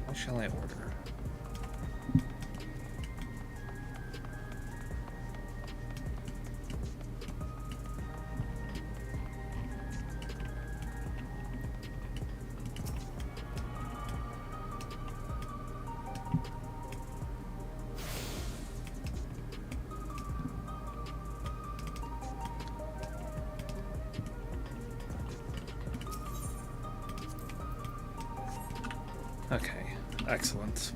What shall I order? Okay, excellent.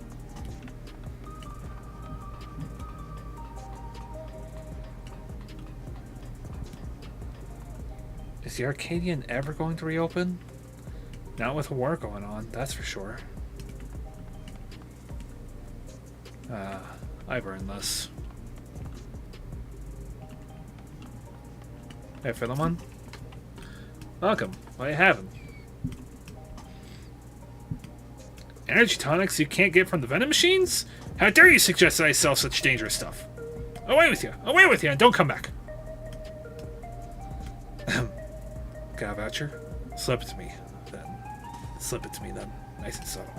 Is the Arcadian ever going to reopen? Not with a war going on, that's for sure. I've earned this. Hey, Philemon. Welcome. What are you having? Energy tonics you can't get from the venom machines? How dare you suggest that I sell such dangerous stuff? Away with you! Away with you, and don't come back! Got a voucher? Slip it to me, then. Slip it to me, then. Nice and subtle.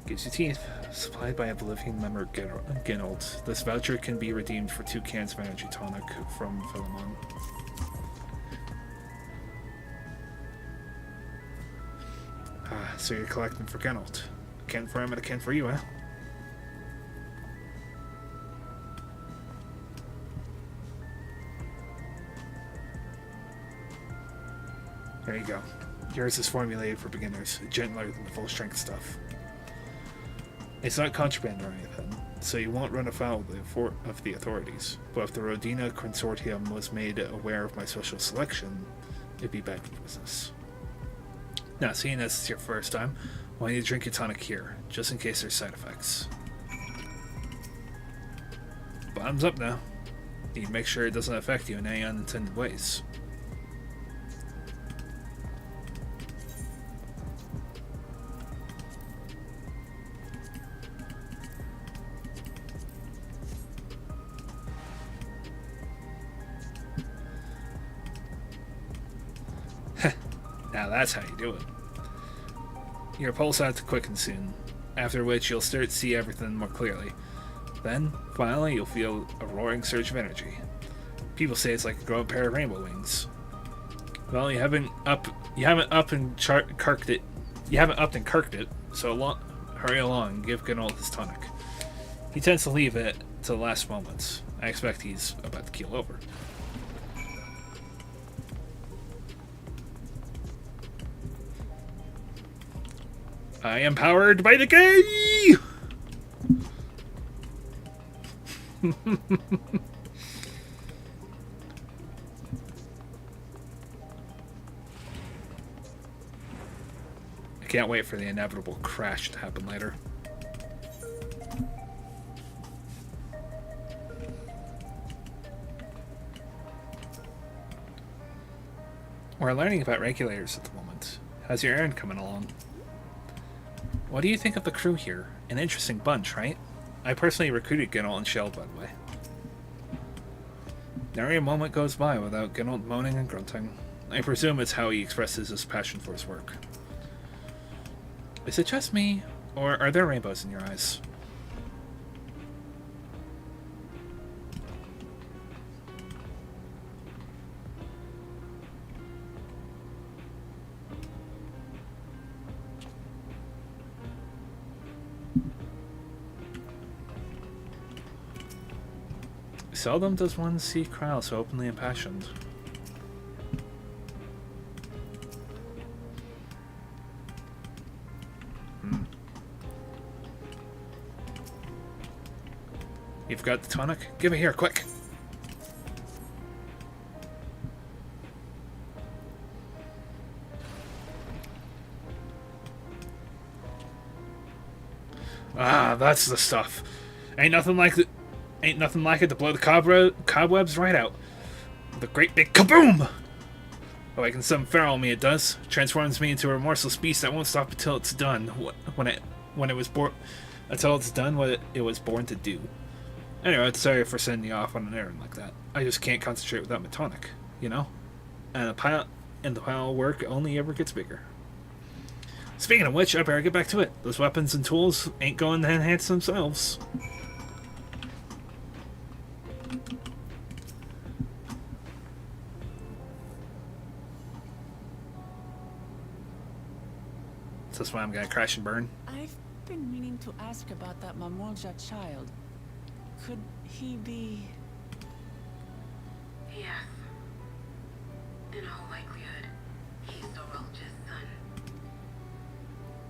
Gives you teeth. Supplied by a Bolivian member Ginold. This voucher can be redeemed for 2 cans of energy tonic from Philemon. So you're collecting for Ginold. A can for him and a can for you, huh? There you go. Yours is formulated for beginners, gentler than the full-strength stuff. It's not contraband or anything, so you won't run afoul of the authorities. But if the Rodina Consortium was made aware of my social selection, it'd be bad for business. Now, seeing as it's your first time, I want you to drink your tonic here, just in case there's side effects. Bottoms up now. You make sure it doesn't affect you in any unintended ways. Now that's how you do it. Your pulse has to quicken soon, after which you'll start to see everything more clearly. Then, finally, you'll feel a roaring surge of energy. People say it's like a growing pair of rainbow wings. Well, you haven't upped and carked it, so hurry along and give Ginold his tonic. He tends to leave it to the last moments. I expect he's about to keel over. I am powered by decay! I can't wait for the inevitable crash to happen later. We're learning about regulators at the moment. How's your errand coming along? What do you think of the crew here? An interesting bunch, right? I personally recruited Ginold and Shell, by the way. Nary a moment goes by without Ginold moaning and grunting. I presume it's how he expresses his passion for his work. Is it just me, or are there rainbows in your eyes? Seldom does one see Krile so openly impassioned. You've got the tonic? Give it here, quick! Ah, that's the stuff. Ain't nothing like it to blow the cobwebs right out. With a great big kaboom! Awakens some feral in me, it does. Transforms me into a remorseless beast that won't stop until it's done. Until it's done what it was born to do. Anyway, sorry for sending you off on an errand like that. I just can't concentrate without my tonic, you know? And the pile of work only ever gets bigger. Speaking of which, I better get back to it. Those weapons and tools ain't going to enhance themselves. So that's why I'm gonna crash and burn. I've been meaning to ask about that Mamolja child. Could he be... Yes. In all likelihood, he's Doralja's son.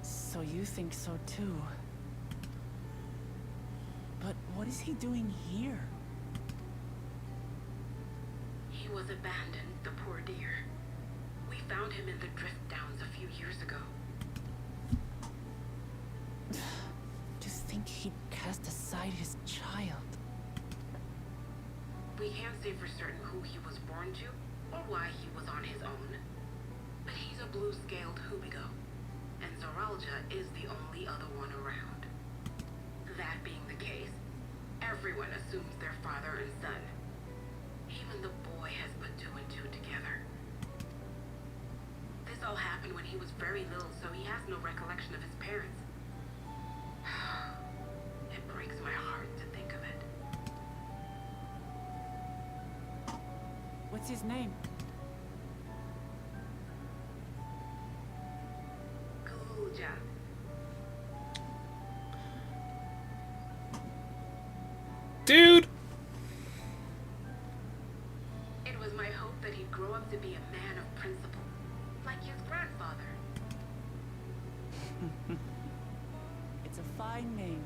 So you think so too? But what is he doing here? He was abandoned, the poor dear. We found him in the drift downs a few years ago. To think he'd cast aside his child. We can't say for certain who he was born to, or why he was on his own. But he's a blue-scaled Hubigo, and Zoralja is the only other one around. That being the case, everyone assumes they're father and son. Even the boy has put two and two together. This all happened when he was very little, so he has no recollection of his parents. It breaks my heart to think of it. What's his name? Kulja. Dude! It was my hope that he'd grow up to be a man of principle, like his grandfather. It's a fine name.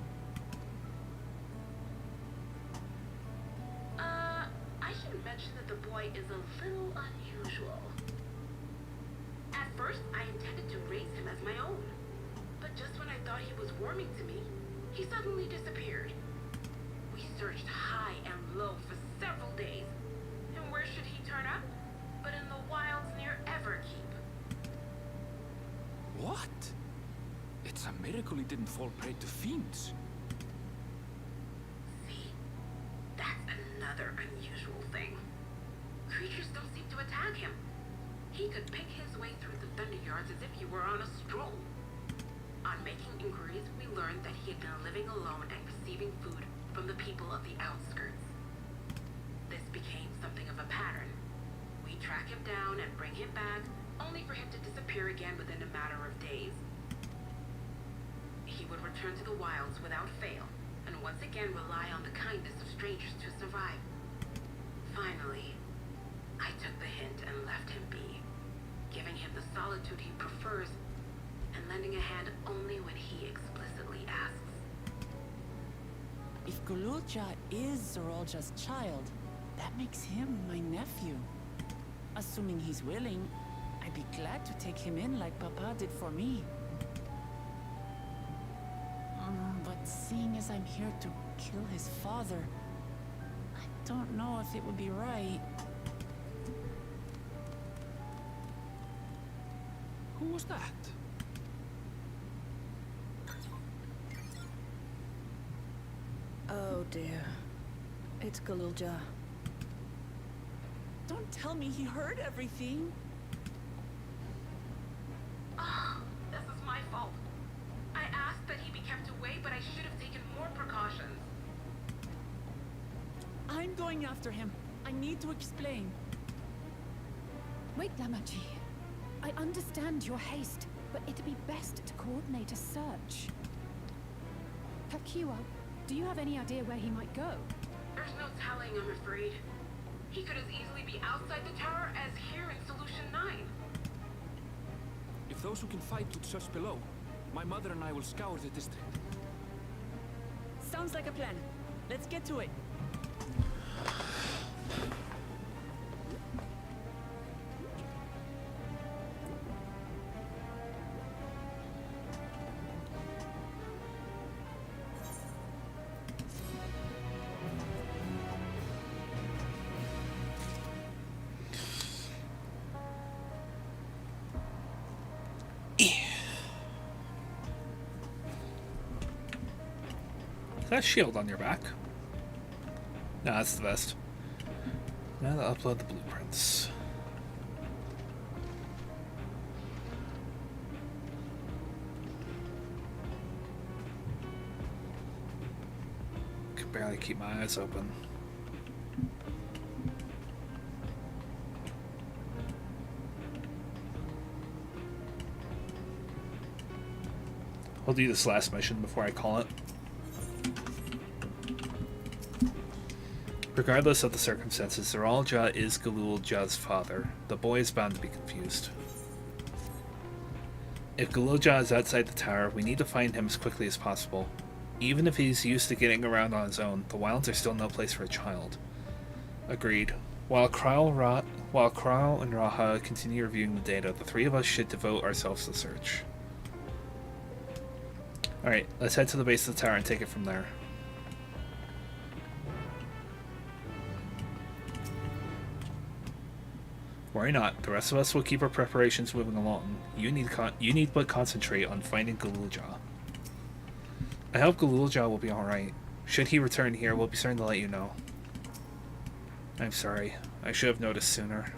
I should mention that the boy is a little unusual. At first, I intended to raise him as my own. But just when I thought he was warming to me, he suddenly disappeared. We searched high and low for several days. And where should he turn up? But in the wilds near Everkeep. What? It's a miracle he didn't fall prey to fiends. See? That's another unusual thing. Creatures don't seem to attack him. He could pick his way through the Thunder Yards as if he were on a stroll. On making inquiries, we learned that he had been living alone and receiving food from the people of the outskirts. This became something of a pattern. We track him down and bring him back, only for him to disappear again within a matter of days. He would return to the wilds without fail, and once again rely on the kindness of strangers to survive. Finally, I took the hint and left him be, giving him the solitude he prefers, and lending a hand only when he explicitly asks. If Gululja is Zorolja's child, that makes him my nephew. Assuming he's willing, I'd be glad to take him in like Papa did for me. But seeing as I'm here to kill his father, I don't know if it would be right. Who was that? Oh dear. It's Gululja. Don't tell me he heard everything. Oh, this is my fault. I asked that he be kept away, but I should have taken more precautions. I'm going after him. I need to explain. Wait, Lamaji. I understand your haste, but it'd be best to coordinate a search. Kakiwa, do you have any idea where he might go? There's no telling, I'm afraid. He could as easily be outside the tower as here in Solution 9. If those who can fight would search below, my mother and I will scour the district. Sounds like a plan. Let's get to it. That shield on your back. No, that's the best. Now to upload the blueprints. Can barely keep my eyes open. I'll do this last mission before I call it. Regardless of the circumstances, Zeralja is Galulja's father. The boy is bound to be confused. If Galulja is outside the tower, we need to find him as quickly as possible. Even if he's used to getting around on his own, the wilds are still no place for a child. Agreed. While Kryle and Raha continue reviewing the data, the three of us should devote ourselves to the search. Alright, let's head to the base of the tower and take it from there. Worry not, the rest of us will keep our preparations moving along. You need but concentrate on finding Galulja. I hope Galulja will be alright. Should he return here, we'll be certain to let you know. I'm sorry, I should have noticed sooner.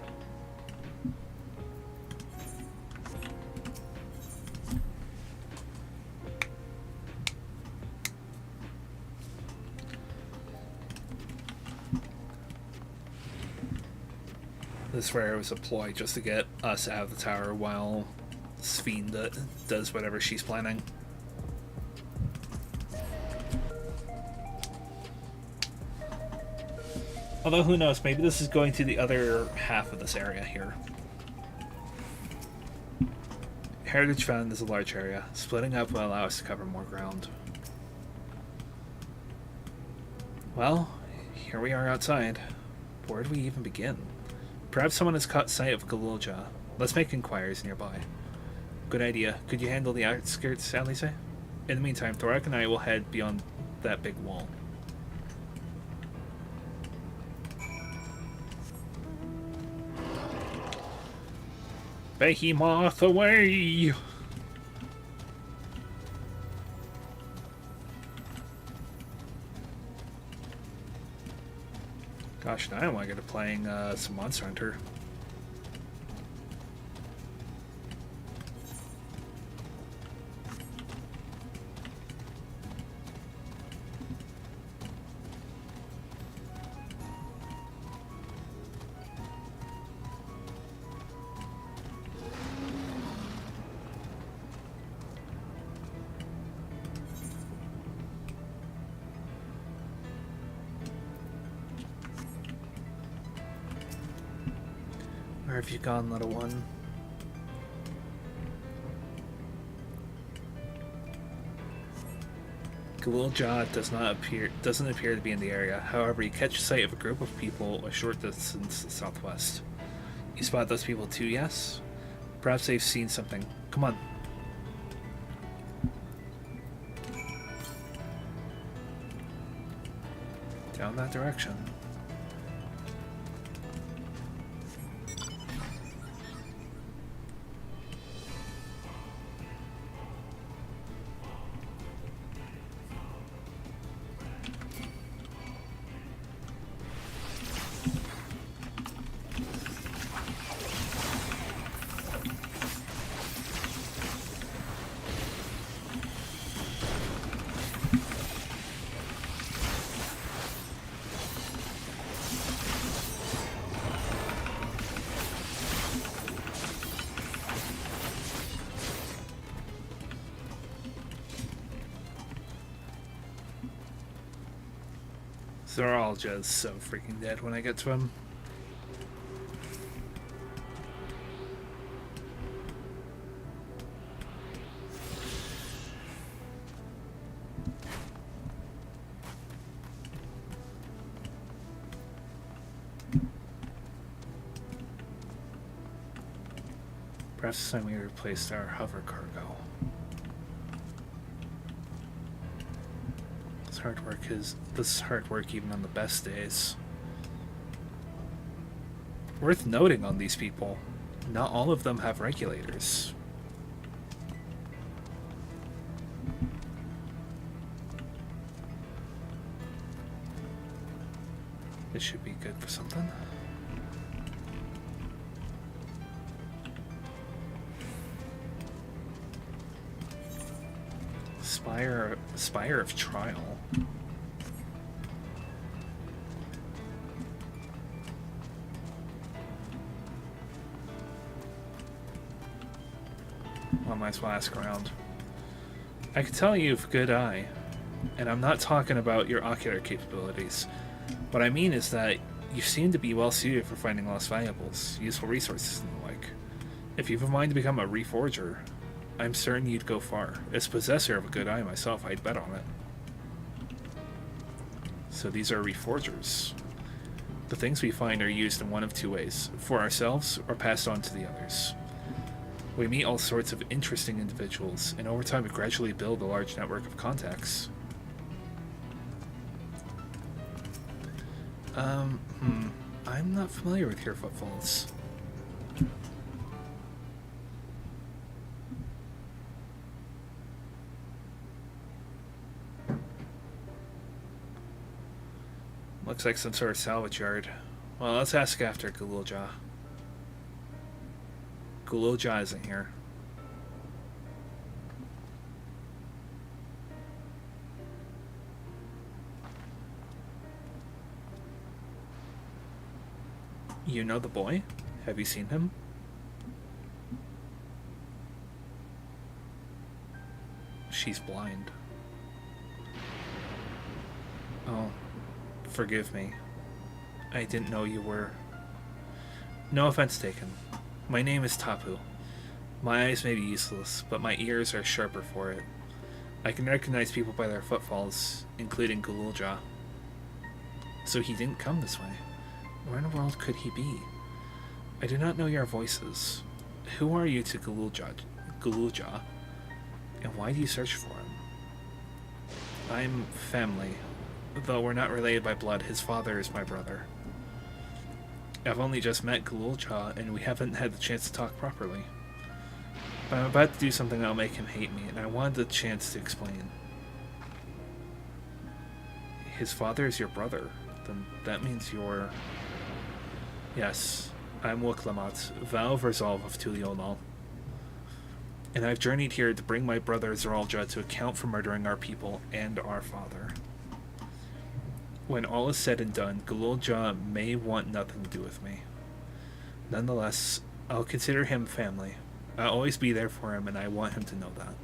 This rare was a ploy just to get us out of the tower while XIV does whatever she's planning. Although who knows, maybe this is going to the other half of this area here. Heritage Found is a large area. Splitting up will allow us to cover more ground. Well, here we are outside. Where do we even begin? Perhaps someone has caught sight of Galulja. Let's make inquiries nearby. Good idea. Could you handle the outskirts, Alice? In the meantime, Thorak and I will head beyond that big wall. Behemoth away! Gosh, now I want to get to playing some Monster Hunter. Where have you gone, little one? Galulja doesn't appear to be in the area. However, you catch sight of a group of people a short distance southwest. You spot those people too, yes? Perhaps they've seen something. Come on. Down that direction. They're all just so freaking dead when I get to them. Perhaps it's time we replaced our hover cargo. This is hard work even on the best days. Worth noting on these people, not all of them have regulators. This should be good for something. Spire of Trial. Well, might as well ask around. I can tell you've a good eye, and I'm not talking about your ocular capabilities. What I mean is that you seem to be well suited for finding lost valuables, useful resources, and the like. If you've a mind to become a reforger, I'm certain you'd go far. As possessor of a good eye myself, I'd bet on it. So these are reforgers. The things we find are used in one of two ways, for ourselves or passed on to the others. We meet all sorts of interesting individuals, and over time we gradually build a large network of contacts. I'm not familiar with your footfalls. Looks like some sort of salvage yard. Well, let's ask after Gululja. Gululja isn't here. You know the boy? Have you seen him? She's blind. Oh, forgive me. I didn't know you were... No offense taken. My name is Tapu. My eyes may be useless, but my ears are sharper for it. I can recognize people by their footfalls, including Gululja. So he didn't come this way. Where in the world could he be? I do not know your voices. Who are you to Gululja? And why do you search for him? I'm family. Though we're not related by blood, his father is my brother. I've only just met Gululja, and we haven't had the chance to talk properly. But I'm about to do something that'll make him hate me, and I wanted the chance to explain. His father is your brother. Then that means you're... Yes, I'm Wuklamat, Vow of Resolve of Tuliolnal. And I've journeyed here to bring my brother Zeralja to account for murdering our people and our father. When all is said and done, Gululja may want nothing to do with me. Nonetheless, I'll consider him family. I'll always be there for him, and I want him to know that.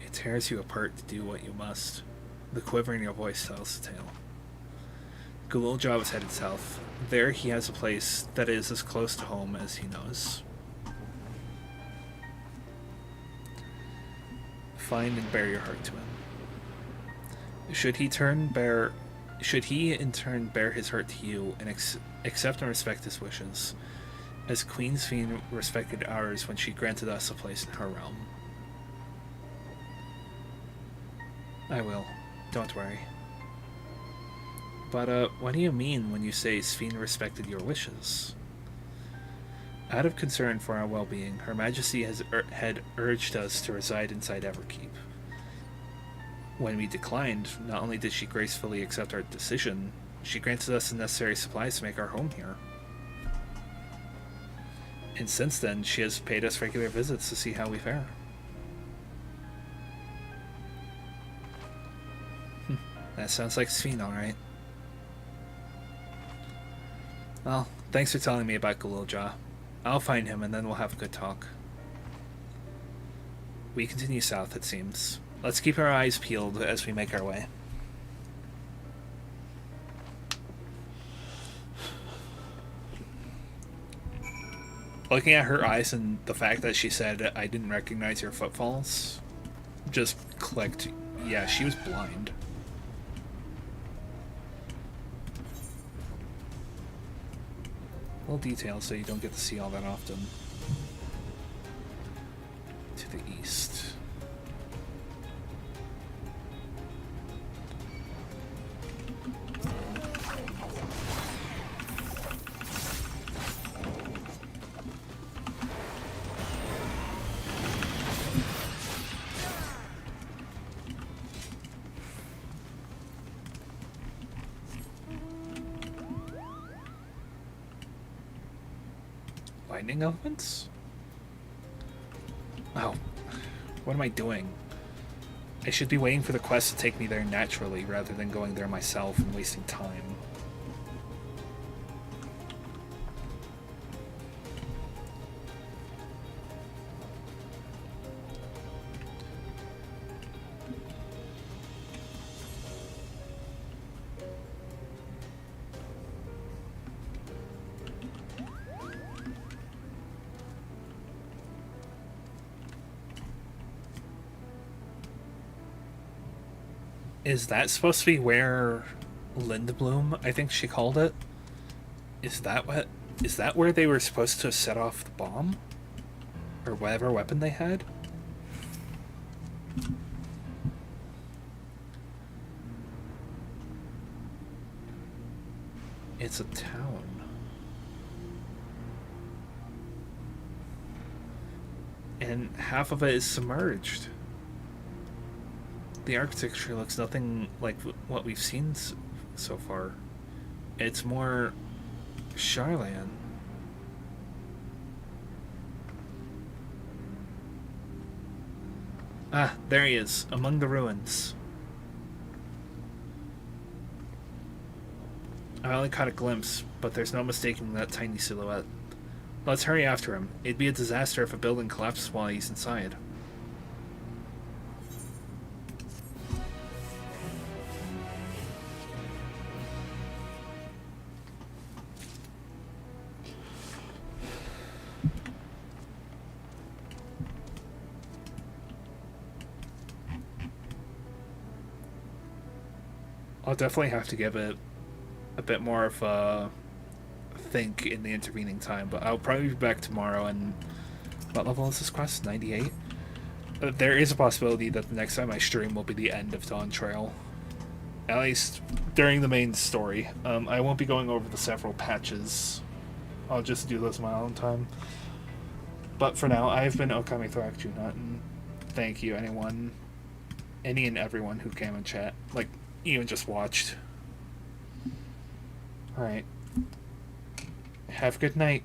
It tears you apart to do what you must. The quiver in your voice tells the tale. Gululja was headed south. There he has a place that is as close to home as he knows. Find and bear your heart to him. Should he in turn bear his heart to you and accept and respect his wishes, as Queen Sphene respected ours when she granted us a place in her realm? I will. Don't worry. But, what do you mean when you say Sphene respected your wishes? Out of concern for our well-being, Her Majesty had urged us to reside inside Everkeep. When we declined, not only did she gracefully accept our decision, she granted us the necessary supplies to make our home here. And since then, she has paid us regular visits to see how we fare. That sounds like Sphene, alright. Well, thanks for telling me about Gululja. I'll find him and then we'll have a good talk. We continue south, it seems. Let's keep our eyes peeled as we make our way. Looking at her eyes and the fact that she said, I didn't recognize your footfalls, just clicked. Yeah, she was blind. Little details that you don't get to see all that often. To the east. Lightning elements? Oh. What am I doing? I should be waiting for the quest to take me there naturally rather than going there myself and wasting time. Is that supposed to be where Lindblom, I think she called it? Is that where they were supposed to set off the bomb? Or whatever weapon they had? It's a town. And half of it is submerged. The architecture looks nothing like what we've seen so far. It's more Charlan. Ah, there he is, among the ruins. I only caught a glimpse, but there's no mistaking that tiny silhouette. Let's hurry after him. It'd be a disaster if a building collapses while he's inside. I'll definitely have to give it a bit more of a think in the intervening time, but I'll probably be back tomorrow. And what level is this quest? 98? There is a possibility that the next time I stream will be the end of Dawntrail. At least during the main story. I won't be going over the several patches. I'll just do those my own time. But for now, I've been Okami Thorak Junot, and thank you any and everyone who came and chat. Like, even just watched. Alright. Have a good night.